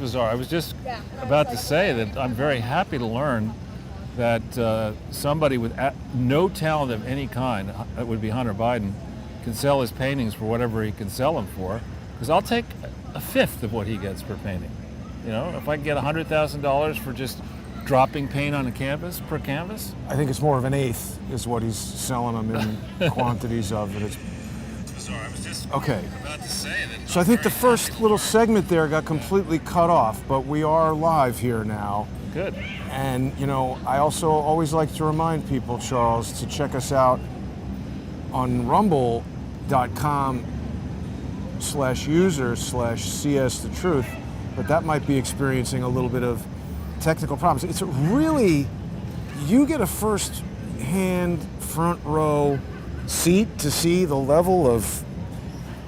bizarre. I was just about to say that I'm very happy to learn that somebody with no talent of any kind, that would be Hunter Biden, can sell his paintings for whatever he can sell them for. Because I'll take a fifth of what he gets per painting. You know, if I can get $100,000 for just dropping paint on a canvas per canvas. I think it's more of an eighth is what he's selling them in quantities of. And it's bizarre. I was just okay. about to say that. So I think the first little segment there got completely cut off, but we are live here now. Good. And, you know, I also always like to remind people, Charles, to check us out on rumble.com/user/CS the truth, but that might be experiencing a little bit of technical problems. It's really, you get a first-hand, front row seat to see the level of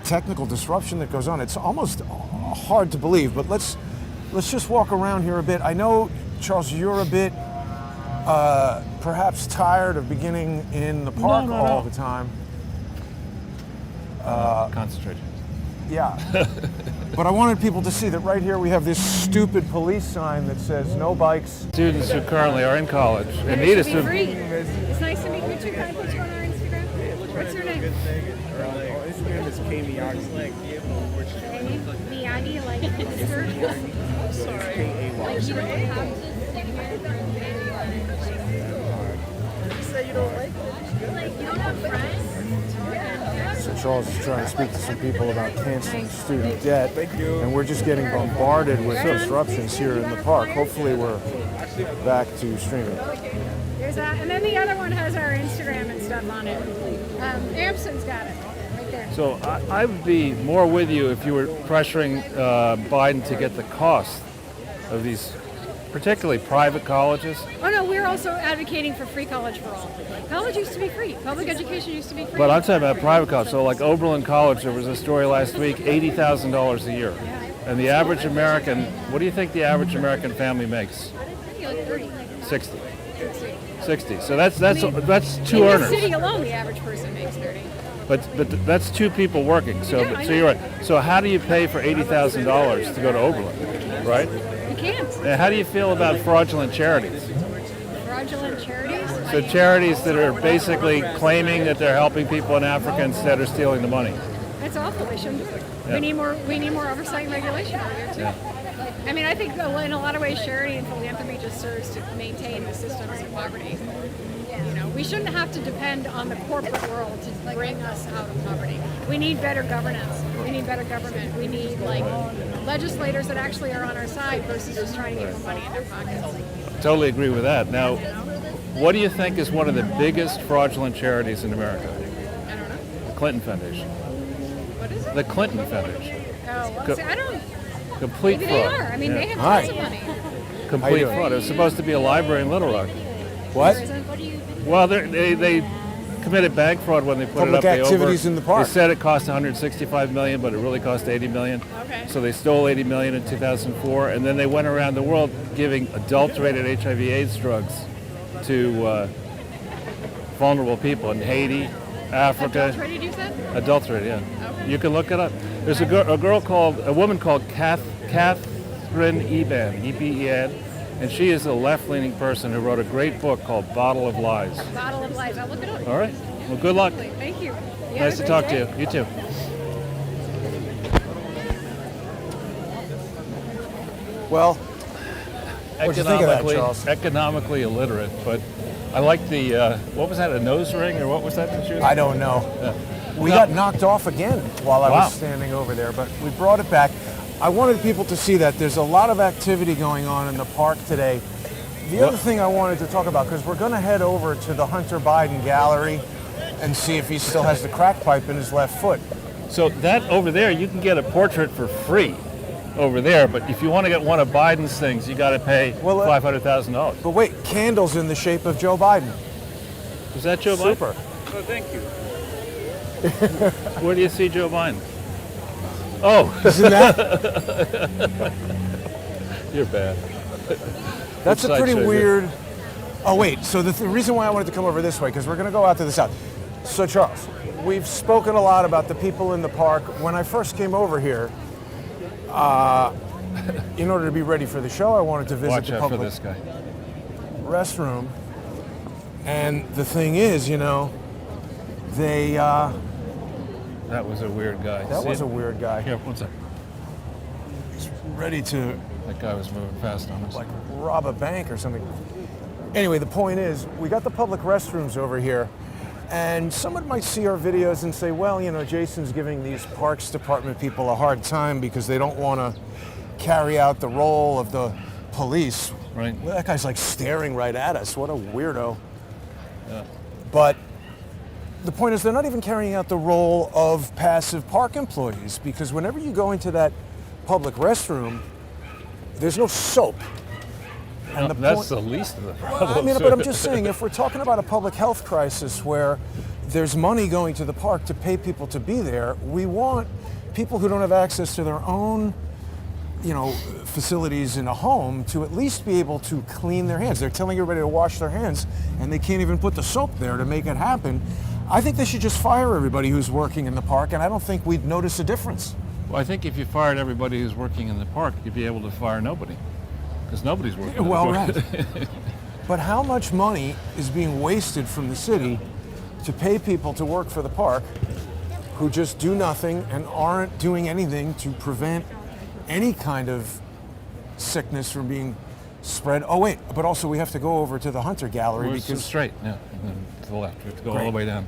technical disruption that goes on. It's almost hard to believe, but let's just walk around here a bit. I know, Charles, you're a bit perhaps tired of beginning in the park all the time. Concentration. Yeah. But I wanted people to see that right here we have this stupid police sign that says no bikes. Students who currently are in college and need us to. Free. It's nice to meet you too. Can I put you on our Instagram? What's your name? Instagram is K-Miyagi. Miyagi, like Spitzer? I'm sorry. Like you don't have to You say you don't like it. like you don't have friends? So Charles is trying to speak to some people about canceling student debt, and we're just getting bombarded with disruptions here in the park. Hopefully we're back to streaming. There's that, and then the other one has our Instagram and stuff on it. Amson's got it right there. So I would be more with you if you were pressuring Biden to get the cost of these, particularly private colleges. Oh no, we're also advocating for free college for all. College used to be free. Public education used to be free. But I'm talking about private college. So like Oberlin College, there was a story last week, $80,000 a year. And the average American, what do you think the average American family makes? Like 30. 60. 60. So that's two in earners. the city alone, the average person makes 30. But that's two people working. So Yeah, I so know. you're right. So how do you pay for $80,000 to go to Oberlin, right? You can't. And how do you feel about fraudulent charities? Fraudulent charities. So charities that are basically claiming that they're helping people in Africa instead of stealing the money. That's awful. They shouldn't do it. Yeah. We need more oversight and regulation over here too. Yeah. I mean, I think in a lot of ways, charity and philanthropy just serves to maintain the systems of poverty. You know, we shouldn't have to depend on the corporate world to bring us out of poverty. We need better governance. We need better government. We need like legislators that actually are on our side versus just trying to get more money in their pockets. Totally agree with that. Now, what do you think is one of the biggest fraudulent charities in America? I don't know. The Clinton Foundation. What is it? The Clinton Foundation. Oh, well, Go- see, I don't. Complete Maybe fraud. they are. I mean, Yeah. they have Hi. tons of money. Complete doing? fraud. It was supposed to be a library in Little Rock. What? Well, they committed bank fraud when they put Public it up. activities in the park. They said it cost $165 million, but it really cost $80 million. Okay. So they stole $80 million in 2004, and then they went around the world giving adulterated HIV/AIDS drugs to vulnerable people in Haiti, Africa. Adulterated, you said? Adulterated, yeah. Okay. You can look it up. There's a woman called Catherine Eban, E-B-E-N, and she is a left-leaning person who wrote a great book called Bottle of Lies. Bottle of lies. I'll look it up. All right. Well, good luck. Thank you. Nice to talk to you. You too. Well, what'd you think of that, Charles? Economically illiterate, but I like the, what was that, a nose ring, or what was that you I don't know. We got knocked off again while I Wow. was standing over there, but we brought it back. I wanted people to see that there's a lot of activity going on in the park today. The other thing I wanted to talk about, because we're going to head over to the Hunter Biden gallery and see if he still has the crack pipe in his left foot. So that over there, you can get a portrait for free over there, but if you want to get one of Biden's things, you got to pay $500,000. But wait, candles in the shape of Joe Biden. Was that Joe Biden? Super. Oh, thank you. Where do you see Joe Biden? Oh, Isn't that? you're bad. That's a Good pretty sideshow, weird. Oh wait, so the reason why I wanted to come over this way, because we're going to go out to the south. So Charles, we've spoken a lot about the people in the park. When I first came over here, in order to be ready for the show, I wanted to visit Watch the out for public this guy. restroom. And the thing is, you know, they That was a weird guy. that See was it? a weird guy. Here, one sec. Ready to That guy was moving fast on us. like rob a bank or something. Anyway, the point is, we got the public restrooms over here, and someone might see our videos and say, well, you know, Jason's giving these Parks Department people a hard time because they don't want to carry out the role of the police. Right. Well, that guy's like staring right at us. What a weirdo. Yeah. But the point is, they're not even carrying out the role of passive park employees, because whenever you go into that public restroom, there's no soap. And No, the that's point- the least of the Well, problems. I mean, but I'm just saying, if we're talking about a public health crisis where there's money going to the park to pay people to be there, we want people who don't have access to their own, you know, facilities in a home to at least be able to clean their hands. They're telling everybody to wash their hands, and they can't even put the soap there to make it happen. I think they should just fire everybody who's working in the park, and I don't think we'd notice a difference. Well, I think if you fired everybody who's working in the park, you'd be able to fire nobody. Because nobody's working in the Well, park. right. But how much money is being wasted from the city to pay people to work for the park who just do nothing and aren't doing anything to prevent any kind of sickness from being spread? Oh, wait, but also we have to go over to the Hunter Gallery Well, it's because straight, yeah, and then to the left. We have to go all Great. the way down.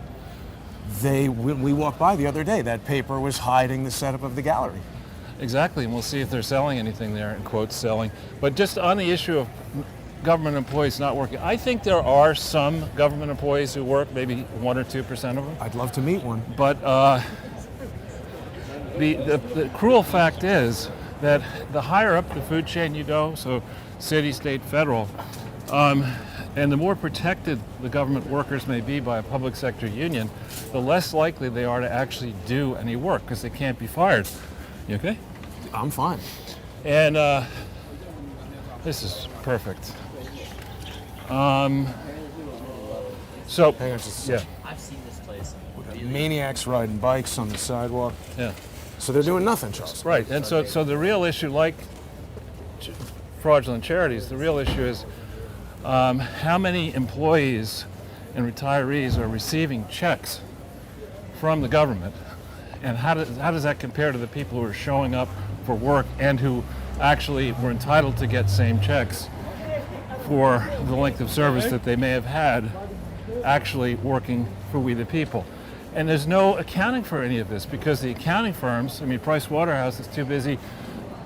when we walked by the other day, that paper was hiding the setup of the gallery. Exactly, and we'll see if they're selling anything there, in quotes, selling. But just on the issue of government employees not working, I think there are some government employees who work, maybe 1 or 2% of them. I'd love to meet one. But the cruel fact is that the higher up the food chain you go, so city, state, federal, and the more protected the government workers may be by a public sector union, the less likely they are to actually do any work because they can't be fired. You okay? I'm fine. And this is perfect. So, Hang on just a yeah, second. I've seen this place. Maniacs riding bikes on the sidewalk. yeah. So they're doing nothing, Charles. Right, and so the real issue, like fraudulent charities, the real issue is how many employees and retirees are receiving checks from the government, and how does that compare to the people who are showing up for work and who actually were entitled to get same checks for the length of service that they may have had actually working for we the people. And there's no accounting for any of this because the accounting firms, I mean, Price Waterhouse is too busy.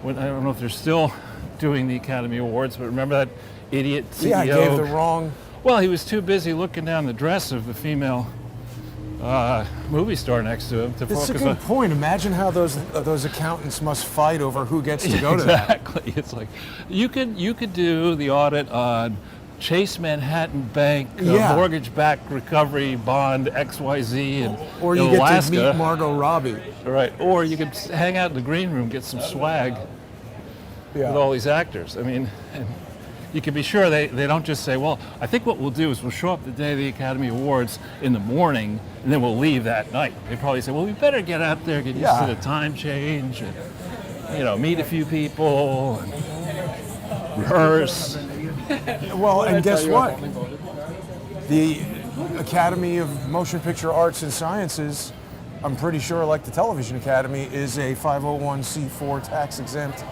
I don't know if they're still doing the Academy Awards, but remember that idiot CEO? Yeah, I gave the wrong. Well, he was too busy looking down the dress of the female movie star next to him to It's a focus good on. point. Imagine how those accountants must fight over who gets to go to that. Exactly. It's like you could do the audit on Chase Manhattan Bank, Yeah. mortgage-backed recovery bond XYZ, and Or you Alaska. get to meet Margot Robbie. Right. Or you could hang out in the green room, get some swag Yeah. with all these actors. I mean, and you can be sure they don't just say, well, I think what we'll do is we'll show up the day of the Academy Awards in the morning and then we'll leave that night. They probably say, well, we better get out there, get used Yeah. to the time change, and, meet a few people and rehearse. Well, and guess what? The Academy of Motion Picture Arts and Sciences, I'm pretty sure, like the Television Academy, is a 501c4 tax-exempt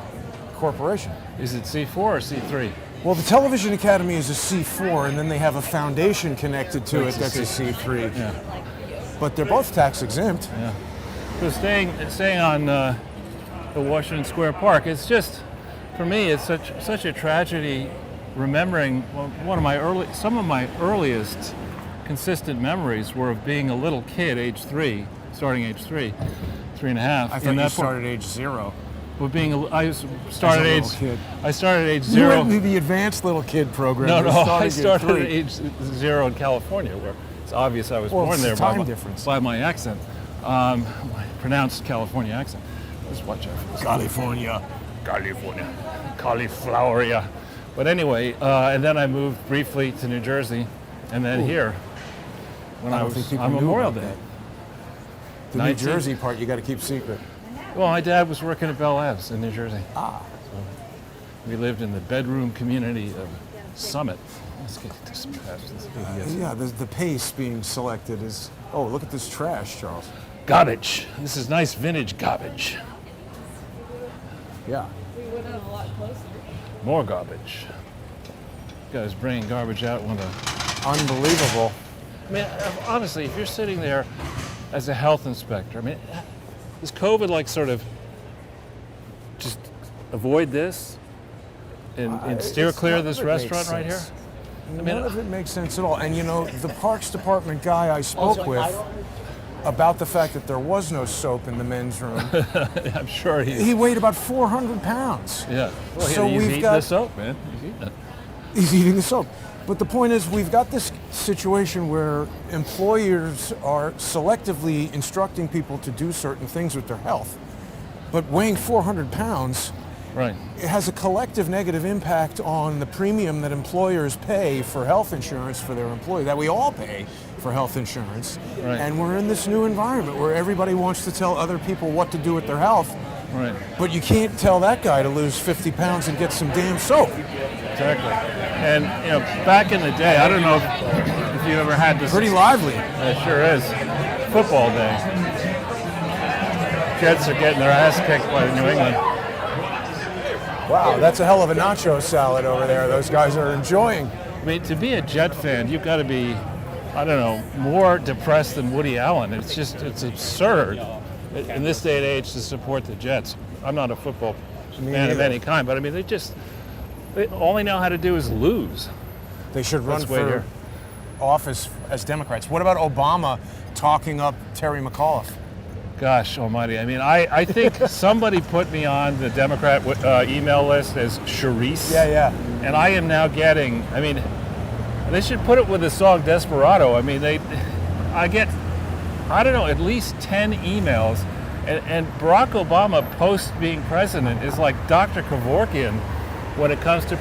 corporation. Is it C4 or C3? Well, the Television Academy is a C4, and then they have a foundation connected to it that's a C3. Yeah. But they're both tax-exempt. Yeah. So staying on the Washington Square Park, it's just, for me, it's such a tragedy remembering some of my earliest consistent memories were of being a little kid, starting age 3 and a half. I thought you started age 0. Well, I started little kid. I started age You 0. went to the advanced little kid program. No, You're I started at at 3. age 0 in California, where it's obvious I was Well, born it's there the time by difference. by my accent, my pronounced California accent. Just watch out for this. California. Caulifloweria. But anyway, and then I moved briefly to New Jersey, and then here when I I don't was think people on knew Memorial about Day. that. The New 19 Jersey part you got to keep secret. Well, my dad was working at Bell Labs in New Jersey. Ah. We lived in the bedroom community of Summit. Let's get this past this idiot. Yeah, the pace being selected is, oh, look at this trash, Charles. Garbage. This is nice vintage garbage. Yeah. More garbage. You guys bringing garbage out when Unbelievable. I mean, honestly, if you're sitting there as a health inspector, I mean, is COVID like sort of just avoid this and steer clear of this restaurant right here? None of it makes sense at all. And you know, the Parks Department guy I spoke with about the fact that there was no soap in the men's room, I'm sure he weighed about 400 pounds. Yeah. Well, So he's we've eating got- the soap, man. He's eating it. He's eating the soap. But the point is, we've got this situation where employers are selectively instructing people to do certain things with their health. But weighing 400 pounds, Right. it has a collective negative impact on the premium that employers pay for health insurance for their employees, that we all pay for health insurance. Right. And we're in this new environment where everybody wants to tell other people what to do with their health, Right. but you can't tell that guy to lose 50 pounds and get some damn soap. Exactly. And you know, back in the day, I don't know if you ever had this. Pretty lively. It sure is. Football day. Jets are getting their ass kicked by New England. Wow, that's a hell of a nacho salad over there. Those guys are enjoying. I mean, to be a Jet fan, you've got to be, I don't know, more depressed than Woody Allen. It's absurd in this day and age to support the Jets. I'm not a football fan of neither. any kind, but I mean, they all they know how to do is lose. They should run Let's wait for here. office as Democrats. What about Obama talking up Terry McAuliffe? Gosh almighty. I mean, I think somebody put me on the Democrat email list as Charisse. Yeah. And I am now getting, I mean, they should put it with the song Desperado. I mean, I get, I don't know, at least 10 emails. And Barack Obama, post being president, is like Dr. Kevorkian when it comes to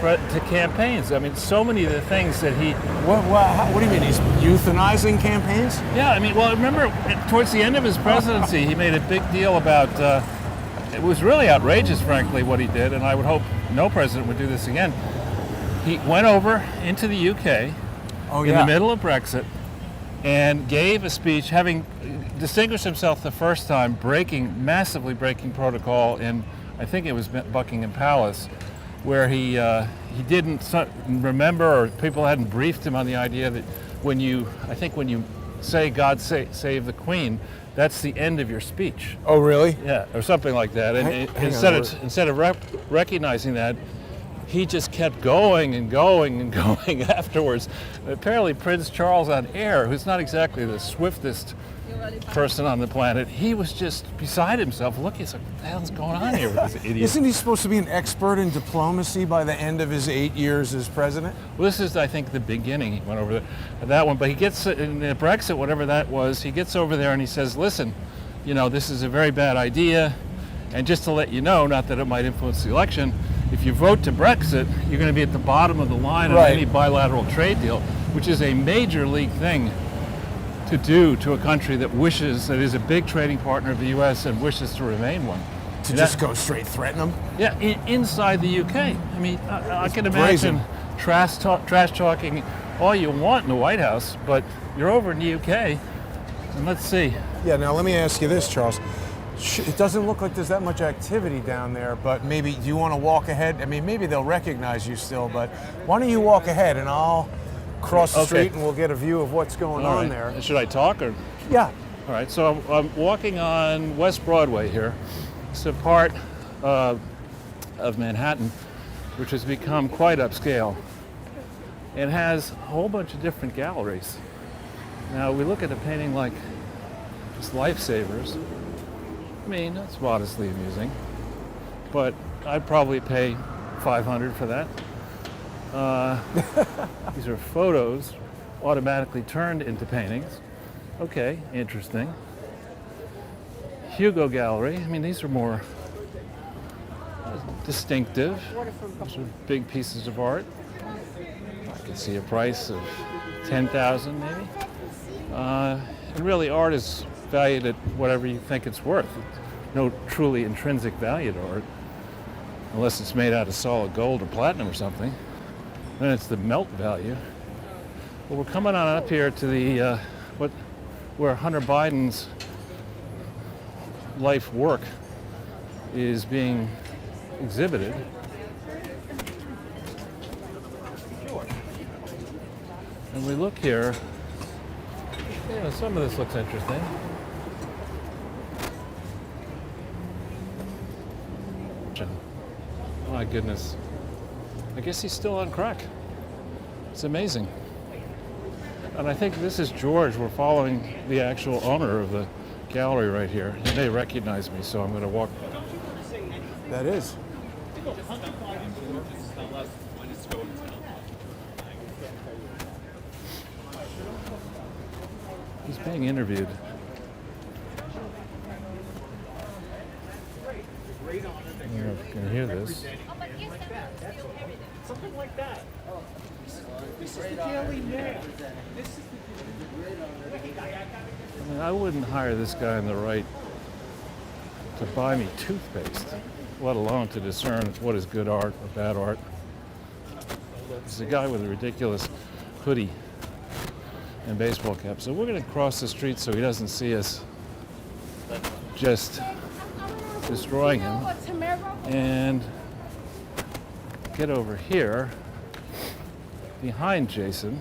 campaigns. I mean, so many of the things that he... What do you mean? He's euthanizing campaigns? Yeah, I mean, well, remember, towards the end of his presidency, he made a big deal about... it was really outrageous, frankly, what he did, and I would hope no president would do this again. He went over into the UK in the middle of Brexit and gave a speech, having distinguished himself the first time, massively breaking protocol in, I think it was Buckingham Palace, where he didn't remember, or people hadn't briefed him on the idea that when you say God save the Queen, that's the end of your speech. Oh, really? Yeah, or something like that. And instead of recognizing that, he just kept going and going and going afterwards. Apparently Prince Charles on air, who's not exactly the swiftest person on the planet, he was just beside himself. Look, he's like, what the hell's going on here with this idiot? Isn't he supposed to be an expert in diplomacy by the end of his 8 years as president? Well, this is, I think, the beginning. He went over that one, but he gets in Brexit, whatever that was, he gets over there and he says, listen, you know, this is a very bad idea, and just to let you know, not that it might influence the election, if you vote to Brexit, you're going to be at the bottom of the line on any bilateral trade deal, which is a major league thing to do to a country that is a big trading partner of the U.S. and wishes to remain one. To just go straight threaten them? Yeah, inside the UK. I mean, I can imagine trash talking all you want in the White House, but you're over in the UK, and let's see. Yeah, now let me ask you this, Charles. It doesn't look like there's that much activity down there, but maybe, do you want to walk ahead? I mean, maybe they'll recognize you still, but why don't you walk ahead and I'll cross the street and we'll get a view of what's going on there. Should I talk or? Yeah. All right, so I'm walking on West Broadway here. It's a part of Manhattan which has become quite upscale and has a whole bunch of different galleries. Now, we look at a painting like just Lifesavers. I mean, that's modestly amusing, but I'd probably pay $500 for that. These are photos automatically turned into paintings. Okay, interesting. Hugo Gallery. I mean, these are more distinctive. These are big pieces of art. I could see a price of $10,000 maybe. And really, art is valued at whatever you think it's worth. no truly intrinsic value to art, unless it's made out of solid gold or platinum or something. Then it's the melt value. Well, we're coming on up here to the where Hunter Biden's life work is being exhibited. And we look here, some of this looks interesting. My goodness. I guess he's still on crack. It's amazing. And I think this is George. We're following the actual owner of the gallery right here. He may recognize me, so I'm going to walk. That is. He's being interviewed. I don't know if you can hear this. Something like that. This is the Daily Mail. I mean, I wouldn't hire this guy on the right to buy me toothpaste, let alone to discern what is good art or bad art. It's a guy with a ridiculous hoodie and baseball cap. So we're going to cross the street so he doesn't see us just destroying him, and get over here behind Jason.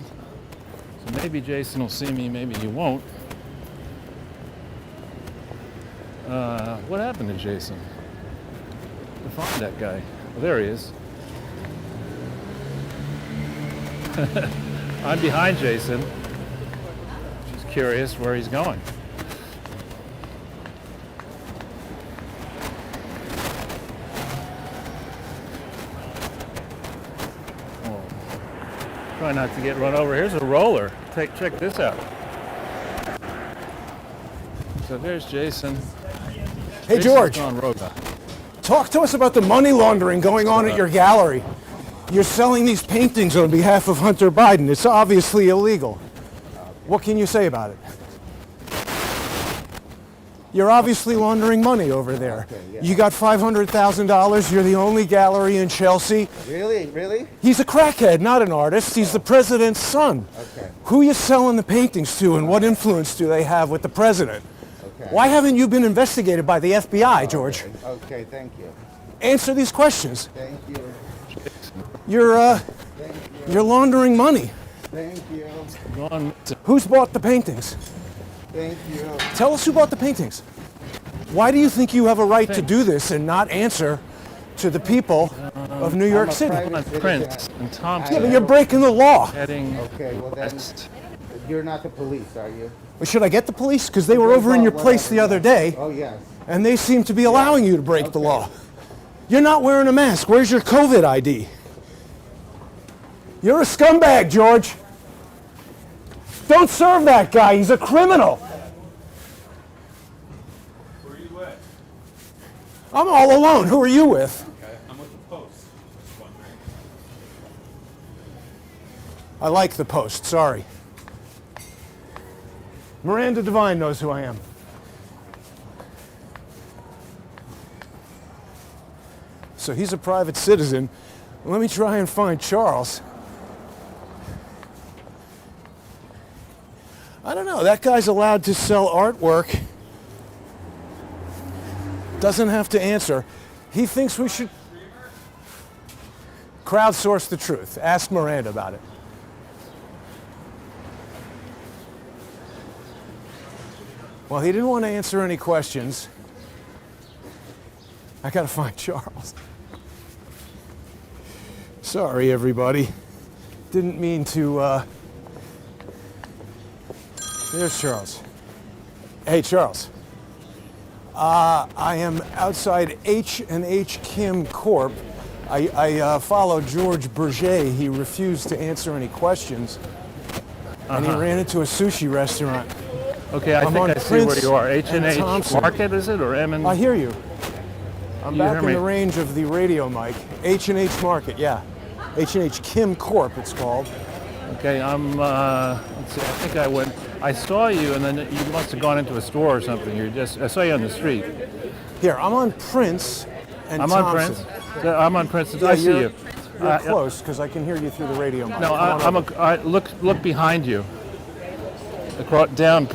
So maybe Jason will see me, maybe he won't. What happened to Jason? To find that guy. Well, there he is. I'm behind Jason. Just curious where he's going. Try not to get run over. Here's a roller. Check this out. So there's Jason. Hey, Jason's George, on road. talk to us about the money laundering going on at your gallery. You're selling these paintings on behalf of Hunter Biden. It's obviously illegal. What can you say about it? You're obviously laundering money over there. Okay, yeah. You got $500,000. You're the only gallery in Chelsea. Really? Really? He's a crackhead, not an artist. He's the president's son. Okay. Who are you selling the paintings to, and what influence do they have with the president? Okay. Why haven't you been investigated by the FBI, George? Okay, thank you. Answer these questions. Thank you. You're Thank you. you're laundering money. Thank you. Gone. Who's bought the paintings? Thank you. Tell us who bought the paintings. Why do you think you have a right to do this and not answer to the people of New York I'm a City? private On citizen. Prince and Thompson Yeah, but you're breaking the law. heading Okay, well then, west. you're not the police, are you? Well, should I get the police? Because they were over in your place the other day, Oh, yes. and they seem to be allowing you to break the law. You're not wearing a mask. Where's your COVID ID? You're a scumbag, George. Don't serve that guy. He's a criminal. Who are you with? I'm all alone. Who are you with? Okay, I'm with the Post. Just wondering. I like the Post. Sorry. Miranda Devine knows who I am. So he's a private citizen. Let me try and find Charles. I don't know. That guy's allowed to sell artwork. Doesn't have to answer. He thinks we should crowdsource the truth. Ask Miranda about it. Well, he didn't want to answer any questions. I gotta find Charles. Sorry, everybody. Didn't mean to, There's Charles. Hey, Charles. I am outside H&H Kim Corp. I follow George Berger. He refused to answer any questions. And he ran into a sushi restaurant. Okay, I I'm think on I see where Prince you are. and H&H Thompson. Market, is it, or M and? I hear you. I'm You back hear in me? the range of the radio mic. H&H Market, yeah. H&H Kim Corp, it's called. Okay, let's see, I think I saw you, and then you must have gone into a store or something. I saw you on the street. Here, I'm on Prince and I'm on Thompson. Prince. Yeah, I'm on Prince. Yeah, I see you. You're close because I can hear you through the radio. mic. No, Come on over. look behind you. Down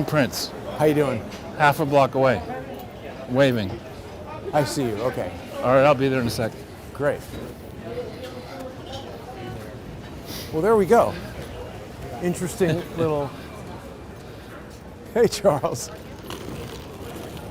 Prince, How you doing? half a block away, waving. I see you. Okay, All right, I'll be there in a sec. great. Well, there we go. Interesting little. Hey, Charles.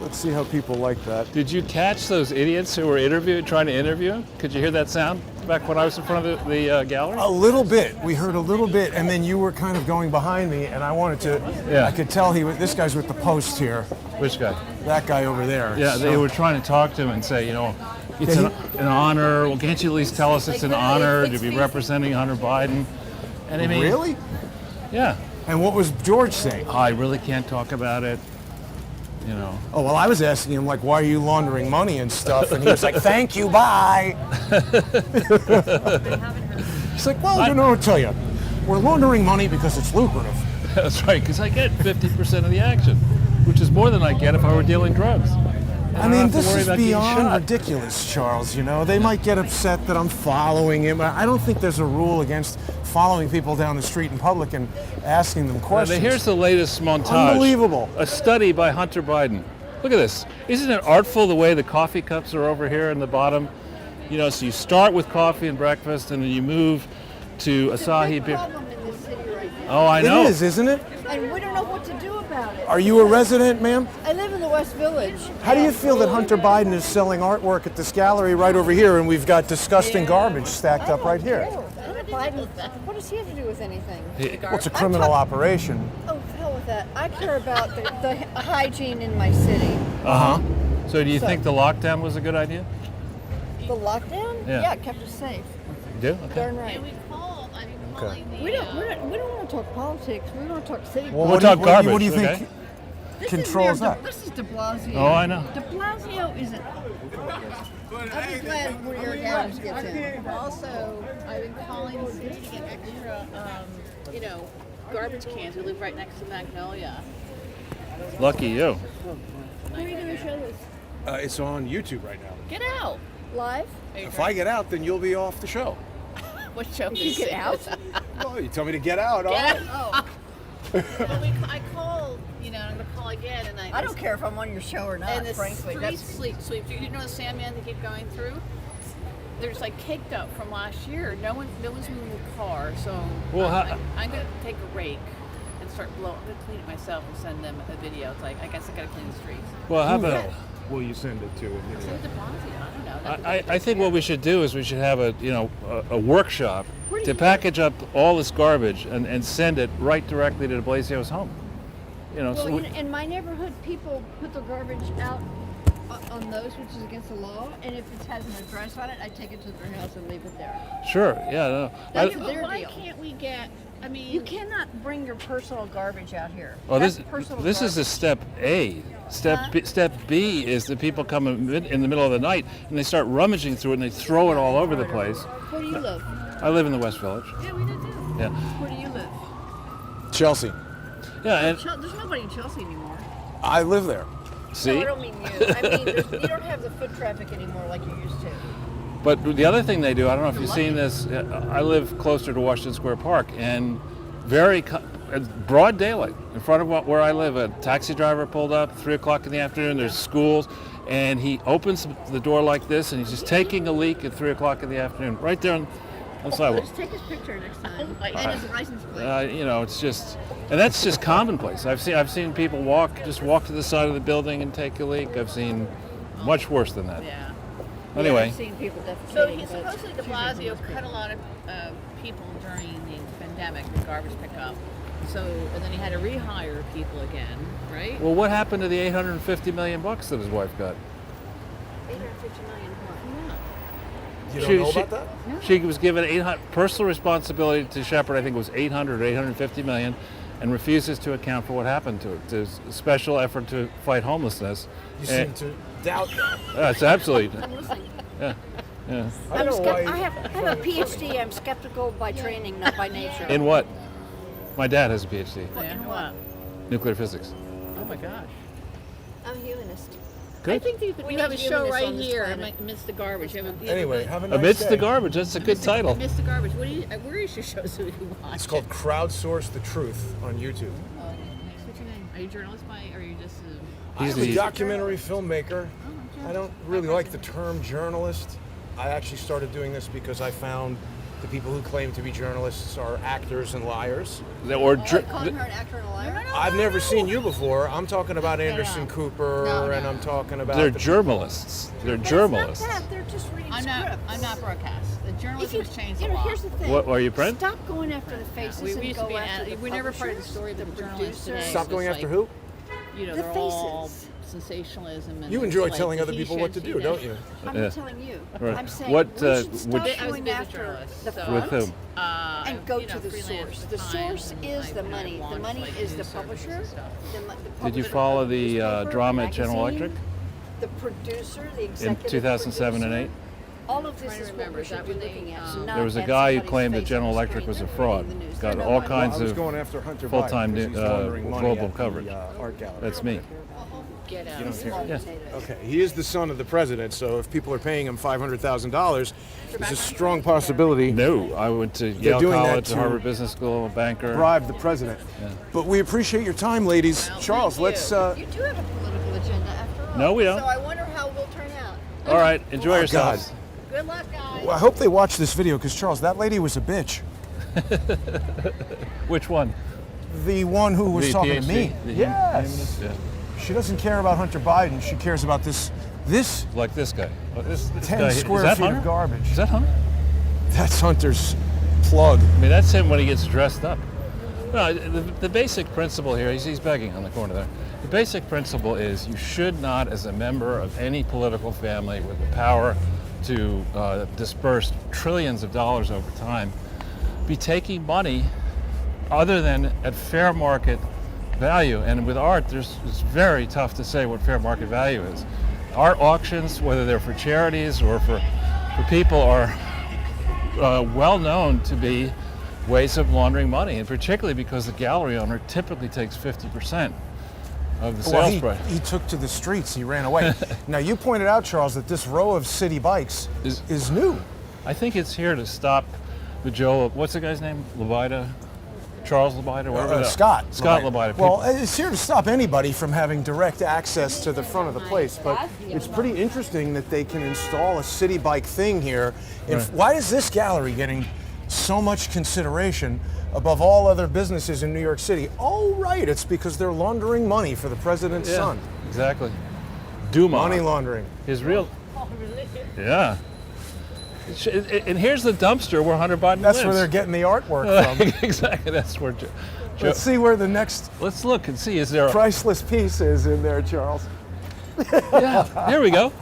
Let's see how people like that. Did you catch those idiots who were trying to interview him? Could you hear that sound back when I was in front of the gallery? A little bit. We heard a little bit, and then you were kind of going behind me, and I wanted to. Yeah. I could tell this guy's with the Post here. Which guy? That guy over there. Yeah, they So- were trying to talk to him and say, it's Yeah, an honor. Well, can't you at least tell us it's an honor to be representing Hunter Biden? And I mean, Really? Yeah. And what was George saying? I really can't talk about it. Oh, well, I was asking him, like, why are you laundering money and stuff? And he was like, thank you, bye. He's like, well, I'll tell you. We're laundering money because it's lucrative. That's right, because I get 50% of the action, which is more than I get if I were dealing drugs. I don't mean, have to this worry is about getting beyond shot. ridiculous, Charles. They might get upset that I'm following him. I don't think there's a rule against following people down the street in public and asking them questions. Here's the latest montage. Unbelievable. A study by Hunter Biden. Look at this. Isn't it artful the way the coffee cups are over here in the bottom? So you start with coffee and breakfast, and then you move to Asahi beer. problem in this city right now. Oh, I know. It is, isn't it? And we don't know what to do about it. Are you a resident, ma'am? I live in the West Village. How do you feel that Hunter Biden is selling artwork at this gallery right over here, and we've got disgusting garbage stacked up right here? Hunter Biden, what does he have to do with anything? Well, it's a criminal operation. Oh, hell with that. I care about the hygiene in my city. Uh-huh. So do you think the lockdown was a good idea? The lockdown? Yeah. It kept us safe. You do? Okay. Darn right. And we call, I mean, calling the, We don't want to talk politics. We want to talk city Well, We'll what talk do you- what do you- garbage, What do you okay? think This controls is Mayor that? This is de Blasio. Oh, I know. De Blasio isn't. I'll be glad when Eric Adams gets in. also, I've been calling the city to get extra, garbage cans. We live right next to Magnolia. Lucky you. Where are you going to show this? It's on YouTube right now. Get out. Live? If I get out, then you'll be off the show. What show You is get it? out? Oh, you tell me to get out. All Get right. out. Well, I called, I'm going to call again. And I don't care if I'm on your show or not, And the frankly. street sweep. You know the Sandman they keep going through? There's like caked up from last year. No one's moving the car, so Well, I'm going to take a rake and start blowing. I'm going to clean it myself and send them a video. It's like, I guess I got to clean the streets. Well, how about... Will you send it to him? Send it to Blasio. I don't know. I think what we should do is we should have a workshop to package up all this garbage and send it right directly to de Blasio's home. Well, in my neighborhood, people put their garbage out on those, which is against the law, and if it has an address on it, I take it to their house and leave it there. Sure, yeah. No. That's I- their Why deal. can't we get, I mean... You cannot bring your personal garbage out here. Well, That's this personal is the garbage. step A. Step B is the people come in the middle of the night and they start rummaging through it and they throw it all over the place. Where do you live? I live in the West Village. Yeah, we do too. Yeah, Where do you live? Chelsea. yeah, and There's nobody in Chelsea anymore. I live there. see. No, I don't mean you. I mean, you don't have the foot traffic anymore like you used to. But the other thing they do, I don't know if you've seen this. I live closer to Washington Square Park, and broad daylight in front of where I live. A taxi driver pulled up 3 o'clock in the afternoon. There's schools, and he opens the door like this, and he's just taking a leak at 3 o'clock in the afternoon, right there on the sidewalk. Just take his picture next time. my And his license plate. It's just, and that's just commonplace. I've seen people walk to the side of the building and take a leak. I've seen much worse than that. Yeah. Anyway, I've seen people defecating. So he but supposedly de two Blasio reasons. cut a lot of people during the pandemic, the garbage pickup. So, and then he had to rehire people again, right? well, what happened to the $850 million that his wife got? 850 million more. You don't know about that? She was given personal responsibility to shepherd. I think it was 800 or 850 million, and refuses to account for what happened to it. There's a special effort to fight homelessness. You seem to doubt that. That's absolutely. I'm listening. Yeah. I don't know why. I have a PhD. I'm skeptical by training, not by nature. In what? My dad has a PhD. Yeah, what? Nuclear physics. Oh my gosh. I'm a humanist. I think you We have a need show humanists right on this here planet. amidst the garbage. You have a, Anyway, have a nice Amidst day. the garbage. That's a good title. Amidst the garbage. What do you? Where is your show so we can watch? It's called Crowdsource the Truth on YouTube. What's your name? Are you a journalist by, or are you just? He's I'm a the- documentary filmmaker. I don't really like the term journalist. I actually started doing this because I found the people who claim to be journalists are actors and liars. Or Calling her an actor and a liar? I've never seen you before. I'm talking about Anderson no. Cooper, No, and no. I'm talking about they're the- journalists. They're That's journalists. not that. They're just reading I'm scripts. not broadcast. The If journalism you, has changed you a know, lot. here's the thing. What are you, Brent? Stop going after the faces we and used to go be after the we're never part of the publishers, story of the journalists today. producers. Stop It's going just after like, who? You know, The they're all faces. sensationalism. And You it's enjoy like telling the other he people said, what to she do, said. don't you? I'm Yeah. not telling you. Right. I'm saying What, we should stop which- I was a going business after journalist, the so- front With whom? and go you know, to the freelance source. for The Times source and, is like, the had money. The launched, money like, is the news services publisher. and stuff. The Did you publisher follow of the newspaper, drama at General magazine, Electric The producer, the in executive 2007 and producer. 8? All of this Trying to is what remember, we is should that be when they, looking at. There was a guy who claimed that General Electric was a fraud. Got all kinds of full-time global coverage. That's me. Get out. Yeah. Okay, he is the son of the president, so if people are paying him $500,000, there's a strong possibility No, I went to Yale doing that College, to Harvard Business School, a banker. bribe the president. But we appreciate your time, ladies. Well, Charles, thank let's. you. You do have a political agenda after all. No, we don't. So I wonder how we'll turn out. All right, enjoy Oh, yourselves. Good luck, guys. Well, I hope they watch this video because Charles, that lady was a bitch. Which one? The one who was The talking PhD? to me. The Yes. Yeah. She doesn't care about Hunter Biden. She cares about this. Like this guy. This 10 guy. square Is that feet of Hunter? garbage. Is that Hunter? That's Hunter's plug. I mean, that's him when he gets dressed up. No, the basic principle here, he's begging on the corner there. The basic principle is you should not, as a member of any political family with the power to disperse trillions of dollars over time, be taking money other than at fair market value. And with art, it's very tough to say what fair market value is. Art auctions, whether they're for charities or for people, are well known to be ways of laundering money, and particularly because the gallery owner typically takes 50% of the Well, sales price. he took to the streets. He ran away. Now, you pointed out, Charles, that this row of city bikes is new. I think it's here to stop the Joe, what's the guy's name? Labida? Charles Labida? Whatever. Scott. Scott Labida. Well, it's here to stop anybody from having direct access to the front of the place. But it's pretty interesting that they can install a city bike thing here. Right. Why is this gallery getting so much consideration above all other businesses in New York City? Oh, right. It's because they're laundering money for the president's Yeah, son. exactly. Duma. Money laundering. His real. Yeah. And here's the dumpster where Hunter Biden That's lives. where they're getting the artwork from. Exactly. That's where. Let's see where the next Let's look and see. Is there? priceless piece is in there, Charles. Yeah. Here we go.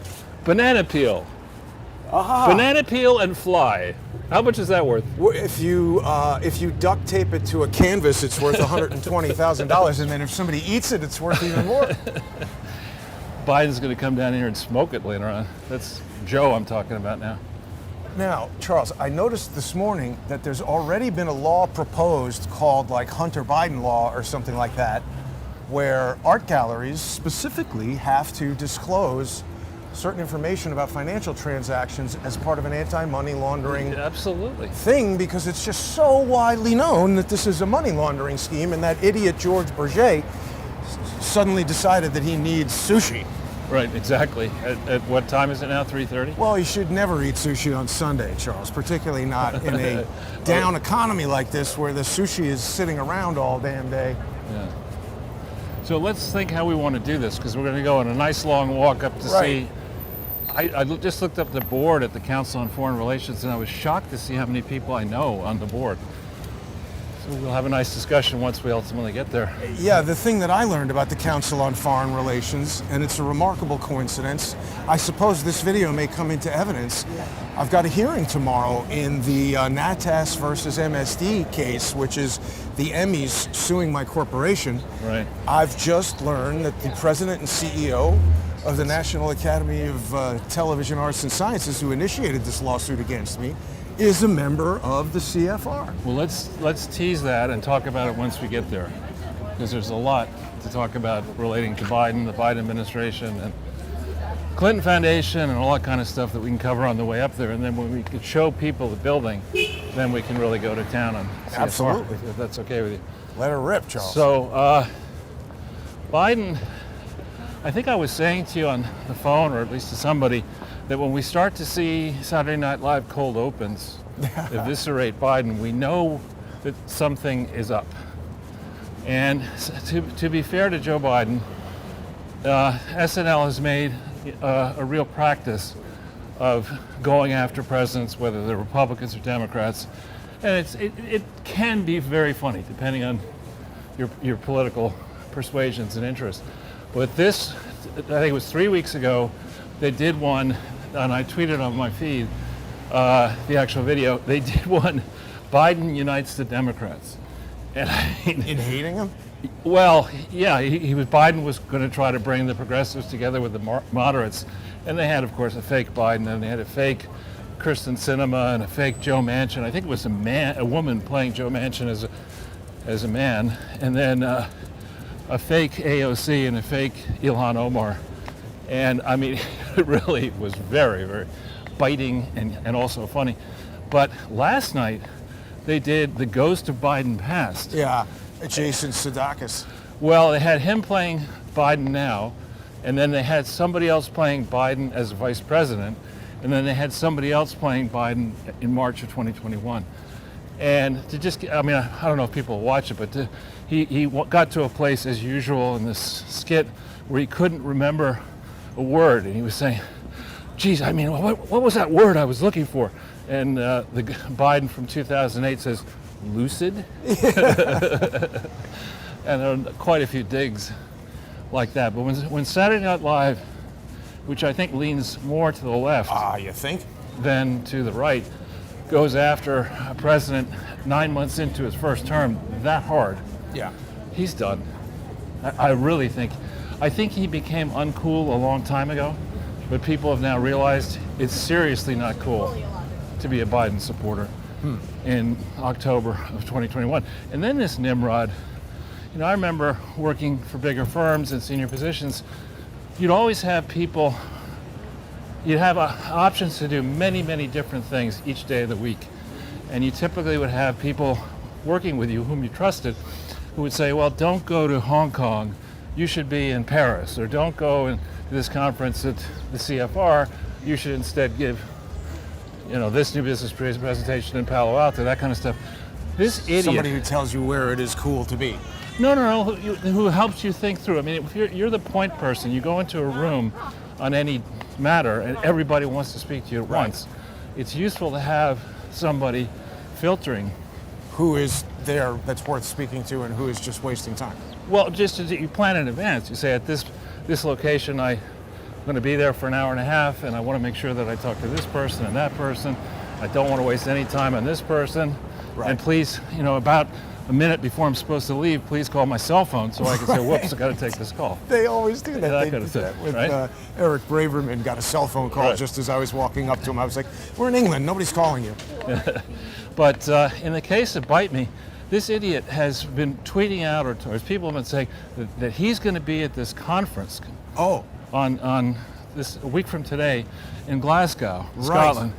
Banana peel. Banana peel and fly. How much is that worth? If you duct tape it to a canvas, it's worth $120,000, and then if somebody eats it, it's worth even more. Biden's going to come down here and smoke it later on. That's Joe I'm talking about now. Now, Charles, I noticed this morning that there's already been a law proposed called like Hunter Biden law or something like that, where art galleries specifically have to disclose certain information about financial transactions as part of an anti-money laundering Absolutely. thing, because it's just so widely known that this is a money laundering scheme, and that idiot George Bourget suddenly decided that he needs sushi. Right, exactly. At what time is it now? 3:30? Well, you should never eat sushi on Sunday, Charles, particularly not in a down economy like this where the sushi is sitting around all damn day. Yeah. So let's think how we want to do this, because we're going to go on a nice long walk up to Right. see. I just looked up the board at the Council on Foreign Relations, and I was shocked to see how many people I know on the board. So we'll have a nice discussion once we ultimately get there. Yeah, the thing that I learned about the Council on Foreign Relations, and it's a remarkable coincidence, I suppose this video may come into evidence. I've got a hearing tomorrow in the NATAS versus MSD case, which is the Emmys suing my corporation. Right. I've just learned that the president and CEO of the National Academy of Television Arts and Sciences, who initiated this lawsuit against me, is a member of the CFR. Well, let's tease that and talk about it once we get there, because there's a lot to talk about relating to Biden, the Biden administration, and Clinton Foundation and all that kind of stuff that we can cover on the way up there. And then when we could show people the building, then we can really go to town on CSR. Absolutely. If that's okay with you. Let her rip, Charles. So, Biden, I think I was saying to you on the phone, or at least to somebody, that when we start to see Saturday Night Live cold opens eviscerate Biden, we know that something is up. And to be fair to Joe Biden, SNL has made a real practice of going after presidents, whether they're Republicans or Democrats, and it can be very funny depending on your political persuasions and interests. But this, I think it was 3 weeks ago, they did one, and I tweeted on my feed the actual video. They did one, Biden unites the Democrats, and I mean, in hating him? well, yeah, Biden was going to try to bring the progressives together with the moderates, and they had, of course, a fake Biden, and they had a fake Kristen Sinema and a fake Joe Manchin. I think it was a woman playing Joe Manchin as a man, and then a fake AOC and a fake Ilhan Omar, and I mean, it really was very, very biting and also funny. But last night, they did the Ghost of Biden Past. Yeah, Jason Sudeikis. Well, they had him playing Biden now, and then they had somebody else playing Biden as vice president, and then they had somebody else playing Biden in March of 2021. And to just, I mean, I don't know if people watch it, but he got to a place as usual in this skit where he couldn't remember a word, and he was saying, geez, I mean, what was that word I was looking for? And the Biden from 2008 says, lucid? And there are quite a few digs like that. But when Saturday Night Live, which I think leans more to the left You think? than to the right, goes after a president 9 months into his first term that hard, Yeah. he's done. I really think. I think he became uncool a long time ago, but people have now realized it's seriously not cool to be a Biden supporter in October of 2021. And then this Nimrod, you know, I remember working for bigger firms in senior positions, you'd always have people, you'd have options to do many, many different things each day of the week. And you typically would have people working with you whom you trusted who would say, well, don't go to Hong Kong, you should be in Paris, or don't go to this conference at the CFR, you should instead give, you know, this new business presentation in Palo Alto, that kind of stuff. This idiot. Somebody who tells you where it is cool to be. No, who helps you think through. I mean, if you're the point person, you go into a room on any matter and everybody wants to speak to you at once. It's useful to have somebody filtering. Who is there that's worth speaking to and who is just wasting time? Well, just as you plan in advance. You say at this location, I'm going to be there for an hour and a half, and I want to make sure that I talk to this person and that person. I don't want to waste any time on this person. Right. And please, you know, about a minute before I'm supposed to leave, please call my cell phone so I can say, whoops, I got to take this call. They always do that. Yeah, that They kind of did thing, that with right? Eric Braverman got a cell phone call Right. just as I was walking up to him. I was like, we're in England, nobody's calling you. But in the case of Bite Me, this idiot has been tweeting out, or people have been saying that he's going to be at this conference Oh, on this a week from today in Glasgow, Right. Scotland.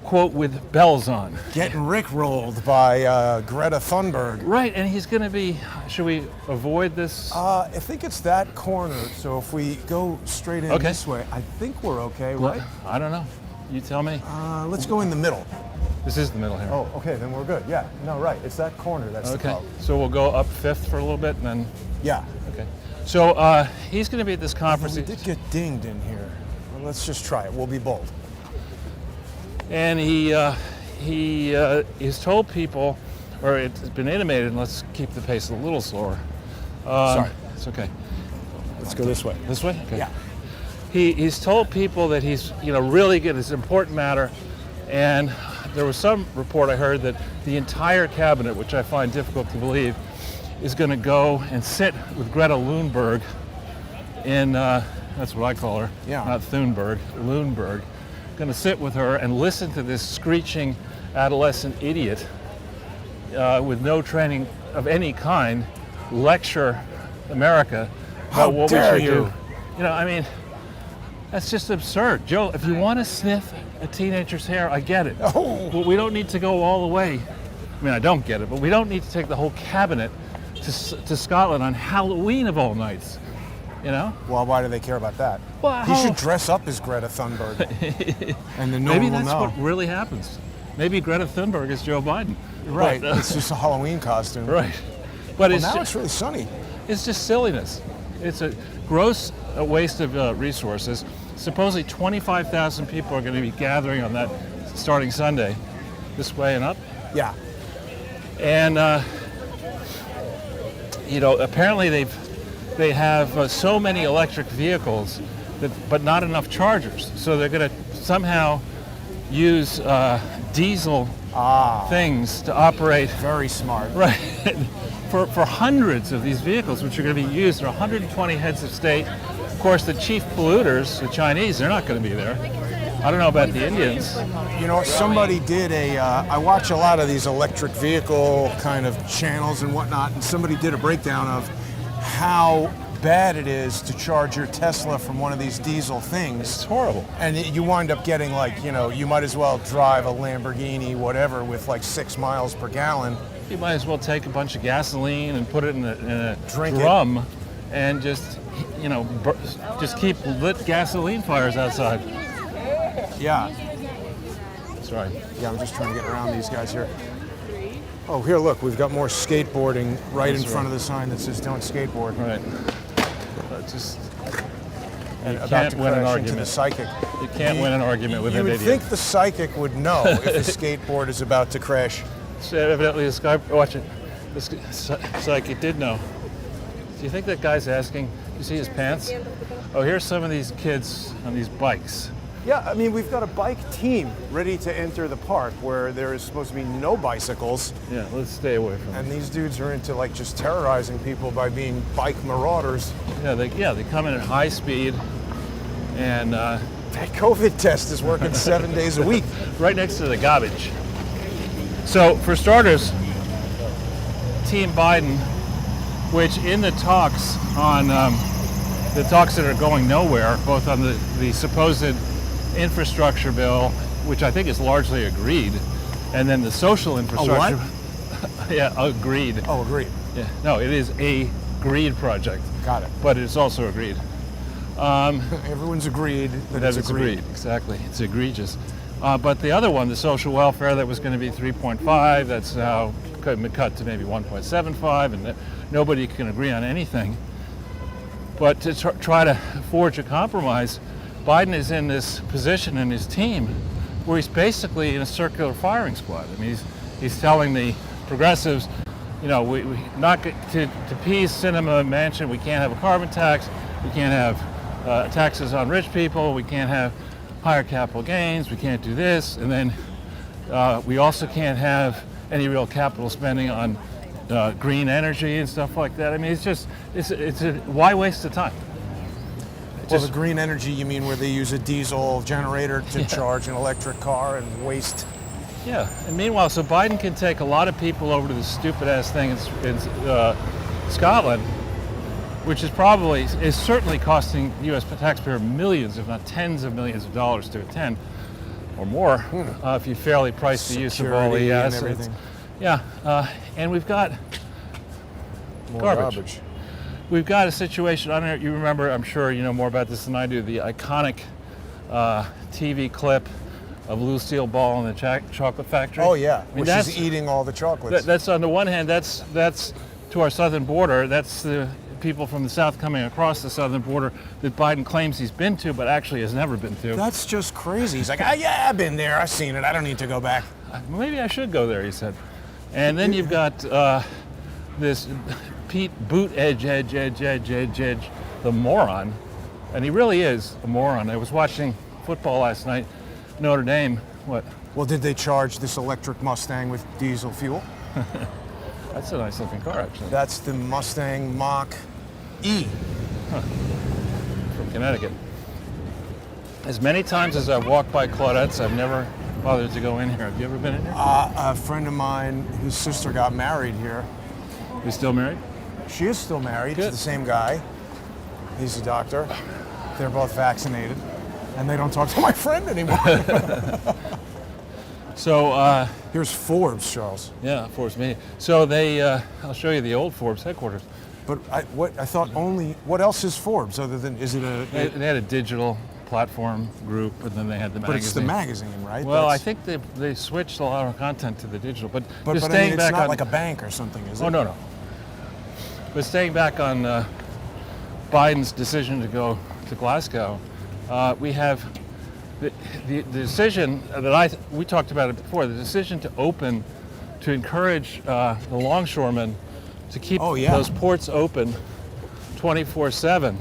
Quote, with bells on. getting rickrolled by Greta Thunberg. Right, and he's going to be, should we avoid this? I think it's that corner, so if we go straight in Okay. this way, I think we're okay, right? I don't know. You tell me. Let's go in the middle. This is the middle here. Oh, okay, then we're good. Yeah, no, right. It's that corner. That's the Okay, problem. so we'll go up Fifth for a little bit and then, Yeah. okay. So he's going to be at this conference. We did get dinged in here. Well, let's just try it. We'll be bold. And he has told people, or it's been intimated, and let's keep the pace a little slower. Sorry. It's okay. Let's go this way. This way? Okay. Yeah. He's told people that he's, you know, really good. It's an important matter. And there was some report I heard that the entire cabinet, which I find difficult to believe, is going to go and sit with Greta Thunberg in, that's what I call her, Yeah. not Thunberg, Thunberg. Going to sit with her and listen to this screeching adolescent idiot with no training of any kind lecture America How about what dare we should you. do. You know, I mean, That's just absurd. Joe, if you want to sniff a teenager's hair, I get it. Oh. But we don't need to go all the way. I mean, I don't get it, but we don't need to take the whole cabinet to Scotland on Halloween of all nights. You know? Well, why do they care about that? Well, He should dress up as Greta Thunberg, and then no Maybe one will that's know. what really happens. Maybe Greta Thunberg is Joe Biden. Right, But, it's just a Halloween costume. right. But Well, it's now ju- it's really sunny. It's just silliness. It's a gross waste of resources. Supposedly 25,000 people are going to be gathering on that starting Sunday, this way and up. Yeah. And apparently they have so many electric vehicles, but not enough chargers. So they're going to somehow use diesel things to operate. Very smart. Right. For hundreds of these vehicles, which are going to be used. There are 120 heads of state. Of course, the chief polluters, the Chinese, they're not going to be there. I don't know about the Indians. You know, somebody did I watch a lot of these electric vehicle kind of channels and whatnot, and somebody did a breakdown of how bad it is to charge your Tesla from one of these diesel things. It's horrible. And you wind up getting you might as well drive a Lamborghini, whatever, with like 6 miles per gallon. You might as well take a bunch of gasoline and put it in a Drink it. drum and just keep lit gasoline fires outside. Yeah. Sorry. Yeah, I'm just trying to get around these guys here. Oh, here, look, we've got more skateboarding right That's in front right. of the sign that says "Don't skateboard." Right. Just And You about can't to win an crash into argument. the psychic. You can't win an argument with You an would idiot. think the psychic would know if a skateboard is about to crash. So evidently, this guy, watch it. This psychic did know. Do you think that guy's asking? You see his pants? Oh, here's some of these kids on these bikes. Yeah, I mean, we've got a bike team ready to enter the park where there is supposed to be no bicycles, Yeah, let's stay away from and them. these dudes are into like just terrorizing people by being bike marauders. Yeah, they come in at high speed, and That COVID test is working 7 days a week. right next to the garbage. So, for starters, Team Biden, which in the talks on the talks that are going nowhere, both on the supposed infrastructure bill, which I think is largely agreed, and then the social infrastructure. Yeah, agreed. Oh, agreed. Yeah, no, it is a greed project, Got it. but it's also agreed. Everyone's agreed that That it's it's agreed. exactly. It's egregious. But the other one, the social welfare, that was going to be 3.5. That's now been cut to maybe 1.75, and nobody can agree on anything. But to try to forge a compromise, Biden is in this position in his team where he's basically in a circular firing squad. I mean, he's telling the progressives, we not get to appease Cinema Mansion, we can't have a carbon tax, we can't have taxes on rich people, we can't have higher capital gains, we can't do this, and then we also can't have any real capital spending on green energy and stuff like that. I mean, why waste the time? Well, the green energy, you mean where they use a diesel generator to Yeah. charge an electric car and waste? Yeah, and meanwhile, so Biden can take a lot of people over to this stupid-ass thing in Scotland, which is certainly costing the U.S. taxpayer millions, if not tens of millions of dollars to attend, or more, if you fairly price the use of all Security the and assets. everything. Yeah, and we've got More garbage. We've got a situation, I don't know, you remember, I'm sure you know more about this than I do, the iconic TV clip of Lucille Ball in the chocolate factory. Oh yeah, I mean, where that's, she's eating all the chocolates. that's on the one hand, that's to our southern border, that's the people from the south coming across the southern border that Biden claims he's been to, but actually has never been to. That's just crazy. He's like, yeah, I've been there, I've seen it, I don't need to go back. Maybe I should go there, he said. And then you've got this Pete Buttigieg, the moron, and he really is a moron. I was watching football last night, Notre Dame. What? Well, did they charge this electric Mustang with diesel fuel? That's a nice looking car, actually, That's the Mustang Mach-E. from Connecticut. As many times as I've walked by Claudette's, I've never bothered to go in here. Have you ever been in here? A friend of mine, his sister got married here. You still married? She is still married to Good. the same guy. He's a doctor. They're both vaccinated. And they don't talk to my friend anymore. So, Here's Forbes, Charles. yeah, Forbes Media. So I'll show you the old Forbes headquarters. But I thought only, what else is Forbes other than, is it They had a digital platform group, and then they had the magazine. but it's the magazine, right? Well, I That's- think they switched a lot of content to the digital, but just I mean, staying it's back not on. like a bank or something, is it? Oh no. But staying back on Biden's decision to go to Glasgow, we have the decision that we talked about it before. The decision to open, to encourage the longshoremen to keep Oh, yeah. those ports open 24/7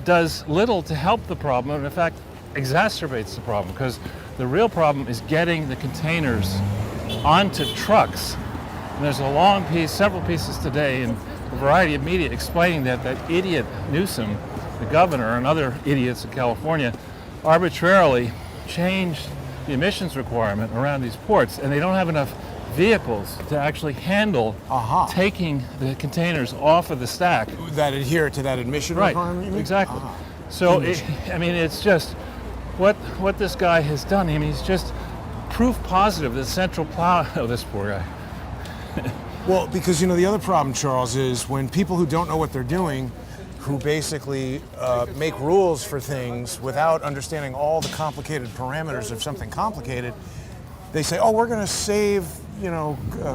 does little to help the problem, and in fact exacerbates the problem, because the real problem is getting the containers onto trucks. And there's a long piece, several pieces today in a variety of media explaining that idiot Newsom, the governor, and other idiots in California arbitrarily changed the emissions requirement around these ports, and they don't have enough vehicles to actually handle taking the containers off of the stack. That adhere to that admission Right, requirement, you mean? exactly. Ah. So, it's just what this guy has done. I mean, he's just proof positive that central plow. Oh, this poor guy. Well, because, the other problem, Charles, is when people who don't know what they're doing, who basically make rules for things without understanding all the complicated parameters of something complicated, they say, oh, we're going to save,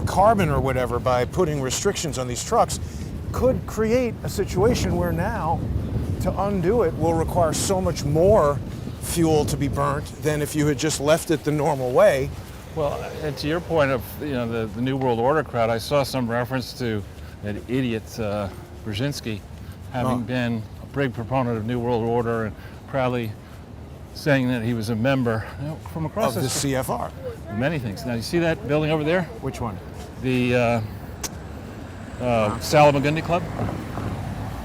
carbon or whatever by putting restrictions on these trucks, could create a situation where now to undo it will require so much more fuel to be burnt than if you had just left it the normal way. Well, and to your point of the New World Order crowd, I saw some reference to that idiot Brzezinski having been a big proponent of New World Order and proudly saying that he was a member from across Of the CFR. many things. Now, you see that building over there? Which one? The Salamagundi Club?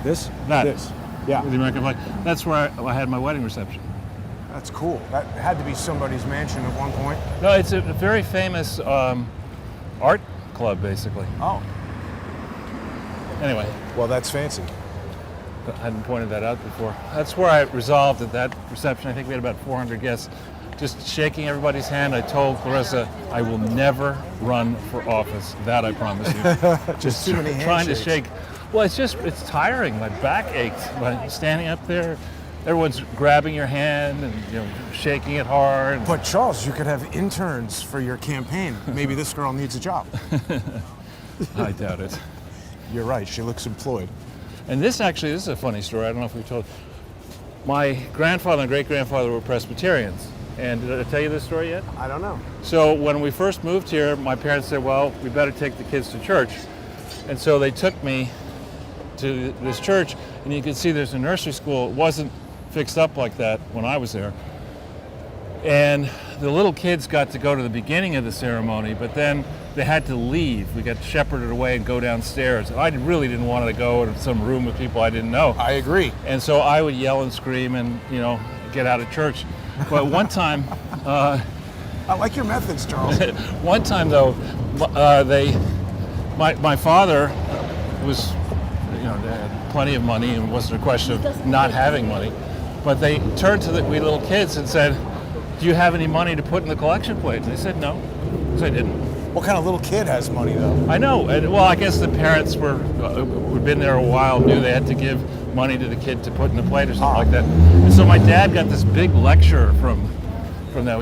This? That. This. Yeah. With the American flag. That's where I had my wedding reception. That's cool. That had to be somebody's mansion at one point. No, it's a very famous art club, basically. Oh. Anyway, Well, that's fancy. I hadn't pointed that out before. That's where I resolved at that reception. I think we had about 400 guests. Just shaking everybody's hand, I told Clarissa, I will never run for office. That I promise you. Just too many trying to handshakes. shake. Well, it's tiring. My back ached. Like standing up there, everyone's grabbing your hand and shaking it hard. But Charles, you could have interns for your campaign. Maybe this girl needs a job. I doubt it. You're right. She looks employed. And this is a funny story. I don't know if we told. My grandfather and great-grandfather were Presbyterians. And did I tell you this story yet? I don't know. So when we first moved here, my parents said, well, we better take the kids to church. And so they took me to this church, and you can see there's a nursery school. It wasn't fixed up like that when I was there. And the little kids got to go to the beginning of the ceremony, but then they had to leave. We got shepherded away and go downstairs. And I really didn't want to go to some room with people I didn't know. I agree. And so I would yell and scream and, get out of church. But one time, I like your methods, Charles. one time though, my father was, they had plenty of money and it wasn't a question of not having money. But they turned to we little kids and said, do you have any money to put in the collection plate? And they said no, because I didn't. What kind of little kid has money, though? I know. And, well, I guess the parents who'd been there a while knew they had to give money to the kid to put in the plate or something like that. And so my dad got this big lecture from that.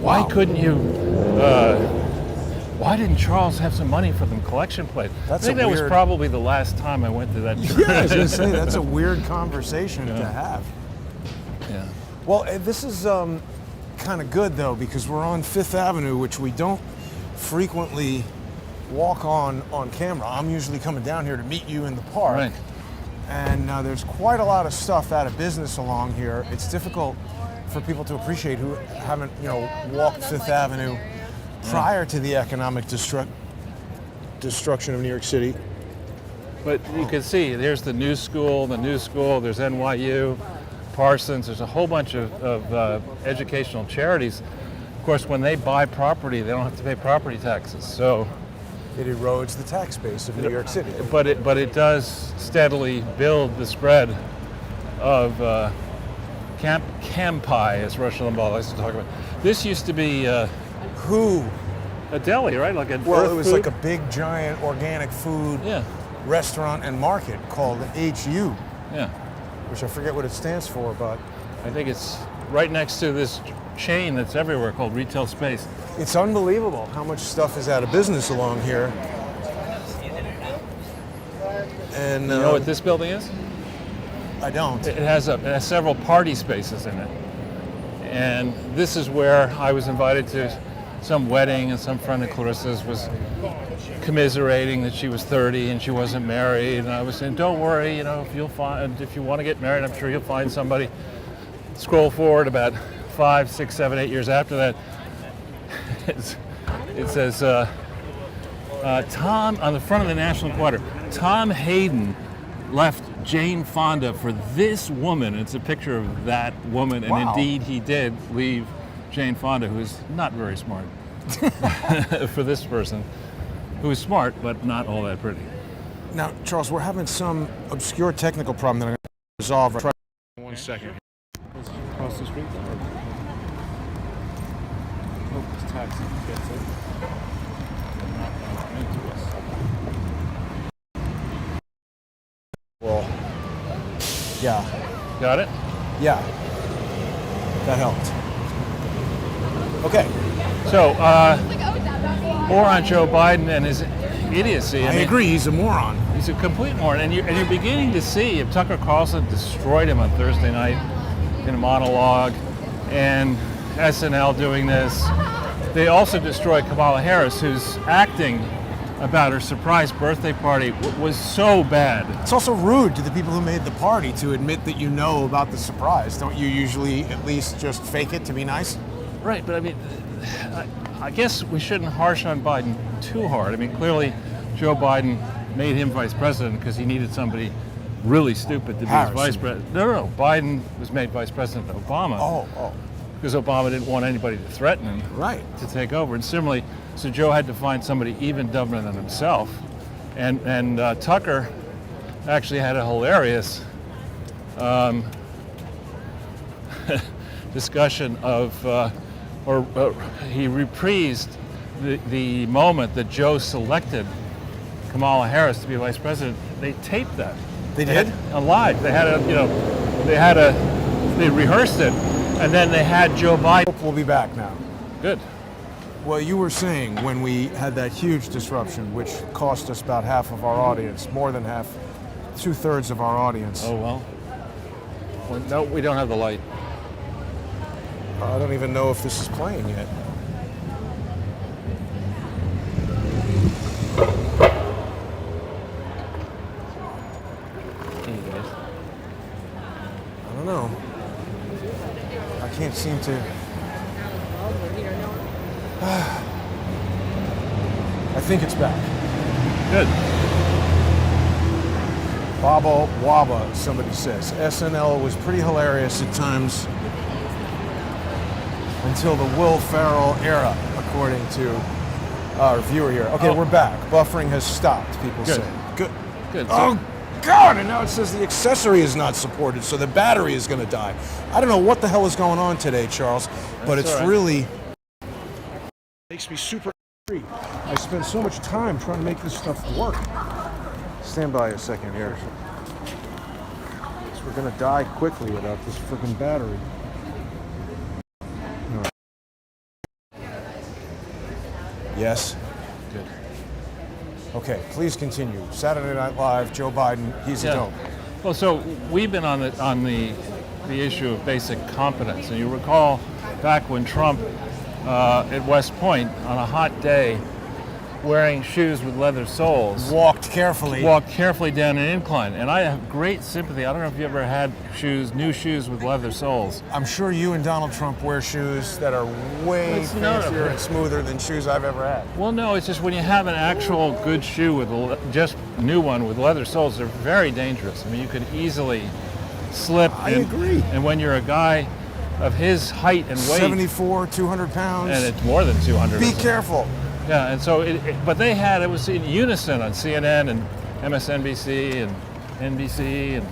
Why couldn't you? Why didn't Charles have some money for the collection plate? That's I think a that was weird- probably the last time I went to that church. Yeah, I was going to say, that's a weird conversation to have. Yeah. Well, this is kind of good, though, because we're on Fifth Avenue, which we don't frequently walk on camera. I'm usually coming down here to meet you in the park. Right. And there's quite a lot of stuff out of business along here. It's difficult for people to appreciate who haven't, walked Fifth Avenue prior to the economic destruction of New York City. But you can see, there's the New School, there's NYU, Parsons, there's a whole bunch of educational charities. Of course, when they buy property, they don't have to pay property taxes. So, It erodes the tax base of New York City. but it does steadily build the spread of Kampai, as Rush Limbaugh likes to talk about. This used to be Who? a deli, right? Like a Well, earth it was food? like a big, giant organic food Yeah, restaurant and market called HU, yeah. which I forget what it stands for, but I think it's right next to this chain that's everywhere called Retail Space. it's unbelievable how much stuff is out of business along here. And You know what this building is? I don't. It has several party spaces in it. And this is where I was invited to some wedding, and some friend of Clarissa's was commiserating that she was 30 and she wasn't married. And I was saying, don't worry, you know, if you want to get married, I'm sure you'll find somebody. Scroll forward about 5, 6, 7, 8 years after that. It says, Tom, on the front of the National Enquirer, Tom Hayden left Jane Fonda for this woman. It's a picture of that woman, and Wow. indeed he did leave Jane Fonda, who is not very smart, for this person, who is smart but not all that pretty. Now, Charles, we're having some obscure technical problem that I'm going to resolve. Try 1 second. Across the street there? Hope this taxi gets it. Well, yeah, Got it? yeah. That helped. Okay. So, more on Joe Biden and his idiocy. I mean, agree. He's a moron. He's a complete moron, and you're beginning to see if Tucker Carlson destroyed him on Thursday night in a monologue, and SNL doing this. They also destroyed Kamala Harris, who's acting about her surprise birthday party was so bad. It's also rude to the people who made the party to admit that you know about the surprise. Don't you usually at least just fake it to be nice? Right, but I mean, I guess we shouldn't harsh on Biden too hard. I mean, clearly Joe Biden made him vice president because he needed somebody really stupid to be his Harrison. vice president. No. Biden was made vice president by Obama. Oh. Because Obama didn't want anybody to threaten him Right. to take over. And similarly, so Joe had to find somebody even dumber than himself. And Tucker actually had a hilarious discussion of, he reprised the moment that Joe selected Kamala Harris to be vice president. They taped that. They did? Live. They rehearsed it, and then they had Joe Biden. We'll be back now. Good. Well, you were saying when we had that huge disruption, which cost us about half of our audience, more than half, 2/3 of our audience. Oh well. No, we don't have the light. I don't even know if this is playing yet. I don't know. I can't seem to. I think it's back. Good. Baba Waba, somebody says. SNL was pretty hilarious at times until the Will Ferrell era, according to our viewer here. Okay, we're back. Buffering has stopped, people Good. say. Good. Good. Oh, God! And now it says the accessory is not supported, so the battery is going to die. I don't know what the hell is going on today, Charles, but That's it's all right. really makes me super angry. I spend so much time trying to make this stuff work. Stand by a second here. So we're going to die quickly without this freaking battery. No. Yes? Good. Okay, please continue. Saturday Night Live, Joe Biden, he's a dope. Well, so we've been on the issue of basic competence, and you recall back when Trump at West Point on a hot day, wearing shoes with leather soles, Walked carefully. walked carefully down an incline, and I have great sympathy. I don't know if you ever had new shoes with leather soles. I'm sure you and Donald Trump wear shoes that are way It's not- fancier and smoother than shoes I've ever had. Well, no, it's just when you have an actual good shoe with just new one with leather soles, they're very dangerous. I mean, you could easily slip. I agree. And when you're a guy of his height and weight, 74, 200 pounds. and it's more than 200. Be careful. Yeah, and so but it was in unison on CNN and MSNBC and NBC, and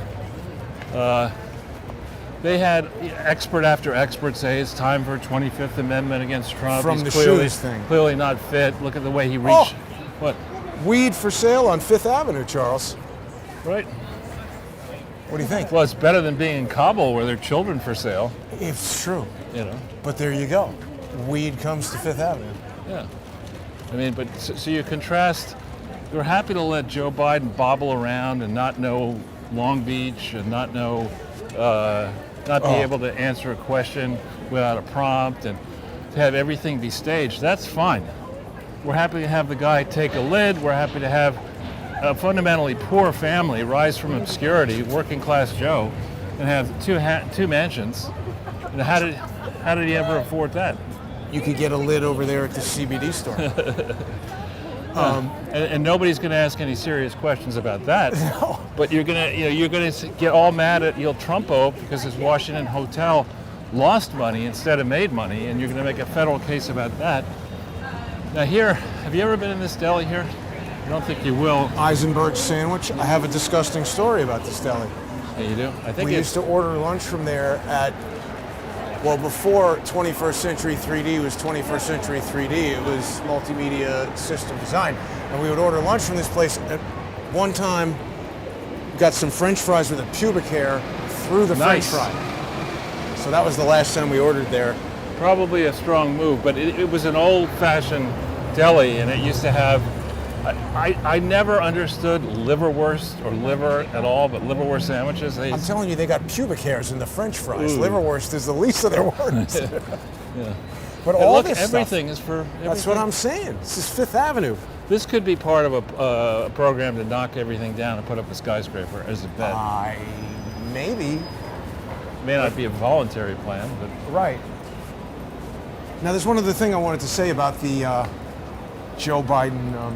They had expert after expert say it's time for a 25th Amendment against Trump. From He's the clearly, shoes thing. Clearly not fit. Look at the way he reached. What? Weed for sale on Fifth Avenue, Charles. Right. What do you think? Well, it's better than being in Kabul where there are children for sale. It's true. You know. But there you go. Weed comes to Fifth Avenue. Yeah. I mean, but so you contrast. You're happy to let Joe Biden bobble around and not know Long Beach and not know, not be able to answer a question without a prompt and to have everything be staged. That's fine. We're happy to have the guy take a lid. We're happy to have a fundamentally poor family rise from obscurity, working class Joe, and have two mansions. And how did he ever afford that? You could get a lid over there at the CBD store. And nobody's going to ask any serious questions about that. No. But you're going to get all mad at Il Trumpo because his Washington hotel lost money instead of made money, and you're going to make a federal case about that. Now here, have you ever been in this deli here? I don't think you will. Eisenberg sandwich. I have a disgusting story about this deli. Yeah, you do? I think We it's used to order lunch from there at, well, before 21st Century 3D was 21st Century 3D, it was multimedia system design. And we would order lunch from this place. At one time, got some French fries with a pubic hair through the Nice. French fry. So that was the last time we ordered there. probably a strong move, but it was an old-fashioned deli, and it used to have. I never understood liverwurst or liver at all, but liverwurst sandwiches. I'm telling you, they got pubic hairs in the French fries. Ooh. Liverwurst is the least of their worries. Yeah. But And all look, this everything stuff, is for. Everything. that's what I'm saying. This is Fifth Avenue. This could be part of a program to knock everything down and put up a skyscraper as a bet. Maybe. May not be a voluntary plan, but Right. Now, there's one other thing I wanted to say about the Joe Biden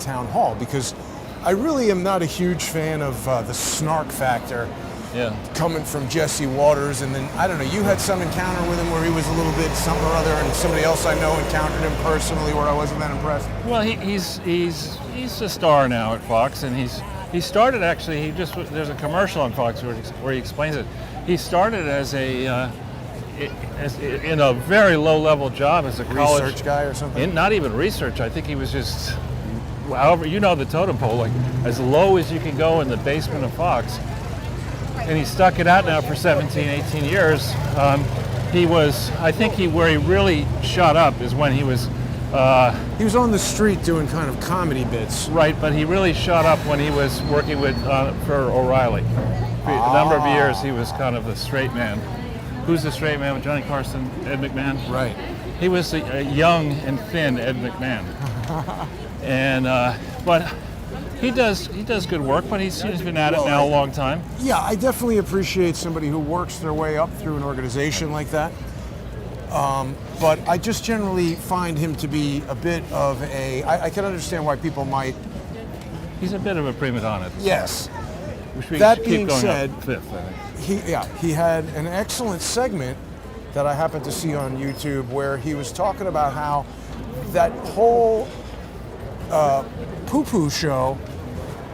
town hall, because I really am not a huge fan of the snark factor yeah. coming from Jesse Waters. And then, I don't know, you had some encounter with him where he was a little bit something or other, and somebody else I know encountered him personally where I wasn't that impressed. Well, he's a star now at Fox, and he started actually. There's a commercial on Fox where he explains it. He started as in a very low-level job as a college Research guy or something? Not even research. I think he was just, however, you know, the totem pole, like as low as you can go in the basement of Fox. And he stuck it out now for 17, 18 years. I think where he really shot up is when he was. He was on the street doing kind of comedy bits. Right, but he really shot up when he was working for O'Reilly. For a number of years, he was kind of the straight man. Who's the straight man with Johnny Carson? Ed McMahon? Right. He was a young and thin Ed McMahon. And but he does good work, but he's been at it now a long time. Yeah, I definitely appreciate somebody who works their way up through an organization like that. But I just generally find him to be a bit of I can understand why people might. He's a bit of a prima donna. Yes. Which we That should being keep going said, up fifth, I think. He had an excellent segment that I happened to see on YouTube where he was talking about how that whole poo-poo show.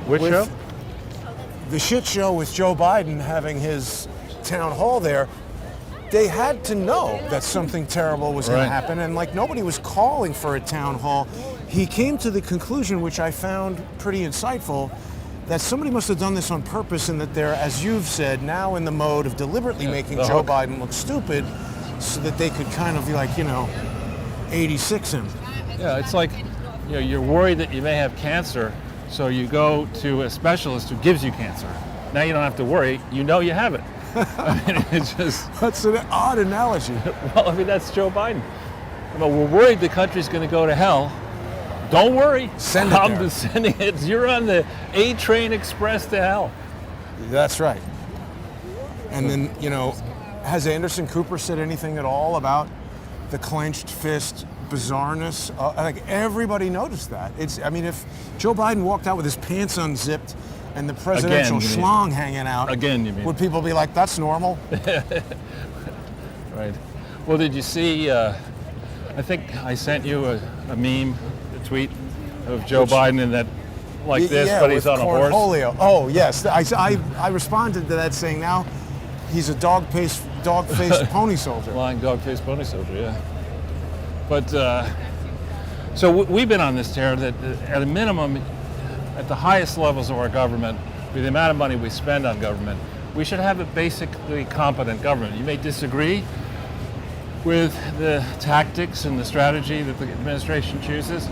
Which with show? The shit show with Joe Biden having his town hall there. They had to know that something terrible was going Right. to happen, and like nobody was calling for a town hall. He came to the conclusion, which I found pretty insightful, that somebody must have done this on purpose, and that they're, as you've said, now in the mode of deliberately making the Joe hook. Biden look stupid, so that they could kind of be like, 86 him. Yeah, it's like, you're worried that you may have cancer, so you go to a specialist who gives you cancer. Now you don't have to worry, you know you have it. I mean, it's just, That's an odd analogy. well, I mean, that's Joe Biden. Well, we're worried the country's going to go to hell. Don't worry. Send it I'm there. just sending it. You're on the A-Train Express to hell. That's right. And then, has Anderson Cooper said anything at all about the clenched fist bizarreness? Like everybody noticed that. If Joe Biden walked out with his pants unzipped and the presidential Again, you mean. schlong hanging out, Again, you mean. would people be like, that's normal? Right. Well, did you see, I think I sent you a meme, a tweet of Joe Biden in that, like this, Yeah, but he's with on a horse. cornholio. Oh, yes. I responded to that saying now He's a dog-faced pony soldier. Lying dog-faced pony soldier, yeah. But, so we've been on this tear that at a minimum, at the highest levels of our government, with the amount of money we spend on government, we should have a basically competent government. You may disagree with the tactics and the strategy that the administration chooses,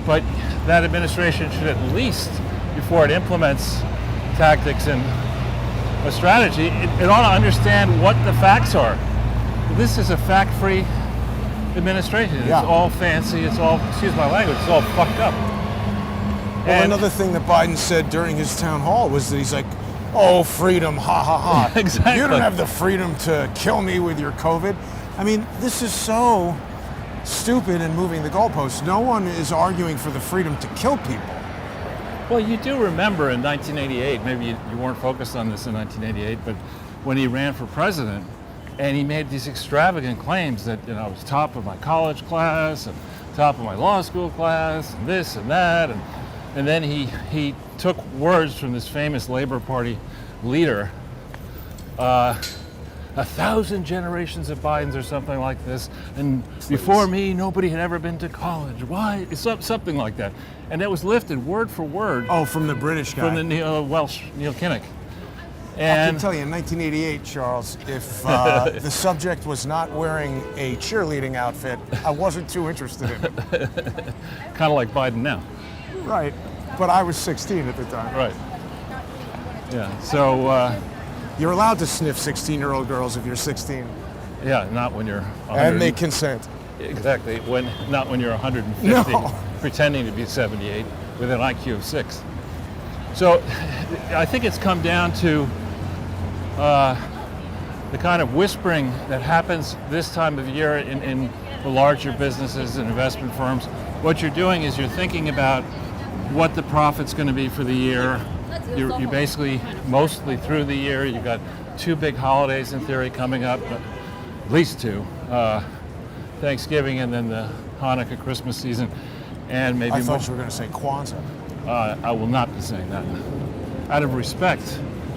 but that administration should at least, before it implements tactics and a strategy, it ought to understand what the facts are. This is a fact-free administration. It's Yeah. all fancy, it's all, excuse my language, it's all fucked up. Well, And- another thing that Biden said during his town hall was that he's like, oh, freedom, ha ha ha. Exactly. You don't have the freedom to kill me with your COVID. I mean, this is so stupid and moving the goalposts. No one is arguing for the freedom to kill people. Well, you do remember in 1988, maybe you weren't focused on this in 1988, but when he ran for president, and he made these extravagant claims that, I was top of my college class, and top of my law school class, and this and that, and then he took words from this famous Labor Party leader, 1,000 generations of Bidens or something like this, and before me, nobody had ever been to college. Why? It's something like that. And that was lifted word for word Oh, from the British guy. from the Welsh Neil Kinnock. I And can tell you, in 1988, Charles, if the subject was not wearing a cheerleading outfit, I wasn't too interested in it. kind of like Biden now. Right. But I was 16 at the time. Right. Yeah. So, You're allowed to sniff 16-year-old girls if you're 16. yeah, not when you're 100. And they consent. Exactly. Not when you're 150, No. pretending to be 78 with an IQ of 6. So, I think it's come down to the kind of whispering that happens this time of year in the larger businesses and investment firms. What you're doing is you're thinking about what the profit's going to be for the year. You're basically mostly through the year. You've got 2 big holidays in theory coming up, at least 2. Thanksgiving and then the Hanukkah Christmas season, and maybe I more. thought you were going to say Kwanzaa. I will not be saying that. Out of respect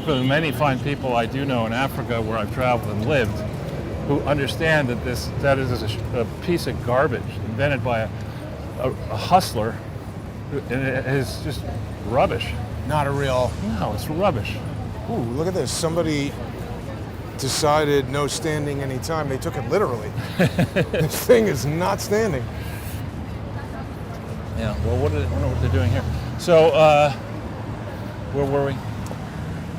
for the many fine people I do know in Africa where I've traveled and lived, who understand that that is a piece of garbage invented by a hustler, and it is just rubbish. Not a real. No, it's rubbish. Ooh, look at this. Somebody decided no standing anytime. They took it literally. This thing is not standing. Yeah. Well, I don't know what they're doing here. So, where were we?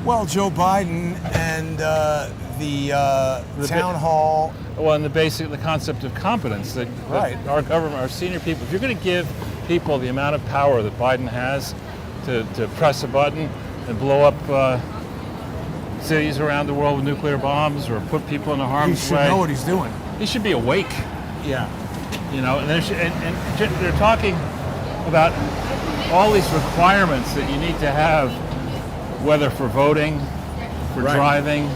Well, Joe Biden and the town hall. Well, and the concept of competence that Right. our government, our senior people, if you're going to give people the amount of power that Biden has to press a button and blow up cities around the world with nuclear bombs or put people in He harm's should way, know what he's doing. he should be awake. Yeah. And they're talking about all these requirements that you need to have, whether for voting, for Right. driving,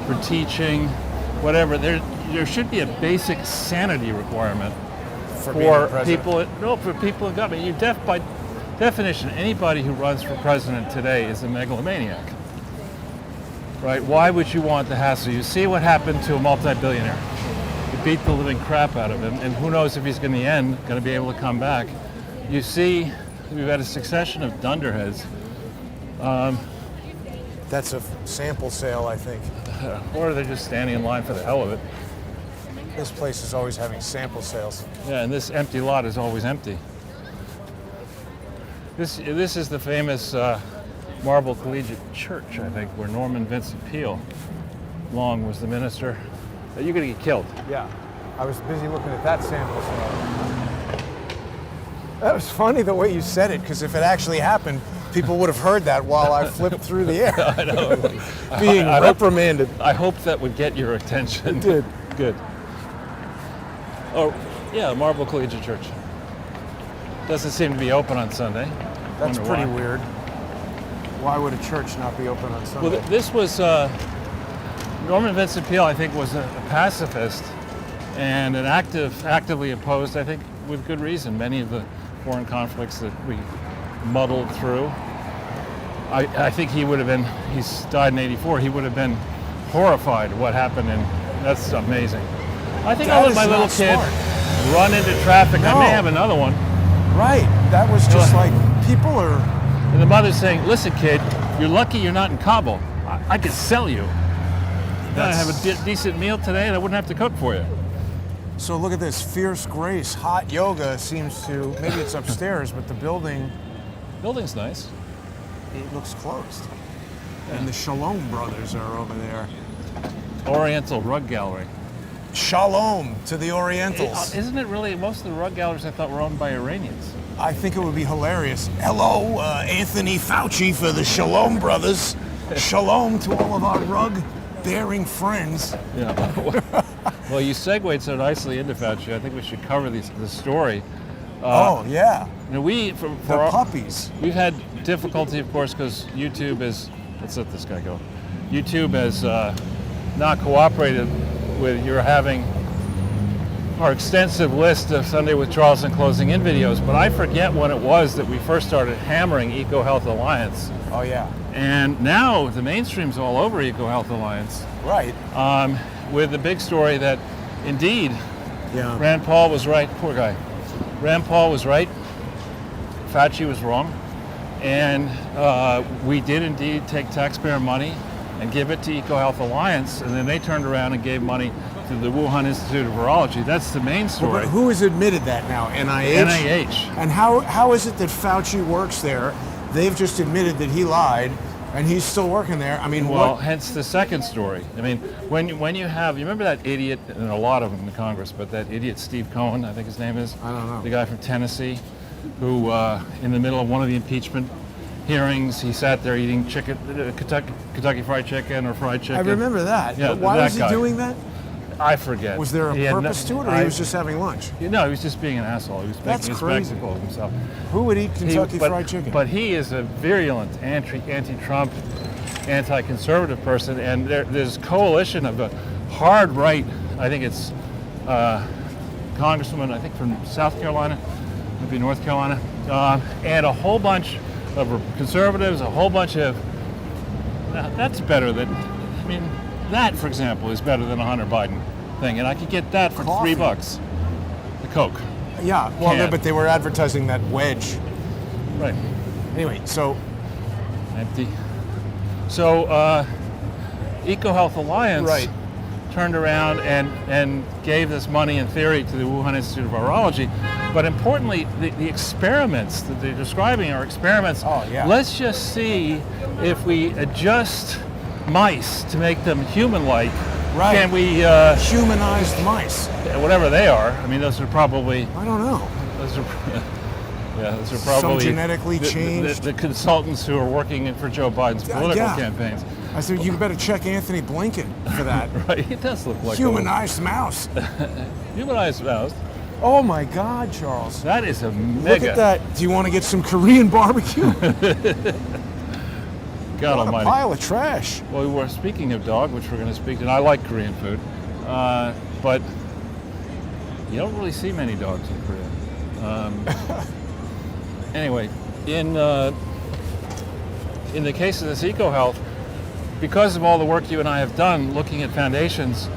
for teaching, whatever. There should be a basic sanity requirement For being the for president. for people in government. By definition, anybody who runs for president today is a megalomaniac. Right? Why would you want the hassle? You see what happened to a multi-billionaire. You beat the living crap out of him, and who knows if he's going to be able to come back. You see, we've had a succession of dunderheads, That's a sample sale, I think. or they're just standing in line for the hell of it. This place is always having sample sales. Yeah, and this empty lot is always empty. This is the famous Marble Collegiate Church, I think, where Norman Vincent Peale Long was the minister. You're going to get killed. Yeah. I was busy looking at that sample sale. That was funny the way you said it, because if it actually happened, people would have heard that while I flipped through the air. I know. Being I hope- reprimanded. I hope that would get your attention. It did. Good. Oh, yeah, Marble Collegiate Church. Doesn't seem to be open on Sunday. That's Wonder pretty why. weird. Why would a church not be open on Sunday? Well, this was Norman Vincent Peale. I think was a pacifist and an actively opposed. I think with good reason. Many of the foreign conflicts that we muddled through. I think he would have been. He's died in '84. He would have been horrified at what happened, and that's amazing. I think That I'll let is my little not kid smart. run into traffic. I No. may have another one. Right. That was just like, people are, And the mother's saying, listen, kid, you're lucky you're not in Kabul. I could sell you. Then I have a decent meal today and I wouldn't have to cook for you. so look at this, Fierce Grace, hot yoga seems to, maybe it's upstairs, but the building, Building's nice. it looks closed. And the Shalom brothers are over there. Oriental Rug Gallery. Shalom to the Orientals. Isn't it really, most of the rug galleries I thought were owned by Iranians? I think it would be hilarious. Hello, Anthony Fauci for the Shalom brothers. Shalom to all of our rug-bearing friends. Yeah. Well, you segued so nicely into Fauci. I think we should cover the story. Oh, yeah. You know, The puppies. we've had difficulty, of course, because YouTube is, let's let this guy go. YouTube has not cooperated with your having our extensive list of Sunday with Charles and closing in videos, but I forget when it was that we first started hammering EcoHealth Alliance. Oh, yeah. And now the mainstream's all over EcoHealth Alliance, Right. with the big story that indeed Yeah. Rand Paul was right. Poor guy. Rand Paul was right. Fauci was wrong. And we did indeed take taxpayer money and give it to EcoHealth Alliance, and then they turned around and gave money to the Wuhan Institute of Virology. That's the main story. But who has admitted that now? NIH? NIH. And how is it that Fauci works there? They've just admitted that he lied, and he's still working there. I mean, Well, what? hence the second story. I mean, when you have, you remember that idiot, and a lot of them in the Congress, but that idiot Steve Cohen, I think his name is? I don't know. The guy from Tennessee, who in the middle of one of the impeachment hearings, he sat there eating chicken, Kentucky Fried Chicken or fried chicken. I remember that. Yeah, But why that was he guy. doing that? I forget. Was there a He had purpose to it, or he was just having lunch? No, he was just being an asshole. He was That's making a crazy. spectacle of himself. Who would eat Kentucky But- Fried Chicken? But he is a virulent anti-Trump, anti-conservative person, and there's a coalition of a hard right. I think it's Congresswoman, I think from South Carolina, maybe North Carolina, and a whole bunch of conservatives, a whole bunch of. That's better than. I mean, that, for example, is better than a Hunter Biden thing, and I could get that for Coffee. $3. The Coke. Yeah, well, Can. but they were advertising that wedge. Right. Anyway, so Empty. So, EcoHealth Alliance Right. turned around and gave this money in theory to the Wuhan Institute of Virology. But importantly, the experiments that they're describing are experiments. Oh, yeah. Let's just see if we adjust mice to make them human-like. Right. Can we, humanized mice. whatever they are, I mean, those are probably, I don't know. those are, yeah, those are probably genetically the- changed. The consultants who are working for Joe Biden's political yeah. campaigns. I said, you better check Anthony Blinken for that. Right, it does look like Humanized mouse. a humanized mouse. Oh my God, Charles. That is a mega. Look at that. Do you want to get some Korean barbecue? God What a Almighty. pile of trash. Well, we were speaking of dog, which we're going to speak to, and I like Korean food, but you don't really see many dogs in Korea. Anyway, in the case of this EcoHealth, because of all the work you and I have done looking at foundations,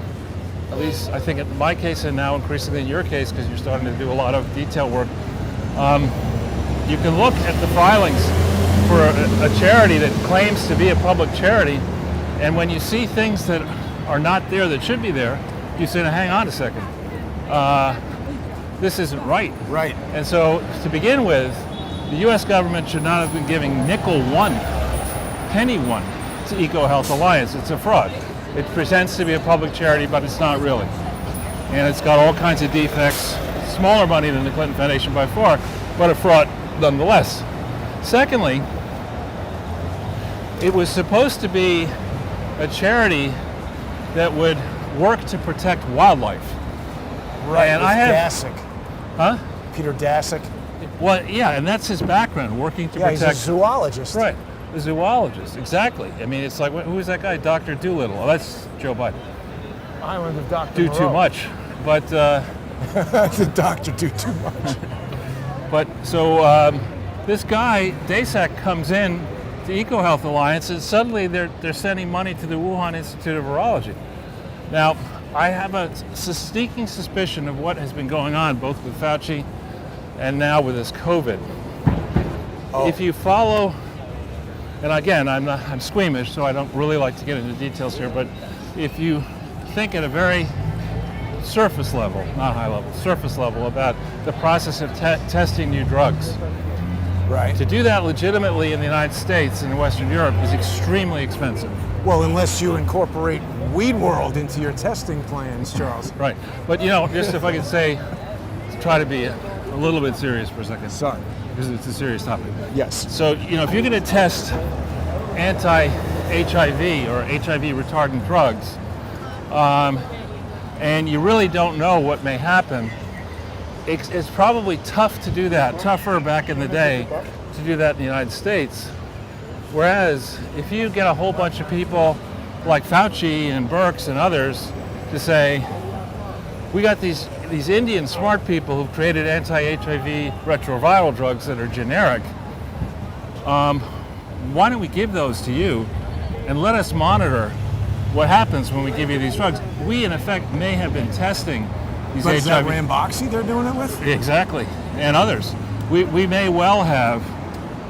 at least I think in my case and now increasingly in your case, because you're starting to do a lot of detail work, you can look at the filings for a charity that claims to be a public charity, and when you see things that are not there that should be there, you say, now, hang on a second. This isn't right. Right. And so, to begin with, the U.S. government should not have been giving nickel one, penny one, to EcoHealth Alliance. It's a fraud. It pretends to be a public charity, but it's not really. And it's got all kinds of defects, smaller money than the Clinton Foundation by far, but a fraud nonetheless. Secondly, it was supposed to be a charity that would work to protect wildlife. Right. And with I have- Daszak. Huh? Peter Daszak. Well, yeah, and that's his background, working to Yeah, he's a protect. zoologist. Right, the zoologist, exactly. I mean, it's like, who is that guy, Dr. Doolittle? Oh, that's Joe Biden. Island of Dr. Do too Moreau. much, but The doctor do too much. so this guy Daszak comes in to EcoHealth Alliance, and suddenly they're sending money to the Wuhan Institute of Virology. Now, I have a sneaking suspicion of what has been going on, both with Fauci and now with this COVID. If you follow, and again, I'm squeamish, so I don't really like to get into details here, but if you think at a very surface level, not high level, surface level about the process of testing new drugs. Right. To do that legitimately in the United States and in Western Europe is extremely expensive. Well, unless you incorporate Weed World into your testing plans, Charles. Right. But just if I could say, to try to be a little bit serious for a second. Sorry. Because it's a serious topic. Yes. So, if you're going to test anti-HIV or HIV retardant drugs, and you really don't know what may happen, it's probably tough to do that, tougher back in the day to do that in the United States. Whereas if you get a whole bunch of people like Fauci and Birx and others to say, we got these Indian smart people who've created anti-HIV retroviral drugs that are generic, why don't we give those to you and let us monitor what happens when we give you these drugs? We, in effect, may have been testing these But HIV... is that Ramboxy they're doing it with? Exactly, and others. We may well have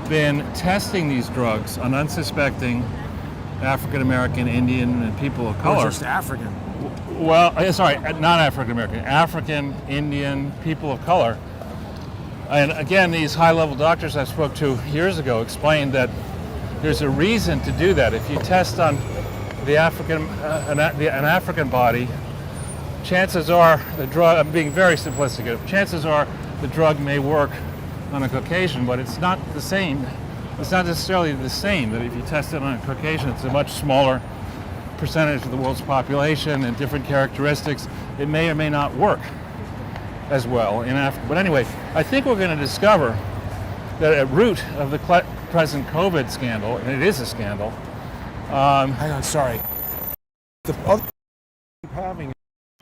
been testing these drugs on unsuspecting African American, Indian, and people of color. Or just African? Well, sorry, not African American, African, Indian, people of color. And again, these high-level doctors I spoke to years ago explained that there's a reason to do that. If you test on the an African body, chances are the drug, I'm being very simplistic, chances are the drug may work on a Caucasian, but it's not the same. It's not necessarily the same that if you test it on a Caucasian, it's a much smaller percentage of the world's population and different characteristics. It may or may not work as well in Africa. But anyway, I think we're going to discover that at root of the present COVID scandal, and it is a scandal. Hang on, sorry. The other keep having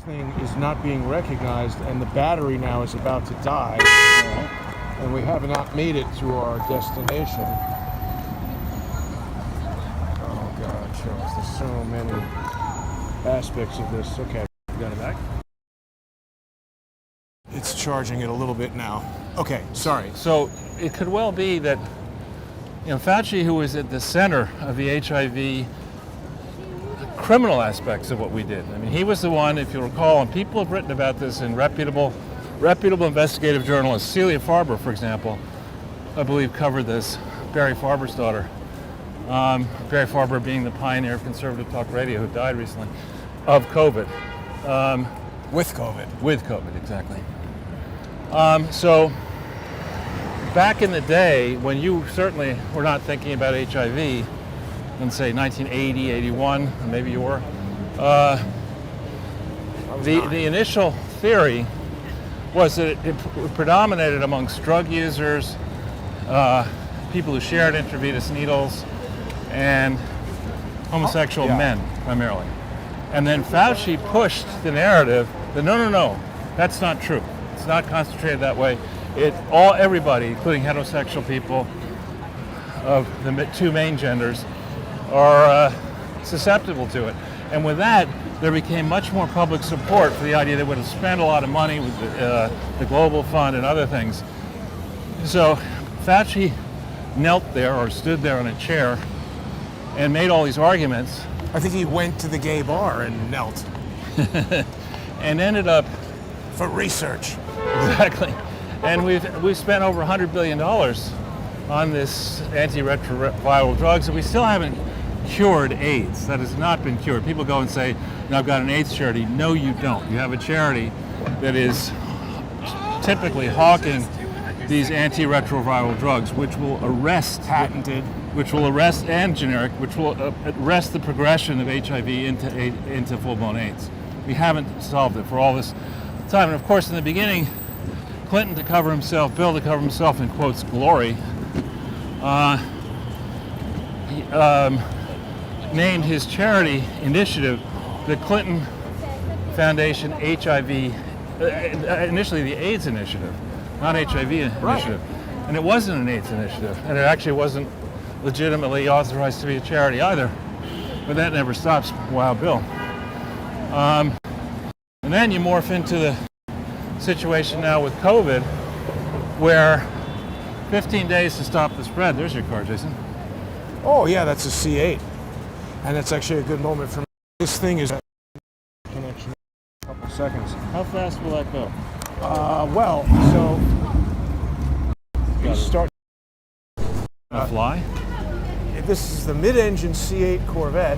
thing is not being recognized, and the battery now is about to die, and we have not made it to our destination. Oh God, Charles, there's so many aspects of this. Okay, You got it back? it's charging it a little bit now. Okay, sorry. So it could well be that Fauci, who was at the center of the HIV criminal aspects of what we did. I mean, he was the one, if you recall, and people have written about this in reputable investigative journalists. Celia Farber, for example, I believe covered this. Barry Farber's daughter. Barry Farber being the pioneer of conservative talk radio who died recently of COVID. With COVID. With COVID, exactly. So back in the day when you certainly were not thinking about HIV in, say, 1980, 81, maybe you were, the initial theory was that it predominated amongst drug users, people who shared intravenous needles, and homosexual men primarily. And then Fauci pushed the narrative that no, that's not true. It's not concentrated that way. Everybody, including heterosexual people of the two main genders, are susceptible to it. And with that, there became much more public support for the idea that would have spent a lot of money with the Global Fund and other things. So Fauci knelt there or stood there on a chair and made all these arguments. I think he went to the gay bar and knelt. And ended up... For research. Exactly. And we've spent over $100 billion on this antiretroviral drugs, and we still haven't cured AIDS. That has not been cured. People go and say, I've got an AIDS charity. No, you don't. You have a charity that is typically hawking these antiretroviral drugs, which will arrest... Patented. Which will arrest, and generic, which will arrest the progression of HIV into full-blown AIDS. We haven't solved it for all this time. And of course, in the beginning, Bill to cover himself in quotes, glory, he named his charity initiative the Clinton Foundation HIV, initially the AIDS Initiative, not HIV Initiative. And it wasn't an AIDS initiative, and it actually wasn't legitimately authorized to be a charity either. But that never stops Wild Bill. And then you morph into the situation now with COVID, where 15 days to stop the spread. There's your car, Jason. Oh yeah, that's a C8, and it's actually a good moment for me. This thing is connection. A couple seconds. How fast will that go? Well, so you start. Fly? This is the mid-engine C8 Corvette,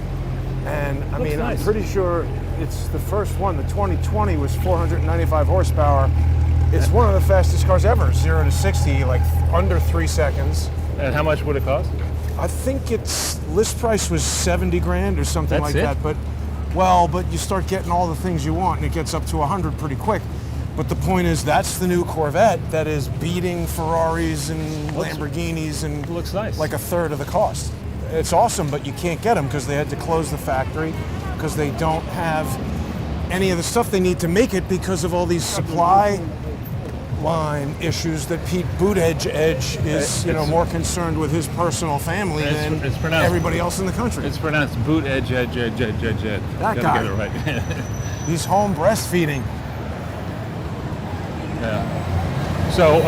and I mean, nice. I'm pretty sure it's the first one. The 2020 was 495 horsepower. It's one of the fastest cars ever, 0 to 60, like under 3 seconds. And how much would it cost? I think its list price was 70 grand or something That's like it? that. But you start getting all the things you want, and it gets up to 100 pretty quick. But the point is, that's the new Corvette that is beating Ferraris and Lamborghinis and Looks nice. like a third of the cost. It's awesome, but you can't get them because they had to close the factory because they don't have any of the stuff they need to make it because of all these supply line issues that Pete Buttigieg is, more concerned with his personal family than it's pronounced- everybody else in the country. It's pronounced boot edge, edge. That Gotta guy. get it right. He's home breastfeeding. Yeah. So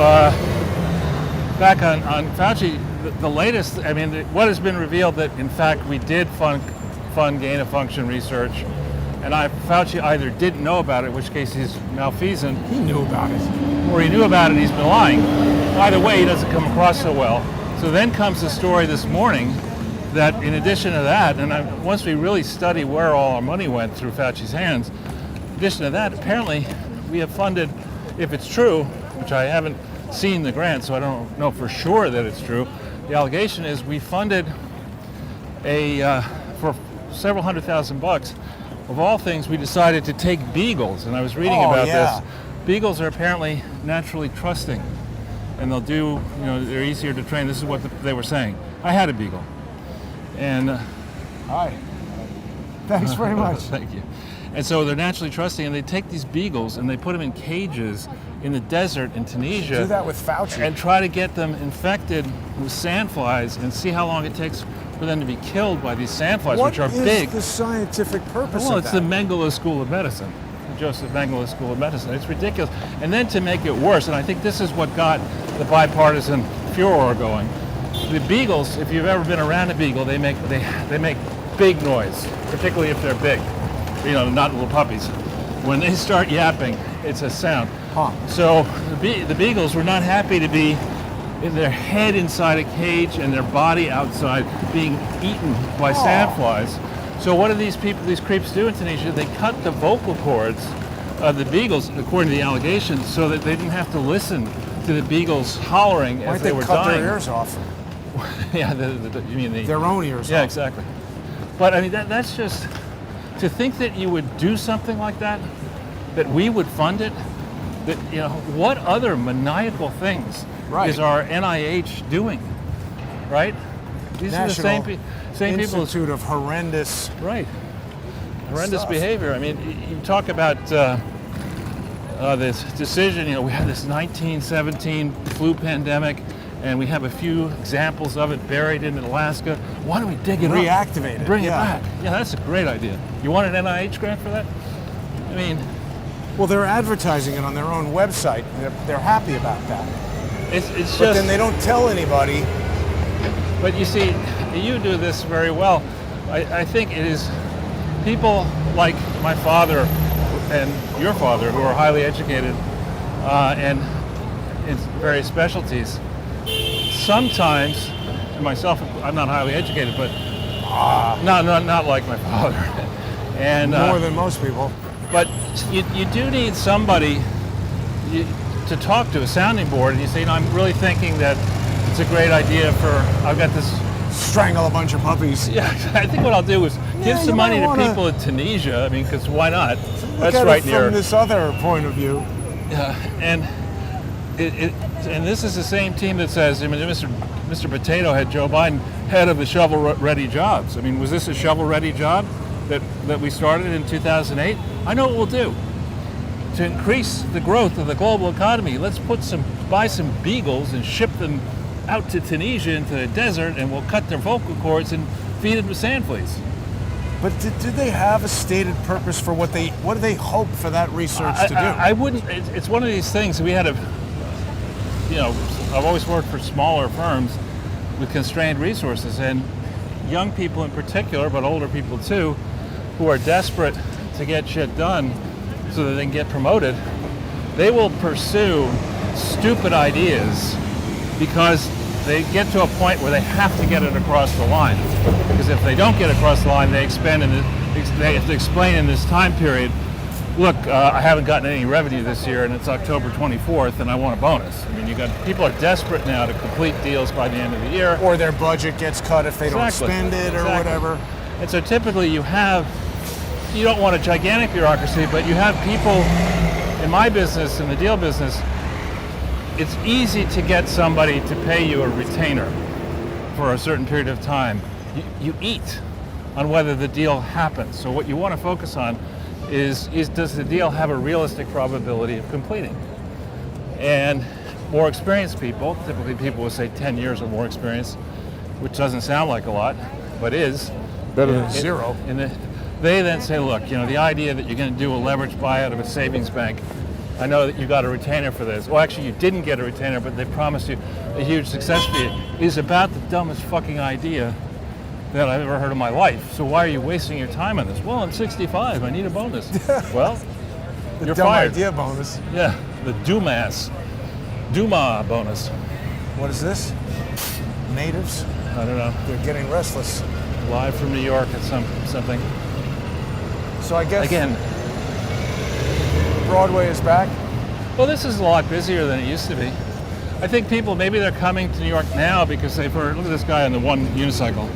back on Fauci, the latest. I mean, what has been revealed that in fact we did fund gain of function research, and Fauci either didn't know about it, in which case he's malfeasant, He knew about it. or he knew about it, he's been lying. Either way, he doesn't come across so well. So then comes the story this morning that in addition to that, and once we really study where all our money went through Fauci's hands, in addition to that, apparently we have funded, if it's true, which I haven't seen the grant, so I don't know for sure that it's true, the allegation is we funded for several $100,000. Of all things, we decided to take beagles, and I was reading about this. Beagles are apparently naturally trusting, and they'll do, they're easier to train. This is what they were saying. I had a beagle, and Hi. Thanks very much. thank you. And so they're naturally trusting, and they take these beagles and they put them in cages in the desert in Tunisia. Do that with Fauci. And try to get them infected with sandflies and see how long it takes for them to be killed by these sandflies, which are big. What is the scientific purpose Well, of it's that? the Mengele School of Medicine, the Joseph Mengele School of Medicine. It's ridiculous. And then to make it worse, and I think this is what got the bipartisan furor going. The beagles, if you've ever been around a beagle, they make big noise, particularly if they're big. Not little puppies. When they start yapping, it's a sound. Huh. So the beagles were not happy to be in their head inside a cage and their body outside being eaten by sandflies. So what do these creeps do in Tunisia? They cut the vocal cords of the beagles, according to the allegations, so that they didn't have to listen to the beagles hollering Why as don't they they were cut dying. their ears off? Yeah, you mean Their own ears Yeah, off. exactly. But I mean, that's just, to think that you would do something like that we would fund it, that, what other maniacal things Right. is our NIH doing, right? These are the same people. Institute of horrendous. Right. Horrendous stuff. behavior. I mean, you talk about this decision, we had this 1917 flu pandemic, and we have a few examples of it buried in Alaska. Why don't we dig it up? Reactivate it, Bring it yeah. back. Yeah, that's a great idea. You want an NIH grant for that? I mean, Well, they're advertising it on their own website. They're happy about that. it's But just... then they don't tell anybody. But you see, you do this very well. I think it is people like my father and your father who are highly educated and in various specialties. Sometimes, and myself, I'm not highly educated, but not like my father. And More than most people. but you do need somebody to talk to, a sounding board, and you say, I'm really thinking that it's a great idea I've got this. Strangle a bunch of puppies. Yeah, I think what I'll do is give you some money might to wanna people in Tunisia. I mean, because why not? Look That's at right it near. from this other point of view. And and this is the same team that says, I mean, Mr. Potato had Joe Biden head of the shovel-ready jobs. I mean, was this a shovel-ready job that we started in 2008? I know what we'll do to increase the growth of the global economy. Let's buy some beagles and ship them out to Tunisia into the desert, and we'll cut their vocal cords and feed them to sand fleas. But do they have a stated purpose for what do they hope for that research to do? I wouldn't. It's one of these things. We had I've always worked for smaller firms with constrained resources, and young people in particular, but older people too, who are desperate to get shit done so that they can get promoted, they will pursue stupid ideas because they get to a point where they have to get it across the line. Because if they don't get across the line, they have to explain in this time period, look, I haven't gotten any revenue this year, and it's October 24th, and I want a bonus. I mean, people are desperate now to complete deals by the end of the year. Or their budget gets cut if they don't Exactly. spend it or whatever. And so typically you don't want a gigantic bureaucracy, but you have people in my business, in the deal business, it's easy to get somebody to pay you a retainer for a certain period of time. You eat on whether the deal happens. So what you want to focus on is does the deal have a realistic probability of completing? And more experienced people, typically people will say 10 years or more experience, which doesn't sound like a lot, but is. Better than zero. They then say, look, the idea that you're going to do a leverage buyout of a savings bank, I know that you got a retainer for this. Well, actually, you didn't get a retainer, but they promised you a huge success fee, is about the dumbest fucking idea that I've ever heard in my life. So why are you wasting your time on this? Well, I'm 65. I need a bonus. Well, you're dumb fired. idea bonus. Yeah, the Duma bonus. What is this? Natives? I don't know. They're getting restless. Live from New York at something. So I guess Again, Broadway is back. well, this is a lot busier than it used to be. I think people, maybe they're coming to New York now because they've heard, look at this guy on the one unicycle.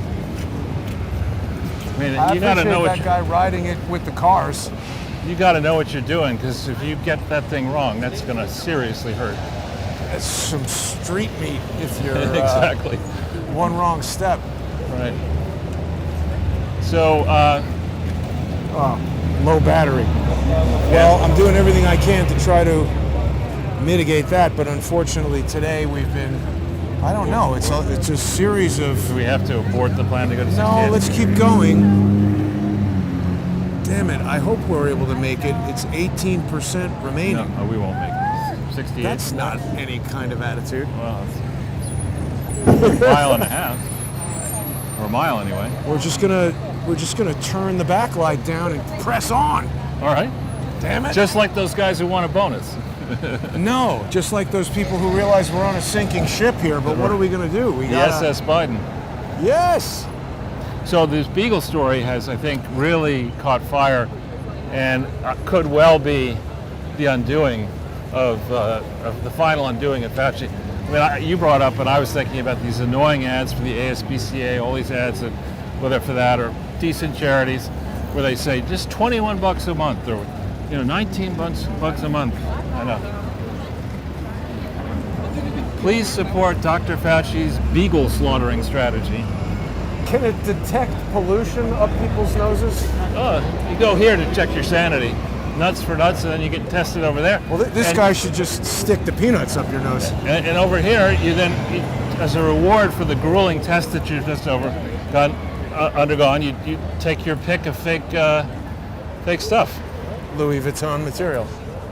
I mean, I you gotta know appreciate that guy riding it with the cars. you gotta know what you're doing, because if you get that thing wrong, that's gonna seriously hurt. That's some street meat if you're Exactly. one wrong step. Right. So, Low battery. Well, I'm doing everything I can to try to mitigate that, but unfortunately today we've been, I don't know, it's a series do of, we have to abort the plan to go to 68? no, let's keep going. Damn it, I hope we're able to make it. It's 18% remaining. No, we won't make it. 68. That's not any kind of attitude. Well, it's a mile and a half, or a mile anyway. We're just gonna turn the backlight down and press on. All right. Damn it. Just like those guys who want a bonus. No, just like those people who realize we're on a sinking ship here, but what are we gonna do? We The gotta, SS Biden. Yes. So this Beagle story has, I think, really caught fire, and could well be the undoing of the final undoing of Fauci. I mean, you brought up, and I was thinking about these annoying ads for the ASPCA, all these ads that, whether for that or decent charities, where they say just $21 a month, or 19 bucks a month. I know. Please support Dr. Fauci's beagle slaughtering strategy. Can it detect pollution up people's noses? You go here to check your sanity. Nuts for nuts, and then you get tested over there. Well, this And- guy should just stick the peanuts up your nose. And over here, as a reward for the grueling test that you've just undergone, you take your pick of fake stuff. Louis Vuitton material.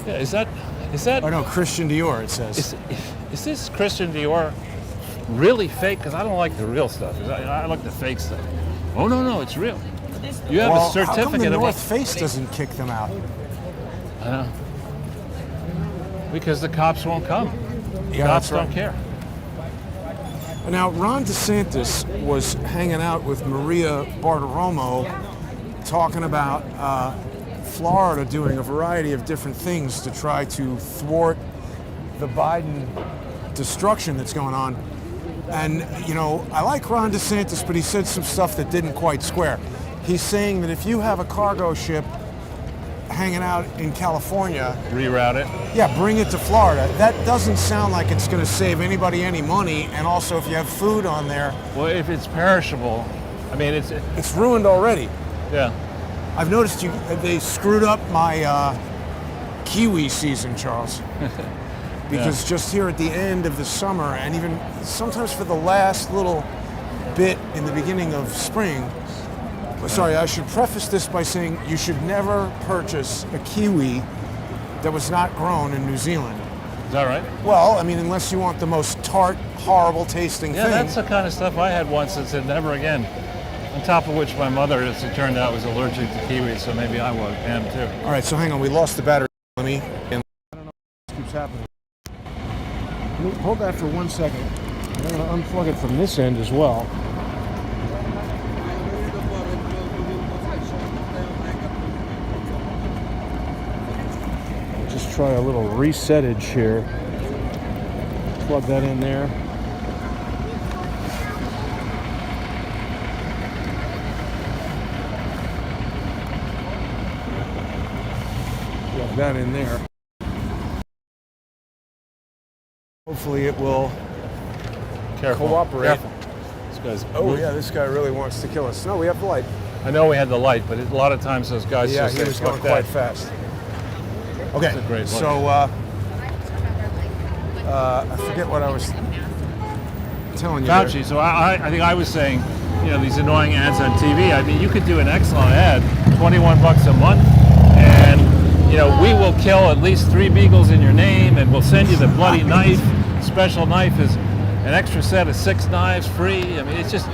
Yeah, is that? Oh no, Christian Dior, it says. Is this Christian Dior really fake? Because I don't like the real stuff. I like the fake stuff. Oh no, it's real. You have Well, a certificate how come the of North Face doesn't kick them out? I know. Because the cops won't come. Yeah, Cops that's right. don't care. Now, Ron DeSantis was hanging out with Maria Bartiromo talking about Florida doing a variety of different things to try to thwart the Biden destruction that's going on. And, I like Ron DeSantis, but he said some stuff that didn't quite square. He's saying that if you have a cargo ship hanging out in California, Reroute it. yeah, bring it to Florida. That doesn't sound like it's going to save anybody any money. And also, if you have food on there, Well, if it's perishable, I mean, it's ruined already. yeah. I've noticed they screwed up my kiwi season, Charles. because just here at the end of the summer, and even sometimes for the last little bit in the beginning of spring. Sorry, I should preface this by saying you should never purchase a kiwi that was not grown in New Zealand. Is that right? Well, I mean, unless you want the most tart, horrible tasting Yeah, thing. that's the kind of stuff I had once that said never again. On top of which my mother, as it turned out, was allergic to kiwis, so maybe I am too. All right, so hang on, we lost the battery. Let me. And I don't know what keeps happening. Let me hold that for 1 second. I'm going to unplug it from this end as well. Just try a little resetage here. Plug that in there. Plug that in there. Hopefully it will Careful. cooperate. Careful. This guy's. Oh yeah, this guy really wants to kill us. No, we have the light. I know we had the light, but a lot of times those guys Yeah, just he say, was "Fuck going that." quite fast. Okay, That's a great light. so I forget what I was telling you there. Fauci. So I think I was saying, these annoying ads on TV. I mean, you could do an excellent ad, $21 a month, and we will kill at least 3 beagles in your name, and we'll send you the bloody knife. Special knife is an extra set of 6 knives free. I mean, it's just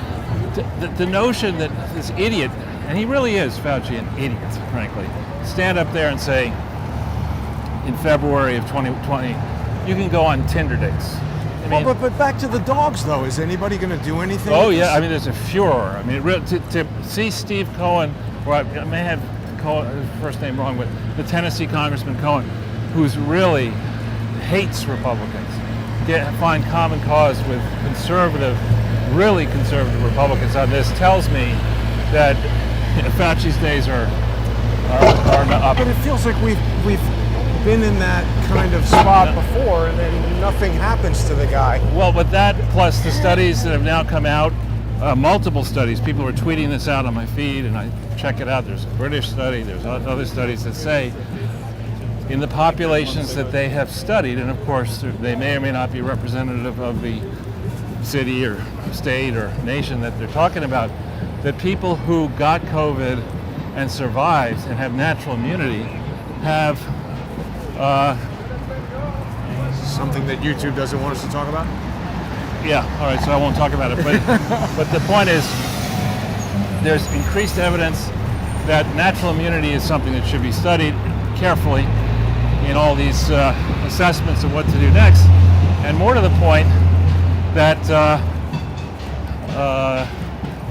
the notion that this idiot, and he really is, Fauci, an idiot, frankly, stand up there and say, in February of 2020, you can go on Tinder dates. I mean, But back to the dogs, though. Is anybody going to do anything? oh with yeah, this? I mean, there's a furor. I mean, to see Steve Cohen, or I may have his first name wrong, but the Tennessee Congressman Cohen, who's really hates Republicans, find common cause with really conservative Republicans on this, tells me that Fauci's days are up. But it feels like we've been in that kind of spot before, and then nothing happens to the guy. Well, but that plus the studies that have now come out, multiple studies, people are tweeting this out on my feed, and I check it out. There's a British study, there's other studies that say in the populations that they have studied, and of course they may or may not be representative of the city or state or nation that they're talking about, that people who got COVID and survived and have natural immunity have Something that YouTube doesn't want us to talk about? yeah, all right, so I won't talk about it, but the point is there's increased evidence that natural immunity is something that should be studied carefully in all these assessments of what to do next, and more to the point that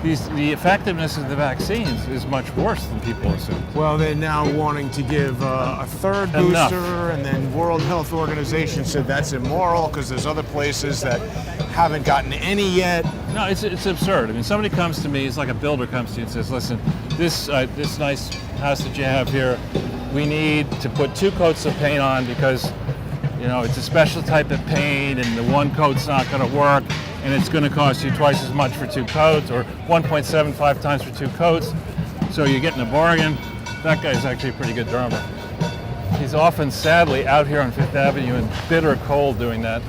the effectiveness of the vaccines is much worse than people assume. Well, they're now wanting to give a third Enough. booster, and then World Health Organization said that's immoral because there's other places that haven't gotten any yet. No, it's absurd. I mean, somebody comes to me, it's like a builder comes to you and says, listen, this nice house that you have here, we need to put 2 coats of paint on because, it's a special type of paint and the one coat's not going to work and it's going to cost you twice as much for 2 coats or 1.75 times for 2 coats. So you're getting a bargain. That guy's actually a pretty good drummer. He's often, sadly, out here on 5th Avenue in bitter cold doing that.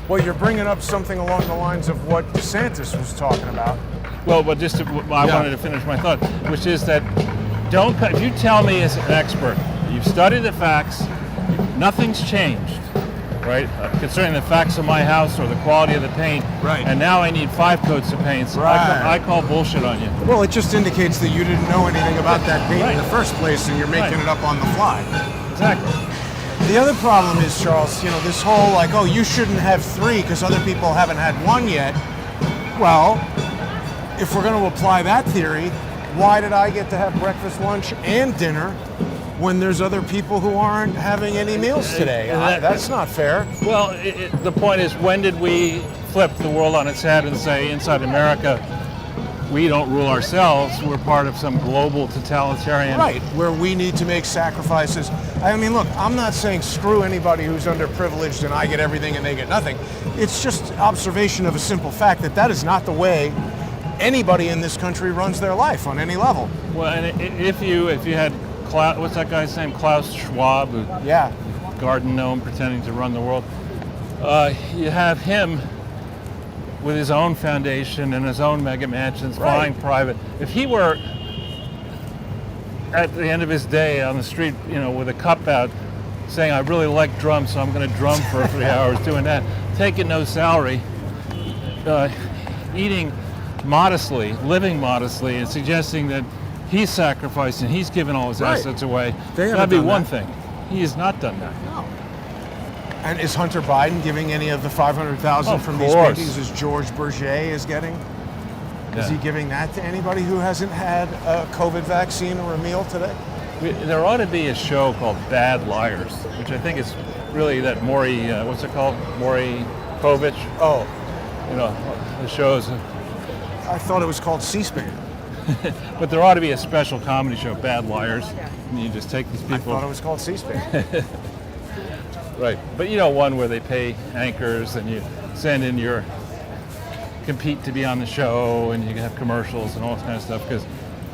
Well, you're bringing up something along the lines of what DeSantis was talking about. Well, but I wanted to finish my thought, which is that if you tell me as an expert, you've studied the facts, nothing's changed, right? Concerning the facts of my house or the quality of the paint, Right. and now I need 5 coats of paint, so Right. I call bullshit on you. Well, it just indicates that you didn't know anything about that paint in Right. the first place, and you're making Right. it up on the fly. Exactly. The other problem is, Charles, this whole you shouldn't have 3 because other people haven't had 1 yet. Well, if we're going to apply that theory, why did I get to have breakfast, lunch, and dinner when there's other people who aren't having any meals today? That's not fair. Well, the point is, when did we flip the world on its head and say, inside America, we don't rule ourselves, we're part of some global totalitarian... Right, where we need to make sacrifices. I mean, look, I'm not saying screw anybody who's underprivileged and I get everything and they get nothing. It's just observation of a simple fact that is not the way anybody in this country runs their life on any level. Well, and if you had What's that guy's name? Klaus Schwab, who Yeah. garden gnome pretending to run the world. You have him with his own foundation and his own mega mansions, flying private. If he were at the end of his day on the street, with a cup out, saying, "I really like drums, so I'm going to drum for 3 hours," doing that, taking no salary, eating modestly, living modestly, and suggesting that he's sacrificing, he's giving all his assets away, They haven't that'd be done one that. thing. He has not done that. No. And is Hunter Biden giving any of the $500,000 Of from these course. paintings as George Berger is getting? Is Yeah. he giving that to anybody who hasn't had a COVID vaccine or a meal today? There ought to be a show called Bad Liars, which I think is really that Maury, what's it called? Maury Povich. Oh, The shows. I thought it was called C-SPAN. But there ought to be a special comedy show, Bad Liars. And you just take these I people. thought it was called C-SPAN. Right. But one where they pay anchors and you send in your compete to be on the show and you have commercials and all this kind of stuff.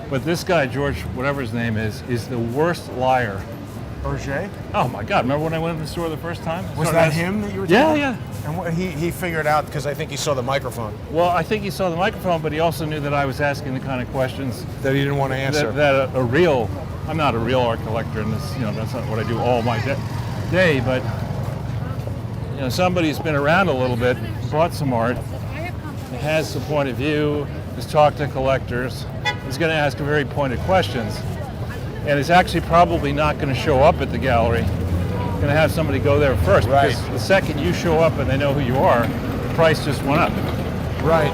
But this guy, George, whatever his name is the worst liar. Berger? Oh my God, remember when I went to the store the first time? Was that him that you were Yeah, talking yeah. about? And what, he figured out, because I think he saw the microphone, Well, I think he saw the microphone, but he also knew that I was asking the kind of questions that he didn't want to answer. that I'm not a real art collector, and this, that's not what I do all my day, but somebody who's been around a little bit, brought some art, has some point of view, has talked to collectors, is going to ask very pointed questions, and is actually probably not going to show up at the gallery. Going to have somebody go there first, Right. because the second you show up and they know who you are, the price just went up. Right.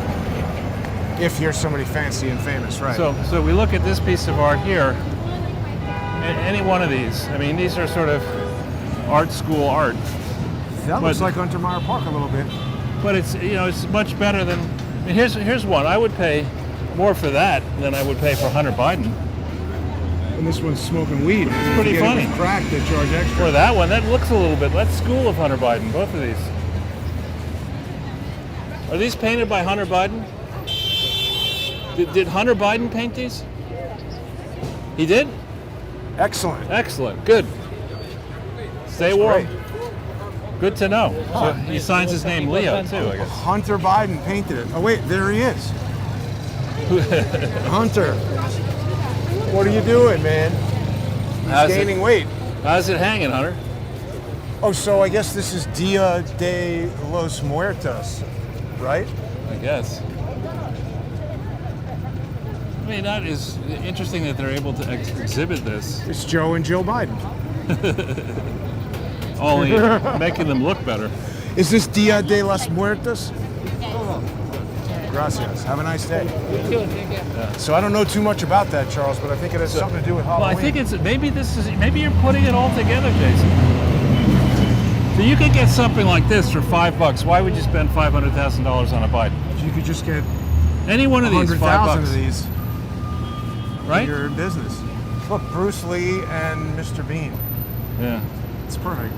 If you're somebody fancy and famous, right. So we look at this piece of art here, any one of these. I mean, these are sort of art school art, that looks but- like Untermeyer Park a little bit. but it's much better than. I mean, here's one. I would pay more for that than I would pay for Hunter Biden. And this one's smoking weed. It's pretty funny. Crack, they charge extra. Or that one. That looks a little bit. That's School of Hunter Biden. Both of these. Are these painted by Hunter Biden? Did Hunter Biden paint these? He did? Excellent. Excellent. Good. Stay warm. great. Good to know. So he signs his name Leo too, I guess. Hunter Biden painted it. Oh wait, there he is. Hunter. What are you doing, man? How's He's it- gaining weight. How's it hanging, Hunter? Oh, so I guess this is Dia de los Muertos, right? I guess. I mean, that is interesting that they're able to exhibit this, It's Joe and Jill Biden. only making them look better. Is this Dia de los Muertos? Gracias. Have a nice day. So I don't know too much about that, Charles, but I think it has something to do with Well, Halloween. I think maybe you're putting it all together, Jason. So you could get something like this for $5. Why would you spend $500,000 on a Biden? you could just get Any one of these, 100,000 $5, of these. right? You're in business. Look, Bruce Lee and Mr. Bean. Yeah. It's perfect.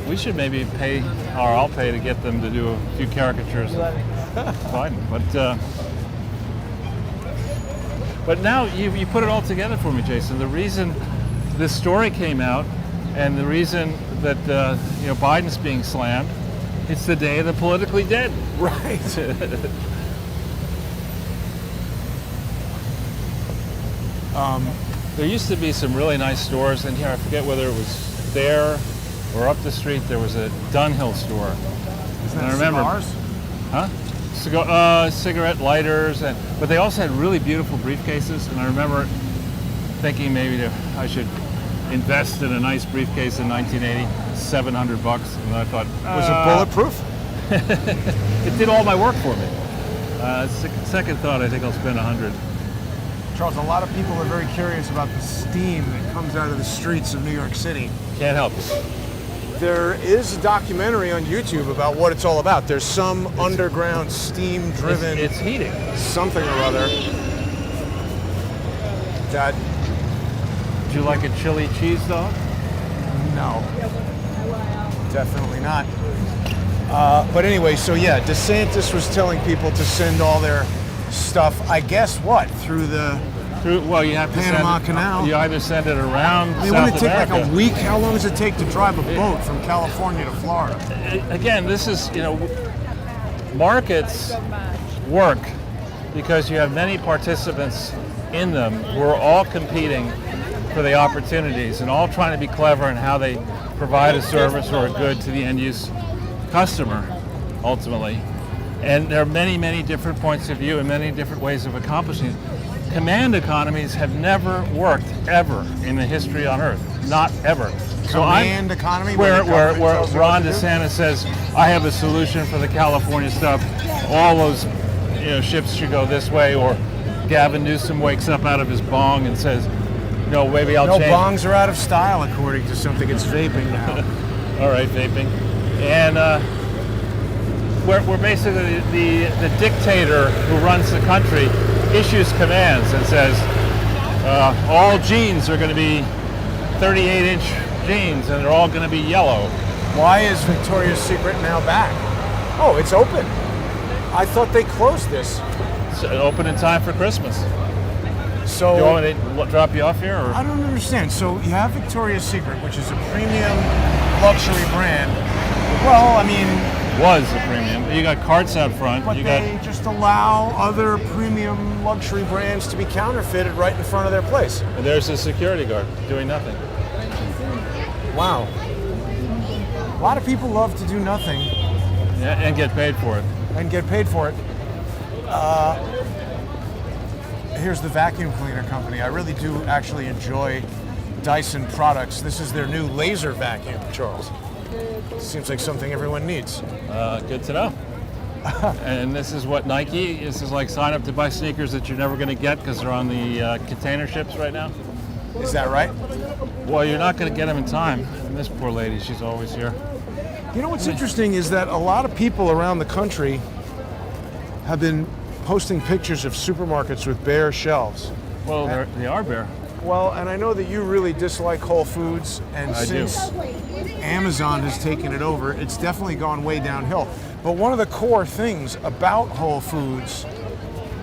We should maybe pay, or I'll pay to get them to do a few caricatures of Biden. But now you put it all together for me, Jason. The reason this story came out, and the reason that Biden's being slammed, it's the day of the politically dead. Right. There used to be some really nice stores in here. I forget whether it was there or up the street. There was a Dunhill store. Isn't I that remember. cigars? Huh? Cigarette lighters, but they also had really beautiful briefcases. And I remember thinking maybe I should invest in a nice briefcase in 1980, $700, and I thought, Was it bulletproof? it did all my work for me. Second thought, I think I'll spend 100. Charles, a lot of people are very curious about the steam that comes out of the streets of New York City. Can't help it. There is a documentary on YouTube about what it's all about. There's some underground steam-driven It's heating. something or other that, Would you like a chili cheese dog? no, definitely not. But anyway, so yeah, DeSantis was telling people to send all their stuff, I guess what, through the Well, you have to Panama send it, Canal. You either send it around I mean, South wouldn't it take America. like a week? How long does it take to drive a boat from California to Florida? Again, this is, markets work because you have many participants in them who are all competing for the opportunities and all trying to be clever in how they provide a service or a good to the end use customer, ultimately. And there are many, many different points of view and many different ways of accomplishing it. Command economies have never worked ever in the history on Earth, not ever. Command economy, where where the government tells you Ron what to do? DeSantis says, I have a solution for the California stuff. All those ships should go this way. Or Gavin Newsom wakes up out of his bong and says, no, maybe I'll No, change. bongs are out of style according to something. It's vaping now. All right, vaping. And we're basically the dictator who runs the country issues commands and says all jeans are going to be 38-inch jeans and they're all going to be yellow. Why is Victoria's Secret now back? Oh, it's open. I thought they closed this. It's open in time for Christmas. So You want me to drop you off here? Or? I don't understand. So you have Victoria's Secret, which is a premium luxury brand. Well, I mean, Was a premium. You got carts out front. but You they just allow other premium luxury brands to be counterfeited right in front of their place. and there's a security guard doing nothing. Wow. A lot of people love to do nothing Yeah, and get paid for it. and get paid for it. Here's the vacuum cleaner company. I really do actually enjoy Dyson products. This is their new laser vacuum, Charles. Seems like something everyone needs. Good to know. And this is what Nike, this is like sign up to buy sneakers that you're never going to get because they're on the container ships right now. Is that right? Well, you're not going to get them in time. And this poor lady, she's always here. You know what's interesting is that a lot of people around the country have been posting pictures of supermarkets with bare shelves. Well, they are bare. Well, and I know that you really dislike Whole Foods, and I do. since Amazon has taken it over, it's definitely gone way downhill. But one of the core things about Whole Foods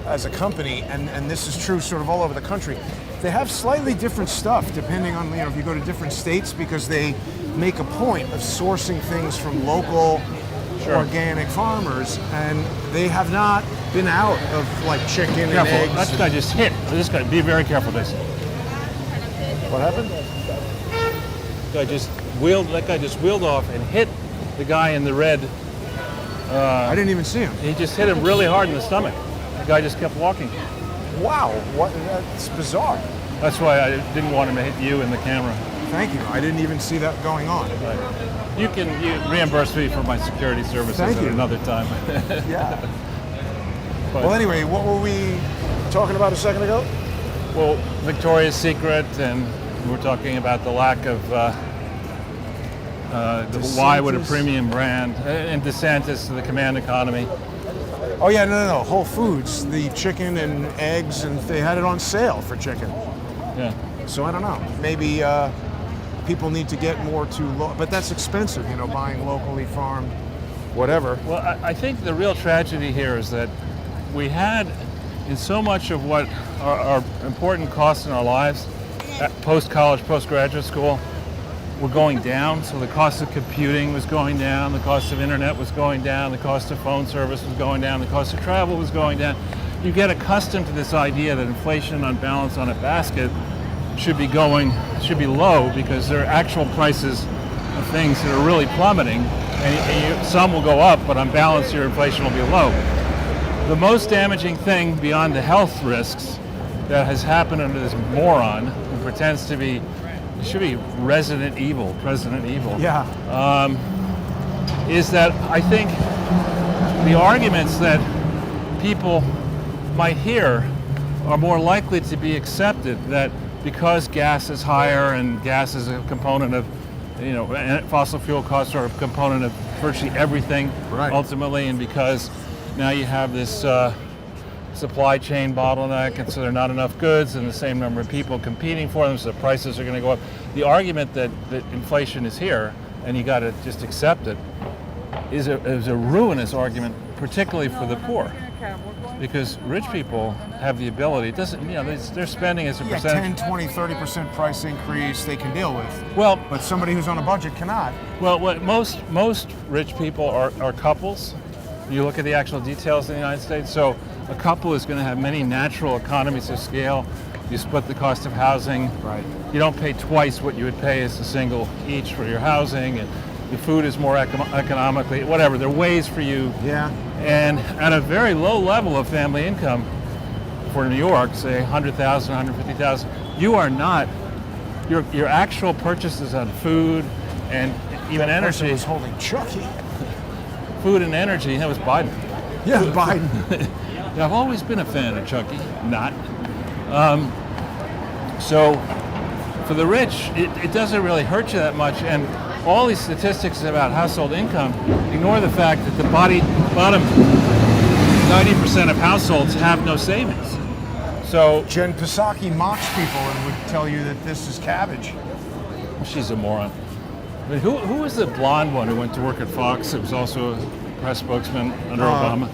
as a company, and this is true sort of all over the country, they have slightly different stuff depending on, if you go to different states, because they make a point of sourcing things from local organic farmers, and they have not been out of like chicken and Careful. eggs. That guy just hit. This guy, be very careful, Jason. What happened? That guy just wheeled off and hit the guy in the red. I didn't even see him. He just hit him really hard in the stomach. The guy just kept walking. Wow, that's bizarre. That's why I didn't want him to hit you in the camera. Thank you. I didn't even see that going on. You reimburse me for my security services Thank at you. another time. Yeah. But- Well, anyway, what were we talking about a second ago? Well, Victoria's Secret, and we're talking about the lack of why would a DeSantis. premium brand and DeSantis to the command economy. Oh yeah, no. Whole Foods, the chicken and eggs, and they had it on sale for chicken. Yeah. So I don't know. Maybe people need to get more to, but that's expensive, buying locally farmed, whatever. Well, I think the real tragedy here is that we had, in so much of what are important costs in our lives, post-college, post-graduate school, were going down. So the cost of computing was going down, the cost of internet was going down, the cost of phone service was going down, the cost of travel was going down. You get accustomed to this idea that inflation on balance on a basket should be low because there are actual prices of things that are really plummeting, and some will go up, but on balance your inflation will be low. The most damaging thing beyond the health risks that has happened under this moron who pretends to be, it should be President Evil, Yeah. is that I think the arguments that people might hear are more likely to be accepted, that because gas is higher and gas is a component of, fossil fuel costs are a component of virtually everything ultimately, and because now you have this supply chain bottleneck, and so there are not enough goods and the same number of people competing for them, so the prices are going to go up. The argument that inflation is here and you got to just accept it is a ruinous argument particularly for the poor, because rich people have the ability. It doesn't, they're spending as a Yeah, percentage. 10, 20, 30% price increase they can deal with. Well, But somebody who's on a budget cannot. Well, what most rich people are couples. You look at the actual details in the United States. So a couple is going to have many natural economies of scale. You split the cost of housing. Right. You don't pay twice what you would pay as a single each for your housing, and the food is more economically, whatever. There are ways for you. Yeah. And at a very low level of family income for New York, say 100,000, 150,000, you are not, your actual purchases on food and even Person energy, was holding Chucky. food and energy, that was Biden. Yeah, Biden. Yeah, I've always been a fan of Chucky, not. So for the rich, it doesn't really hurt you that much. And all these statistics about household income ignore the fact that the bottom 90% of households have no savings. So Jen Psaki mocks people and would tell you that this is cabbage. she's a moron. I mean, who was the blonde one who went to work at Fox? It was also a press spokesman under Obama.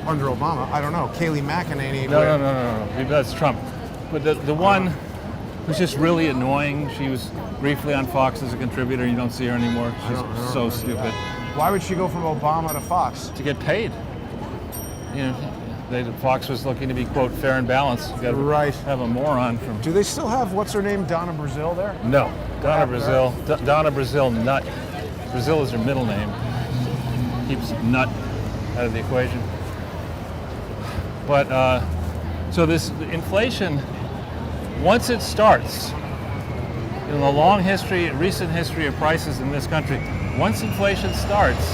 Under Obama, I don't know. Kayleigh McEnany. No. That's Trump. But the one who's just really annoying. She was briefly on Fox as a contributor. You don't see her anymore. She's so stupid. Why would she go from Obama to Fox? To get paid. Fox was looking to be, quote, fair and balanced. You got to have a moron from. Do they still have what's her name, Donna Brazil there? No, Donna Brazil. Donna Brazil Nut. Brazil is her middle name. Keeps Nut out of the equation. But so this inflation, once it starts, in the long history, recent history of prices in this country, once inflation starts,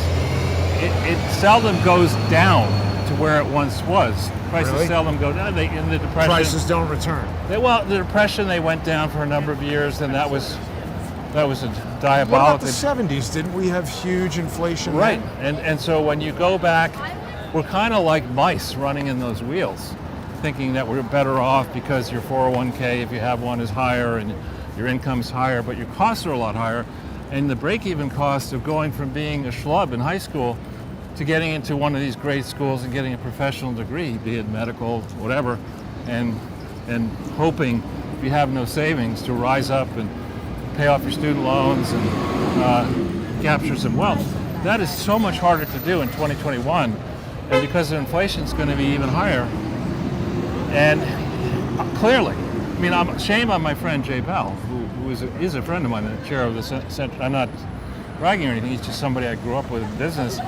it seldom goes down to where it once was. Prices seldom go down. In the Depression, Prices don't return. The Depression, they went down for a number of years, and that was a What diabolical. about the 70s? Didn't we have huge inflation? Right, then? and so when you go back, we're kind of like mice running in those wheels, thinking that we're better off because your 401k, if you have one, is higher and your income's higher, but your costs are a lot higher, and the break-even cost of going from being a schlub in high school to getting into one of these great schools and getting a professional degree, be it medical, whatever, and hoping, if you have no savings, to rise up and pay off your student loans and capture some wealth. That is so much harder to do in 2021, and because the inflation is going to be even higher. And clearly, I mean, shame on my friend Jay Bell, who is a friend of mine, the chair of the Senate. I'm not bragging or anything. He's just somebody I grew up with in business.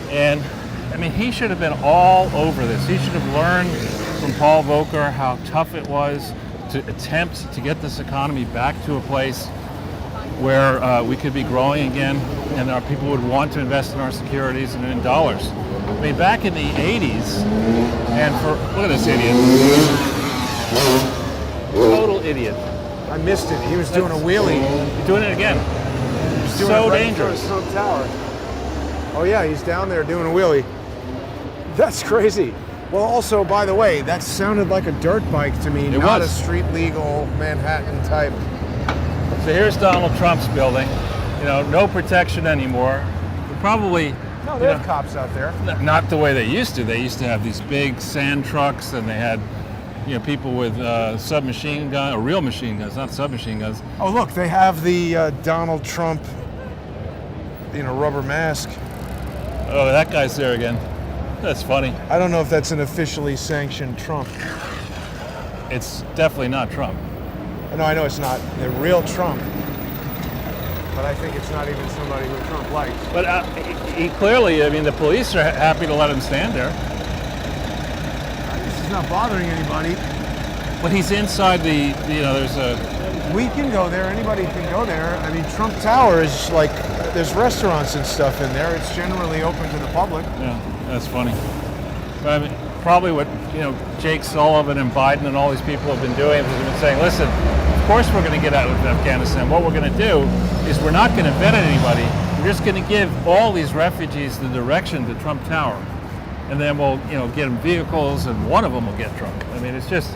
And I mean, he should have been all over this. He should have learned from Paul Volcker how tough it was to attempt to get this economy back to a place where we could be growing again, and our people would want to invest in our securities and in dollars. I mean, back in the 80s, and look at this idiot. Total idiot. I missed it. He was doing a wheelie. He's doing it again. He's doing So it right dangerous. in front of Trump Tower. Oh yeah, he's down there doing a wheelie. That's crazy. Well, also, by the way, that sounded like a dirt bike to me, not a street legal Manhattan type. So here's Donald Trump's building. No protection anymore. Probably. No, they have cops out there. Not the way they used to. They used to have these big sand trucks, and they had, people with submachine guns, or real machine guns, not submachine guns. Oh, look, they have the Donald Trump, rubber mask. Oh, that guy's there again. That's funny. I don't know if that's an officially sanctioned Trump. It's definitely not Trump. No, I know it's not the real Trump, but I think it's not even somebody who Trump likes. But he clearly, the police are happy to let him stand there. This is not bothering anybody. But he's inside there's a... We can go there, anybody can go there. I mean, Trump Tower is like, there's restaurants and stuff in there. It's generally open to the public. Yeah, that's funny. But probably what, Jake Sullivan and Biden and all these people have been doing is they've been saying, listen, of course we're going to get out of Afghanistan. What we're going to do is we're not going to vet anybody. We're just going to give all these refugees the direction to Trump Tower. And then we'll, get them vehicles, and one of them will get Trump. I mean, it's just...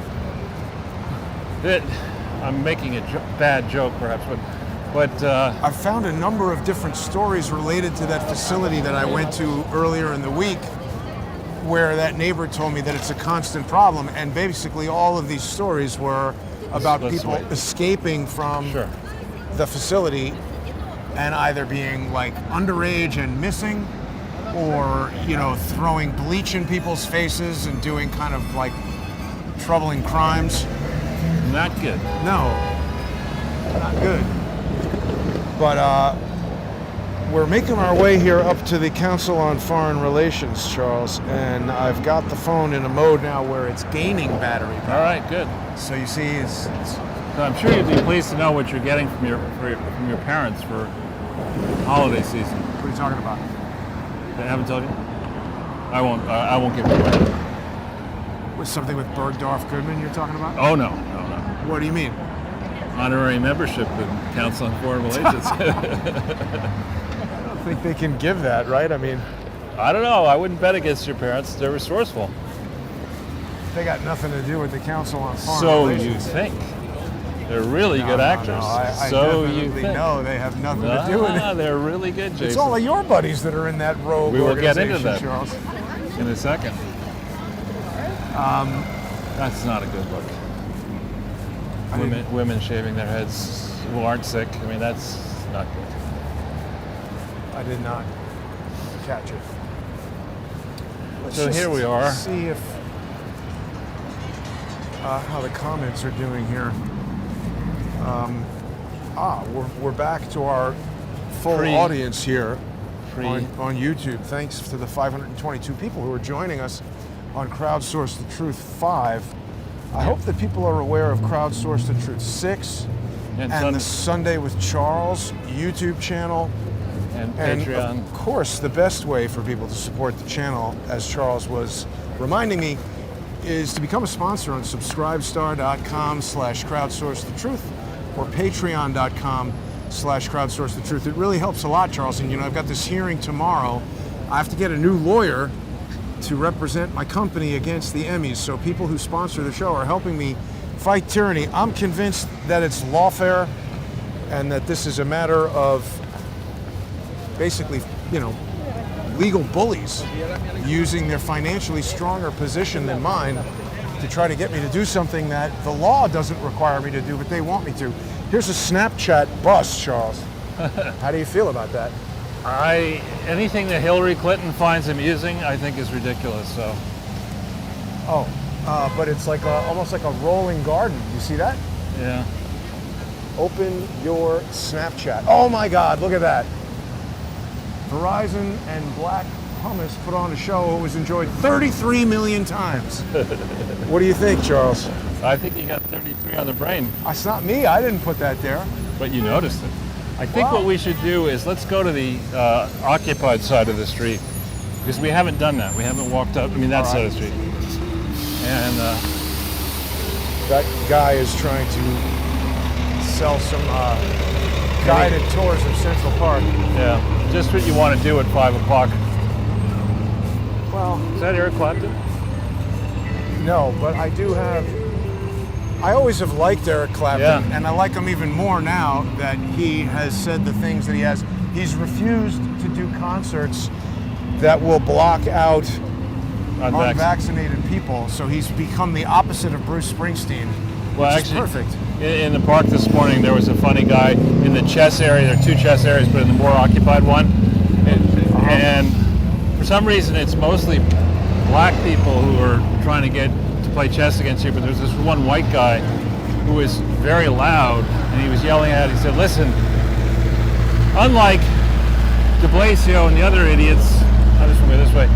I'm making a bad joke, perhaps, but But I found a number of different stories related to that facility that I went to earlier in the week, where that neighbor told me that it's a constant problem, and basically all of these stories were about Let's people wait. escaping from sure. the facility and either being like underage and missing, or throwing bleach in people's faces and doing kind of like troubling crimes. Not good. No, not good. But we're making our way here up to the Council on Foreign Relations, Charles, and I've got the phone in a mode now where it's gaining battery power. All right, good. So you see, it's So I'm sure you'd be pleased to know what you're getting from your parents for holiday season. what are you talking about? They haven't told you? I won't give it away. Was something with Bergdorf Goodman you're talking about? Oh no. What do you mean? Honorary membership in Council on Foreign Relations. I don't think they can give that, right? I mean, I don't know. I wouldn't bet against your parents. They're resourceful. they got nothing to do with the Council on Foreign So Relations. you think? They're really good actors. No, I so you definitely think? know they have nothing to do with it. They're really good, Jason. It's all of your buddies that are in that rogue We will get organization, into that. Charles. In a second. That's not a good look. Women shaving their heads who aren't sick. I mean, that's not good. I did not catch it. Let's So just here we are. See if how the comments are doing here. We're back to our full Free. audience here Free. on YouTube. Thanks to the 522 people who are joining us on Crowdsource the Truth 5. I hope that people are aware of Crowdsource the Truth 6 and the Sunday with Charles YouTube channel. and And Patreon. of course, the best way for people to support the channel, as Charles was reminding me, is to become a sponsor on subscribestar.com/crowdsourcethetruth or patreon.com/crowdsourcethetruth. It really helps a lot, Charles. And I've got this hearing tomorrow. I have to get a new lawyer to represent my company against the Emmys. So people who sponsor the show are helping me fight tyranny. I'm convinced that it's lawfare and that this is a matter of basically, legal bullies using their financially stronger position than mine to try to get me to do something that the law doesn't require me to do, but they want me to. Here's a Snapchat bust, Charles. How do you feel about that? Anything that Hillary Clinton finds amusing, I think is ridiculous. So But it's like almost like a rolling garden. You see that? yeah, Open your Snapchat. Oh my God, look at that. Verizon and Black Hummus put on a show that was enjoyed 33 million times. What do you think, Charles? I think you got 33 on the brain, It's not me, I didn't put that there. but you noticed it. I think Wow. what we should do is let's go to the occupied side of the street because we haven't done that. We haven't walked up. I mean, that All side right. of the street. And That guy is trying to sell some guided tours of Central Park. yeah, just what you want to do at 5 o'clock. Well, Is that Eric Clapton? no, but I always have liked Eric Clapton, Yeah. and I like him even more now that he has said the things that he has. He's refused to do concerts that will block out unvaccinated people, so he's become the opposite of Bruce Springsteen, Well, which actually, is perfect. in the park this morning, there was a funny guy in the chess area. There are 2 chess areas, but in the more occupied one. And for some reason, it's mostly black people who are trying to get to play chess against you. But there's this one white guy who was very loud, and he was yelling at. He said, "Listen, unlike De Blasio and the other idiots, I'm just going to go this way.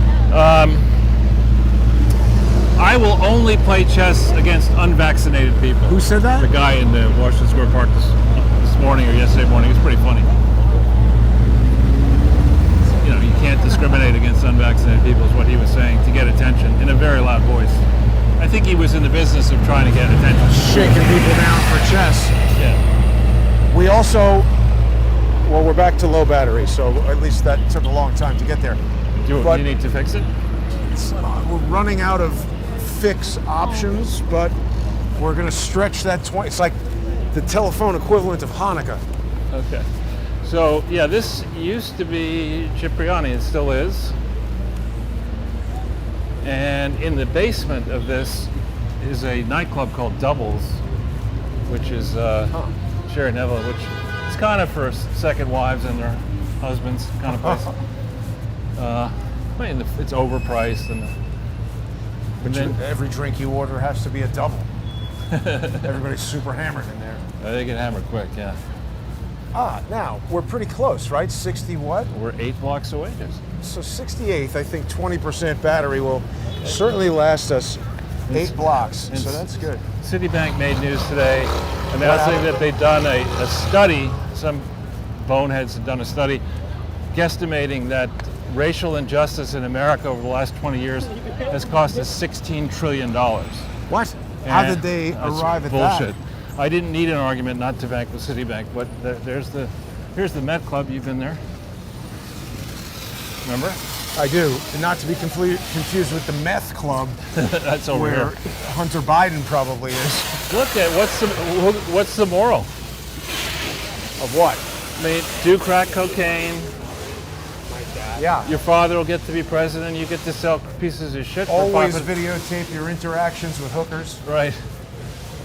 I will only play chess against unvaccinated people." Who said that? The guy in the Washington Square Park this morning or yesterday morning. It was pretty funny. You can't discriminate against unvaccinated people is what he was saying to get attention in a very loud voice. I think he was in the business of trying to get attention. Shaking people down for chess. Yeah. We also, we're back to low battery, so at least that took a long time to get there. Do But- you need to fix it? We're running out of fix options, but we're going to stretch that 20. It's like the telephone equivalent of Hanukkah. Okay. So, yeah, this used to be Cipriani. It still is. And in the basement of this is a nightclub called Doubles, which is Sherry Neville, which is kind of for second wives and their husbands kind of place. I mean, it's overpriced, and then Every drink you order has to be a double. Everybody's super hammered in there. they get hammered quick. Yeah, Now, we're pretty close, right? 60 what? we're 8 blocks away. So 68th, I think 20% battery will certainly last us 8 blocks. So that's good. Citibank made news today announcing that they'd done a study. Some boneheads had done a study guesstimating that racial injustice in America over the last 20 years has cost us $16 trillion. What? How And did they that's arrive at bullshit. that? I didn't need an argument not to bank with Citibank, but here's the Met Club. You've been there. Remember? I do. And not to be confused with the meth club That's over where here. Hunter Biden probably is. Look at what's the moral? Of what? I mean, do crack cocaine. Yeah. Your father will get to be president. You get to sell pieces of shit for Always profit. videotape your interactions with hookers. Right.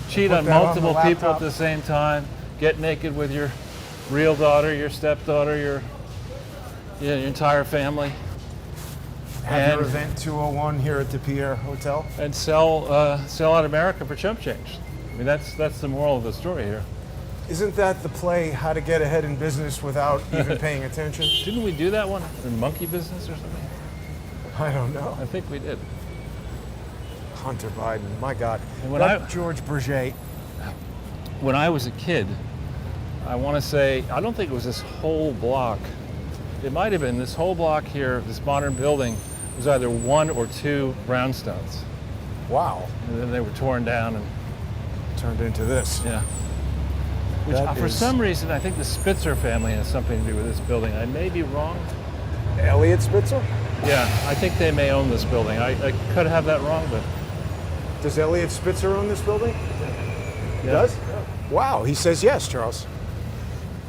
Cheat Put on that on multiple the people at laptop. the same time. Get naked with your real daughter, your stepdaughter, your entire family. Have your And- event 201 here at the Pierre Hotel. And sell out America for chump change. I mean, that's the moral of the story here. Isn't that the play, How to Get Ahead in Business Without Even Paying Attention? Didn't we do that one in Monkey Business or something? I don't know. I think we did. Hunter Biden, my God. And when That I- George Berger. When I was a kid, I want to say, I don't think it was this whole block. It might have been this whole block here, this modern building, was either 1 or 2 brownstones. Wow. And then they were torn down and, Turned into this. yeah. Which, That for is- some reason, I think the Spitzer family has something to do with this building. I may be wrong. Elliot Spitzer? Yeah, I think they may own this building. I could have that wrong, but Does Elliot Spitzer own this building? He yeah. does? Wow, he says yes, Charles.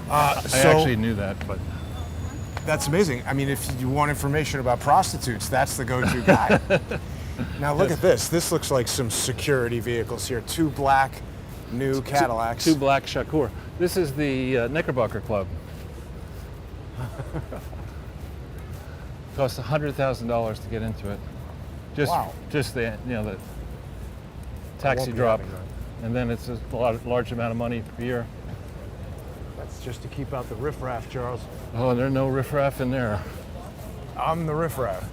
I So actually knew that, but that's amazing. I mean, if you want information about prostitutes, that's the go-to guy. Now look at this. This looks like some security vehicles here. 2 black new Cadillacs. 2 black Shakur. This is the Knickerbocker Club. Cost $100,000 to get into it. Wow. Just the the taxi be drop, having that. and then it's a large amount of money per year. That's just to keep out the riffraff, Charles. Oh, there's no riffraff in there. I'm the riffraff.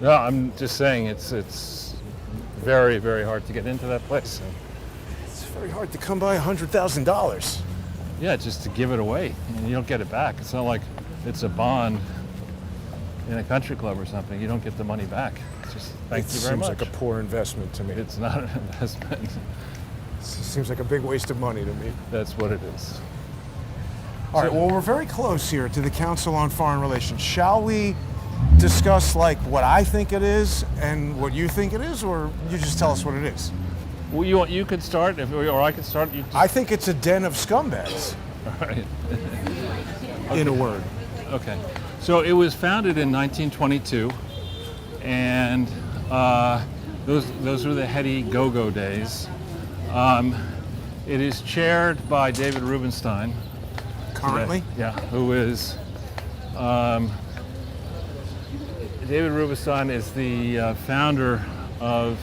No, I'm just saying it's very, very hard to get into that place. It's very hard to come by $100,000. Yeah, just to give it away, and you don't get it back. It's not like it's a bond in a country club or something. You don't get the money back. It's just thank It you very seems much. like a poor investment to me. It's not an investment. It seems like a big waste of money to me. That's what it is. All right, well, we're very close here to the Council on Foreign Relations. Shall we discuss like what I think it is and what you think it is, or you just tell us what it is? Well, you could start, or I could start. You just, I think it's a den of scumbags, all right. in a word. Okay. So it was founded in 1922, and those were the heady go-go days. It is chaired by David Rubenstein. Currently? Yeah, who is David Rubenstein is the founder of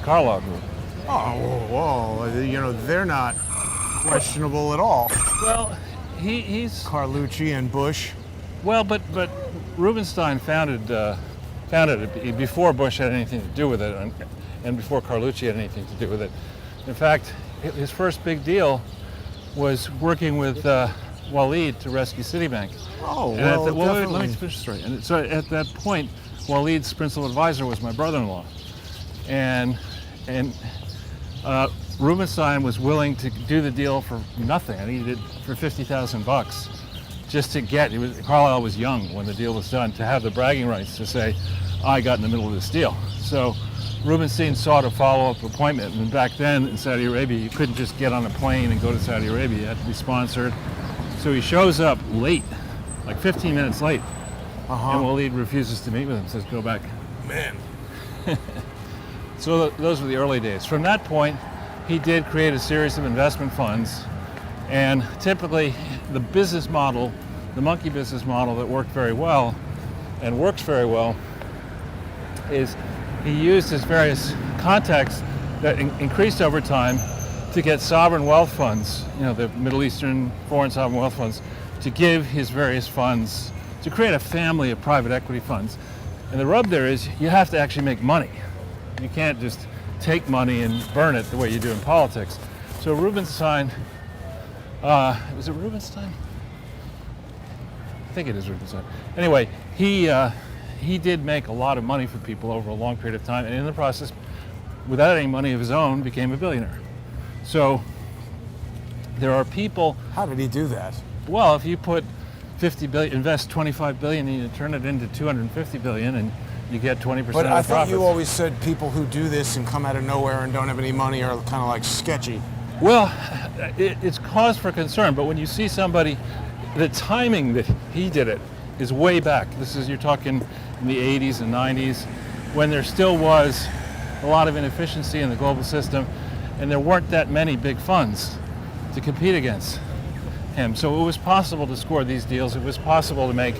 Carlyle Group. Oh, whoa, you know, they're not questionable at all. Well, he's Carlucci and Bush. well, but Rubenstein founded it before Bush had anything to do with it, and before Carlucci had anything to do with it. In fact, his first big deal was working with Waleed to rescue Citibank. Oh, And well, wait, let definitely. me finish the story. And so at that point, Waleed's principal advisor was my brother-in-law, and Rubenstein was willing to do the deal for nothing. I think he did for $50,000 just to get. Carlyle was young when the deal was done, to have the bragging rights to say, I got in the middle of this deal. So Rubenstein sought a follow-up appointment, and back then in Saudi Arabia, you couldn't just get on a plane and go to Saudi Arabia. You had to be sponsored. So So he shows up late, like 15 minutes late. Uh-huh. And Waleed refuses to meet with him, says, go back. Man. So those were the early days. From that point, he did create a series of investment funds. And typically, the business model, the monkey business model that worked very well and works very well, is he used his various contacts that increased over time to get sovereign wealth funds, the Middle Eastern foreign sovereign wealth funds, to give his various funds, to create a family of private equity funds. And the rub there is you have to actually make money. You can't just take money and burn it the way you do in politics. So Rubenstein, was it Rubenstein? I think it is Rubenstein. Anyway, he did make a lot of money for people over a long period of time, and in the process, without any money of his own, became a billionaire. So there are people. How did he do that? Well, if you put 50 billion, invest 25 billion, and you turn it into 250 billion, and you get 20% of the But I thought profits. you always said people who do this and come out of nowhere and don't have any money are kind of like sketchy. Well, it's cause for concern, but when you see somebody, the timing that he did it is way back. You're talking in the 80s and 90s, when there still was a lot of inefficiency in the global system, and there weren't that many big funds to compete against him. So it was possible to score these deals. It was possible to make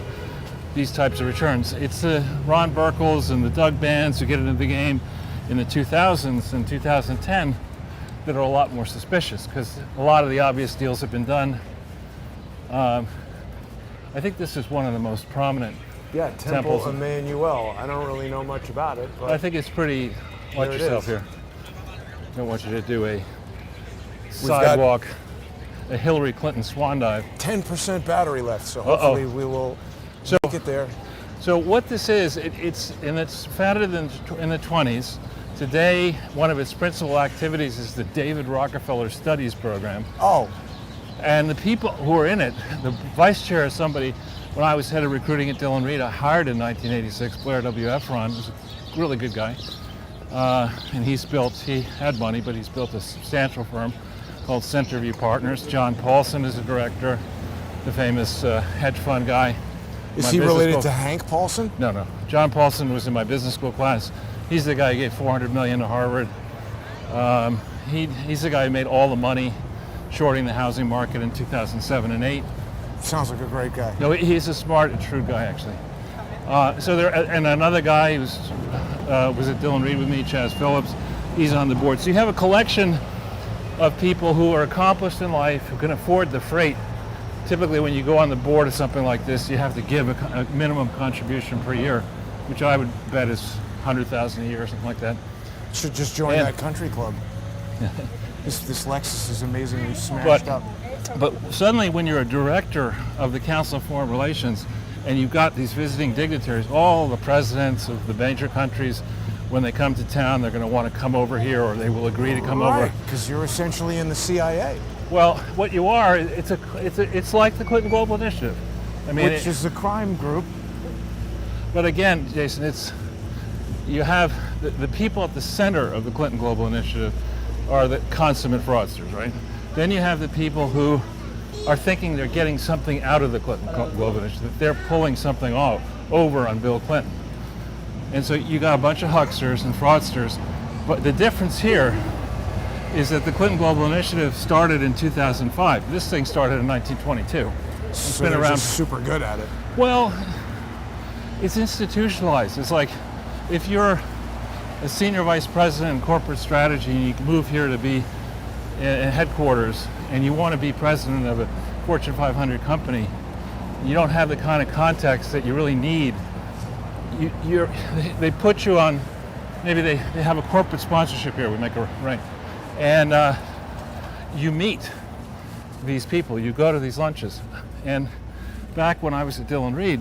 these types of returns. It's the Ron Burkles and the Doug Bands who get into the game in the 2000s and 2010 that are a lot more suspicious, because a lot of the obvious deals have been done. I think this is one of the most prominent Yeah, Temple temples. Emmanuel. I don't really know much about it, but I think it's pretty. Watch There it yourself is. here. I want you to do a got- sidewalk, a Hillary Clinton swan dive. 10% battery left, so hopefully we will make it there. So what this is, it's founded in the 20s. Today, one of its principal activities is the David Rockefeller Studies Program. Oh, And the people who are in it, the vice chair is somebody, when I was head of recruiting at Dillon Reed, I hired in 1986 Blair W. Efron, who's a really good guy. And he had money, but he's built a substantial firm called Centerview Partners. John Paulson is a director, the famous hedge fund guy. is My he business related school- to Hank Paulson? No. John Paulson was in my business school class. He's the guy who gave $400 million to Harvard. He's the guy who made all the money shorting the housing market in 2007 and 8. Sounds like a great guy. No, he's a smart and shrewd guy, actually. And another guy who was at Dillon Reed with me, Chaz Phillips. He's on the board. So you have a collection of people who are accomplished in life, who can afford the freight. Typically, when you go on the board of something like this, you have to give a minimum contribution per year, which I would bet is $100,000 a year or something like that. Should just join And- that country club. This Lexus is amazingly smashed up. But suddenly, when you're a director of the Council of Foreign Relations, and you've got these visiting dignitaries, all the presidents of the major countries, when they come to town, they're going to want to come over here, or they will agree to come over. Right, because you're essentially in the CIA, Well, what you are, it's like the Clinton Global Initiative. I mean, which is a crime group. but again, Jason, you have the people at the center of the Clinton Global Initiative are the consummate fraudsters, right? Then you have the people who are thinking they're getting something out of the Clinton Global Initiative, that they're pulling something over on Bill Clinton. And so you got a bunch of hucksters and fraudsters, but the difference here is that the Clinton Global Initiative started in 2005. This thing started in 1922. So been they're around- just super good at it. Well, it's institutionalized. It's like if you're a senior vice president in corporate strategy and you move here to be in headquarters and you want to be president of a Fortune 500 company, you don't have the kind of context that you really need. They put you on, maybe they have a corporate sponsorship here, we make a right, and you meet these people, you go to these lunches. And back when I was at Dillon Reed,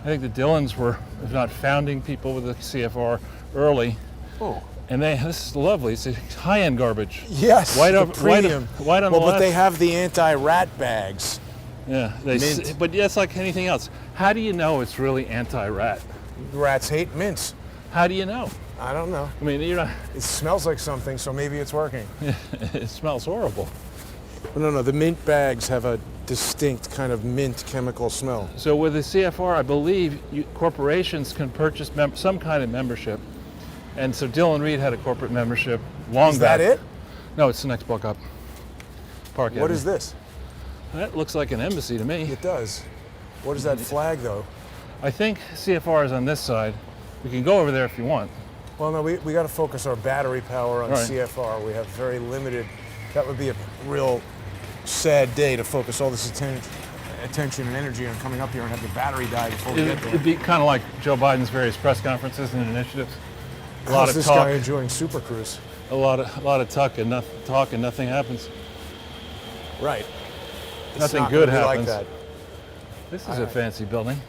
I think the Dillons were, if not founding people with the CFR early. Oh. And this is lovely. It's high-end garbage. Yes, White the on premium. white on well, the but left. they have the anti-rat bags. Yeah, Mint. but yeah, it's like anything else. How do you know it's really anti-rat? Rats hate mints. How do you know? I don't know. I mean, you're not. It smells like something, so maybe it's working. It smells horrible. No, the mint bags have a distinct kind of mint chemical smell. So with the CFR, I believe corporations can purchase some kind of membership. And so Dillon Reed had a corporate membership long Is back. that it? No, it's the next block up. Park What Avenue. is this? That looks like an embassy to me. It does. What is that flag, though? I think CFR is on this side. We can go over there if you want. Well, no, we got to focus our battery power on All right. CFR. We have very limited. That would be a real sad day to focus all this attention and energy on coming up here and have the battery die before we get there. It'd be kind of like Joe Biden's various press conferences and initiatives. A lot How's of this talk, guy enjoying Super Cruise? a lot of talk and nothing happens. Right. It's Nothing not good gonna be happens. Like that. This is a fancy building.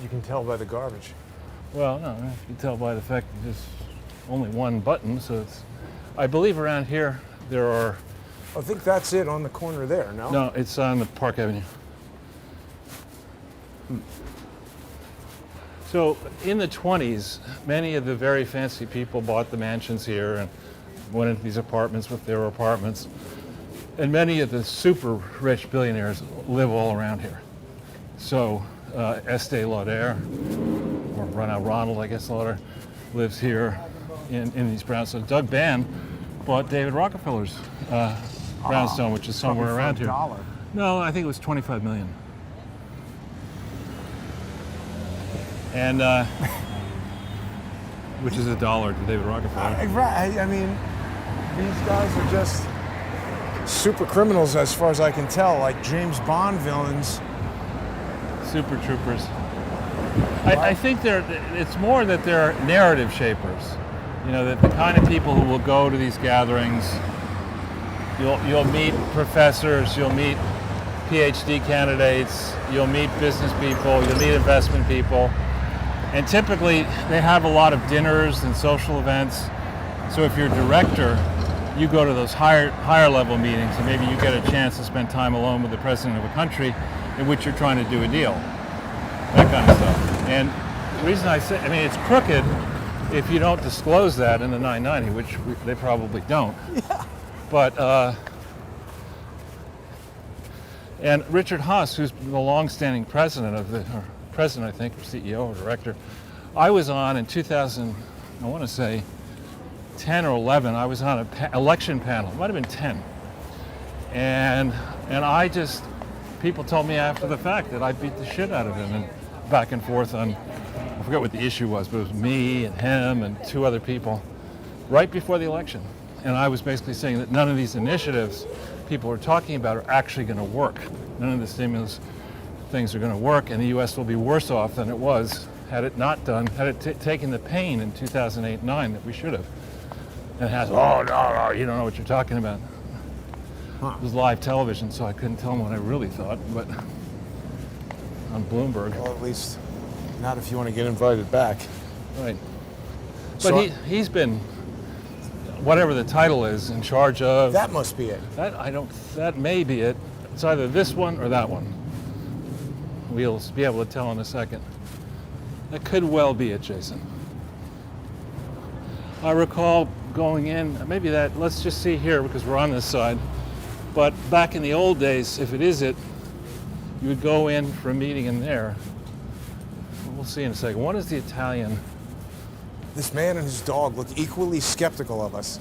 You can tell by the garbage. Well, no, you can tell by the fact that there's only one button, so it's. I believe around here there are. I think that's it on the corner there. No. No, it's on the Park Avenue. So in the 20s, many of the very fancy people bought the mansions here and went into these apartments with their apartments. And many of the super rich billionaires live all around here. So Estee Lauder, or Ronald, I guess Lauder, lives here in these brownstones. So Doug Bann bought David Rockefeller's brownstone, which is somewhere around here. $1. No, I think it was 25 million. And which is $1 to David Rockefeller. Right. I mean, these guys are just super criminals, as far as I can tell, like James Bond villains. Super troopers. I think it's more that they're narrative shapers. You know, that the kind of people who will go to these gatherings. You'll meet professors, you'll meet PhD candidates, you'll meet business people, you'll meet investment people. And typically they have a lot of dinners and social events. So if you're a director, you go to those higher level meetings and maybe you get a chance to spend time alone with the president of a country in which you're trying to do a deal. That kind of stuff. And the reason I say, I mean, it's crooked if you don't disclose that in the 990, which they probably don't. Yeah. But, and Richard Haas, who's the long-standing president of or president, I think, or CEO or director, I was on in 2000, I want to say 10 or 11, I was on an election panel, it might have been 10. And I just, people told me after the fact that I beat the shit out of him and back and forth on, I forget what the issue was, but it was me and him and two other people right before the election. And I was basically saying that none of these initiatives people are talking about are actually going to work. None of the stimulus things are going to work, and the U.S. will be worse off than it was had it not done, had it taken the pain in 2008-9 that we should have. And it has, oh, no, you don't know what you're talking about. It was live television, so I couldn't tell them what I really thought, but on Bloomberg. Well, at least not if you want to get invited back. Right. But So he's been, whatever the title is, in charge of. that must be it. That may be it. It's either this one or that one. We'll be able to tell in a second. That could well be it, Jason. I recall going in, maybe that, let's just see here because we're on this side. But back in the old days, if it is it, you would go in for a meeting in there. We'll see in a second. One is the Italian. This man and his dog look equally skeptical of us.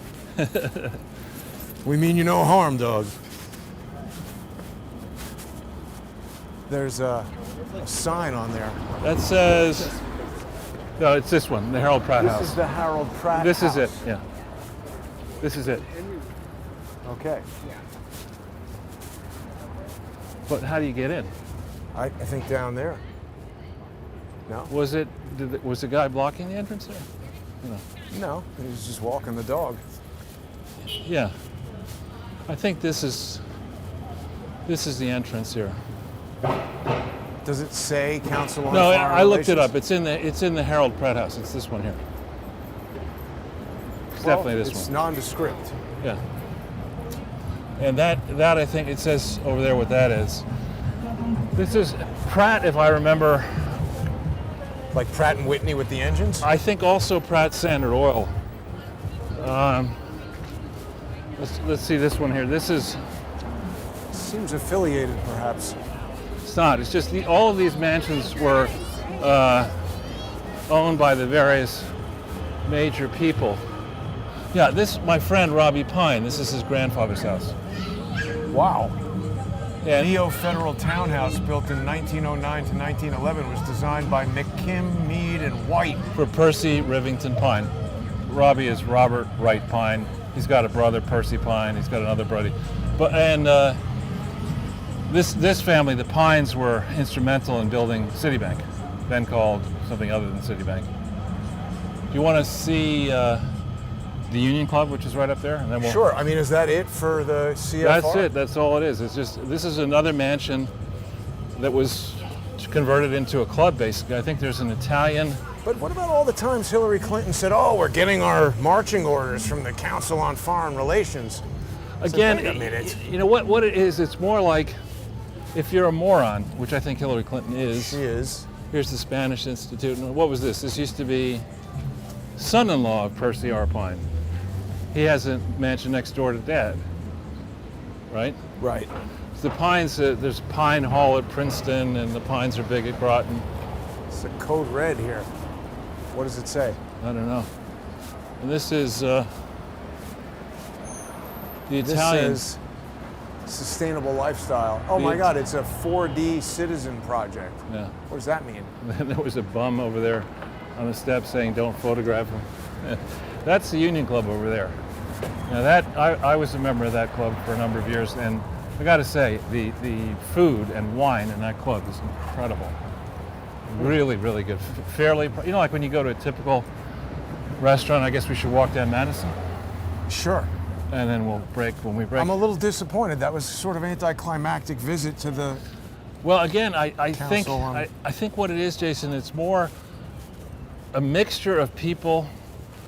We mean you no harm, dog. There's a sign on there. That says, no, it's this one, the Harold Pratt House. This is the Harold Pratt This house. is it, yeah. This is it. Okay. But how do you get in? I think down there. No? Was the guy blocking the entrance there? No, he was just walking the dog. Yeah. I think this is the entrance here. Does it say Council on No, Foreign I looked it Relations? up. It's in the Harold Pratt House. It's this one here. It's definitely this it's one. nondescript. Yeah. And that I think it says over there what that is. This is Pratt, if I remember. Like Pratt and Whitney with the engines? I think also Pratt Standard Oil. Let's see this one here. This is Seems affiliated, perhaps. It's not. It's just all of these mansions were owned by the various major people. Yeah, this my friend Robbie Pine. This is his grandfather's house. Wow. Yeah, Neo-federal townhouse built in 1909 to 1911 was designed by McKim, Mead, and White. for Percy Rivington Pine. Robbie is Robert Wright Pine. He's got a brother, Percy Pine. He's got another brother. This family, the Pines, were instrumental in building Citibank, then called something other than Citibank. Do you want to see the Union Club, which is right up there? And then we'll, Sure. I mean, is that it for the CFR? That's it. That's all it is. It's just this is another mansion that was converted into a club, basically. I think there's an Italian. But what about all the times Hillary Clinton said, "Oh, we're getting our marching orders from the Council on Foreign Relations"? Again, wait a minute. you know what it is? It's more like if you're a moron, which I think Hillary Clinton is. She is. Here's the Spanish Institute. And what was this? This used to be son-in-law of Percy R. Pine. He has a mansion next door to Dad, right? Right. The Pines, there's Pine Hall at Princeton, and the Pines are big at Groton. It's a code red here. What does it say? I don't know. And this is the Italian. This says sustainable lifestyle. Oh my God, it's a 4D citizen project. Yeah. What does that mean? There was a bum over there on the steps saying, "Don't photograph him." That's the Union Club over there. Now that I was a member of that club for a number of years, and I got to say, the food and wine in that club is incredible. Really, really good. Fairly, like when you go to a typical restaurant. I guess we should walk down Madison, Sure. and then we'll break when we break. I'm a little disappointed. That was sort of anticlimactic visit to the. Well, again, I think Council on- I think what it is, Jason, it's more a mixture of people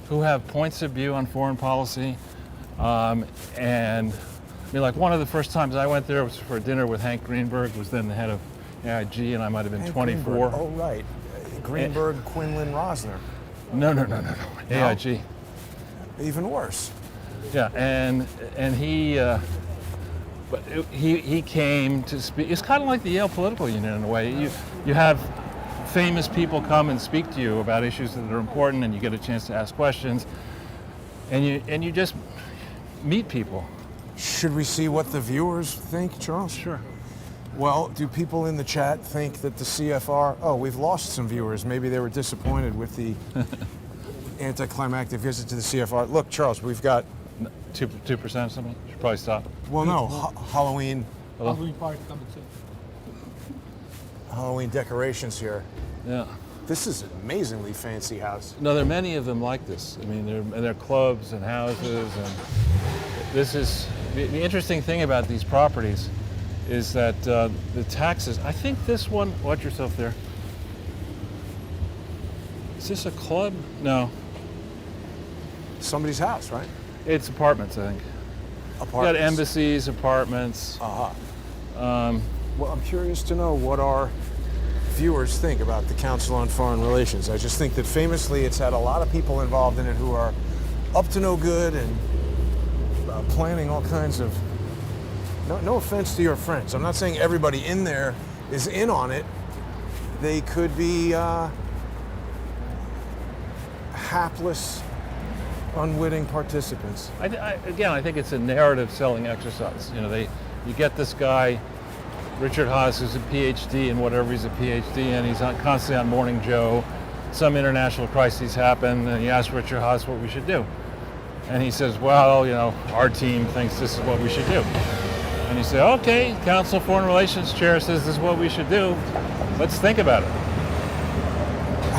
who have points of view on foreign policy, and I mean, like one of the first times I went there was for dinner with Hank Greenberg, who was then the head of AIG, and I might have been Hank 24. Greenberg. Oh, right. Greenberg, Quinlan, Rosner. No, AIG. Even worse. Yeah, and he, but he came to speak. It's kind of like the Yale Political Union in a way. You have famous people come and speak to you about issues that are important, and you get a chance to ask questions, and you just meet people. Should we see what the viewers think, Charles? Sure. Well, do people in the chat think that the CFR, oh, we've lost some viewers. Maybe they were disappointed with the anticlimactic visit to the CFR. Look, Charles, we've got, 2% or something. Should probably stop. well, no, Halloween decorations here. Yeah. This is an amazingly fancy house. No, there are many of them like this. I mean, they're clubs and houses, and this is the interesting thing about these properties is that the taxes. I think this one. Watch yourself there. Is this a club? No, Somebody's house, right? it's apartments. I think. You got Apartments. embassies, apartments. Uh-huh. Well, I'm curious to know what our viewers think about the Council on Foreign Relations. I just think that famously it's had a lot of people involved in it who are up to no good and planning all kinds of, no offense to your friends. I'm not saying everybody in there is in on it. They could be hapless, unwitting participants. I think it's a narrative selling exercise. You get this guy, Richard Haas, who's a PhD in whatever he's a PhD in. He's constantly on Morning Joe. Some international crises happen, and you ask Richard Haas what we should do. And he says, well, our team thinks this is what we should do. And you say, okay, Council of Foreign Relations Chair says this is what we should do. Let's think about it.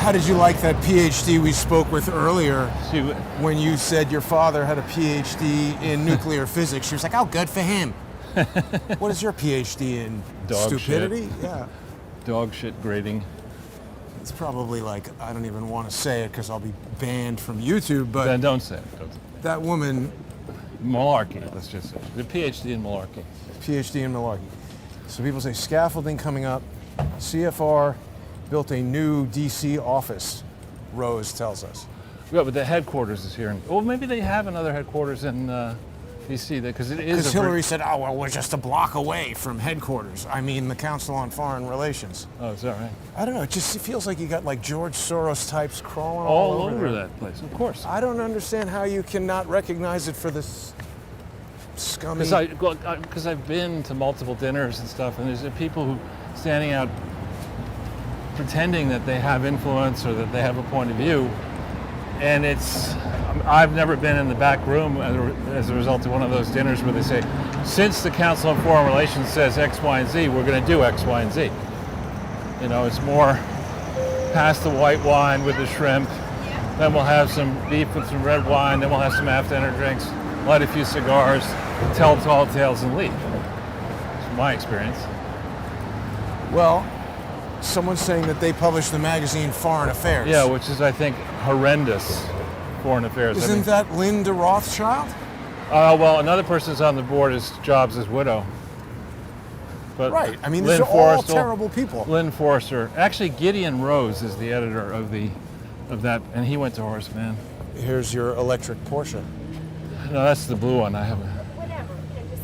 How did you like that PhD we spoke with earlier See, when you said your father had a PhD in nuclear physics? She was like, oh, good for him. What is your PhD in? Dog Stupidity? shit. Yeah. Dog shit grading. It's probably like, I don't even want to say it because I'll be banned from YouTube, but Then don't say it. Don't say it. that woman, Malarkey, let's just say. The PhD in malarkey. PhD in malarkey. So people say scaffolding coming up. CFR built a new DC office, Rose tells us. Yeah, but the headquarters is here. Well, maybe they have another headquarters in You see that because it is. Because Hillary said, "Oh well, we're just a block away from headquarters." I mean, the Council on Foreign Relations. Oh, is that right? I don't know. It just feels like you got like George Soros types crawling All over over there. that place, of course. I don't understand how you cannot recognize it for this scummy. Because I've been to multiple dinners and stuff, and there's people who standing out pretending that they have influence or that they have a point of view, and I've never been in the back room as a result of one of those dinners where they say, since the Council on Foreign Relations says X, Y, and Z, we're going to do X, Y, and Z. You know, it's more pass the white wine with the shrimp, then we'll have some beef with some red wine, then we'll have some after-dinner drinks, light a few cigars, tell tall tales, and leave. It's my experience. Well, someone's saying that they publish the magazine Foreign Affairs. Yeah, which is, I think, horrendous foreign affairs. Isn't that Linda Rothschild? Well, another person's on the board is Jobs' widow. But Right. I mean, Lynn these are all Forrestal- terrible people. Lynn Forrester. Actually, Gideon Rose is the editor of that, and he went to Horace Mann. Here's your electric Porsche. No, that's the blue one. I have.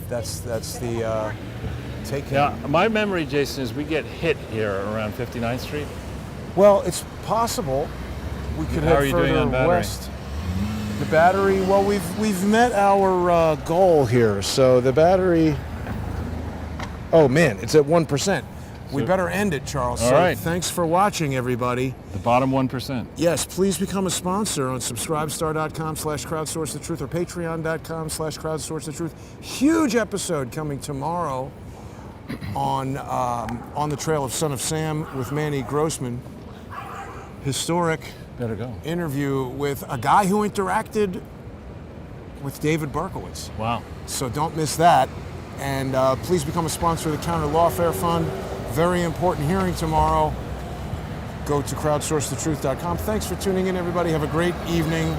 That's the take. Yeah, my memory, Jason, is we get hit here around 59th Street. Well, it's possible we could How are head you doing further on battery? west. The battery. Well, we've met our goal here. So the battery. Oh man, it's at 1%. We So- better end it, Charles. All So right. thanks for watching, everybody. The bottom 1%. Yes, please become a sponsor on subscribestar.com/crowdsourcethetruth or patreon.com/crowdsourcethetruth. Huge episode coming tomorrow on the Trail of Son of Sam with Manny Grossman. Historic Better go. interview with a guy who interacted with David Berkowitz. Wow. So don't miss that. And please become a sponsor of the Counter Lawfare Fund. Very important hearing tomorrow. Go to crowdsourcethetruth.com. Thanks for tuning in, everybody. Have a great evening.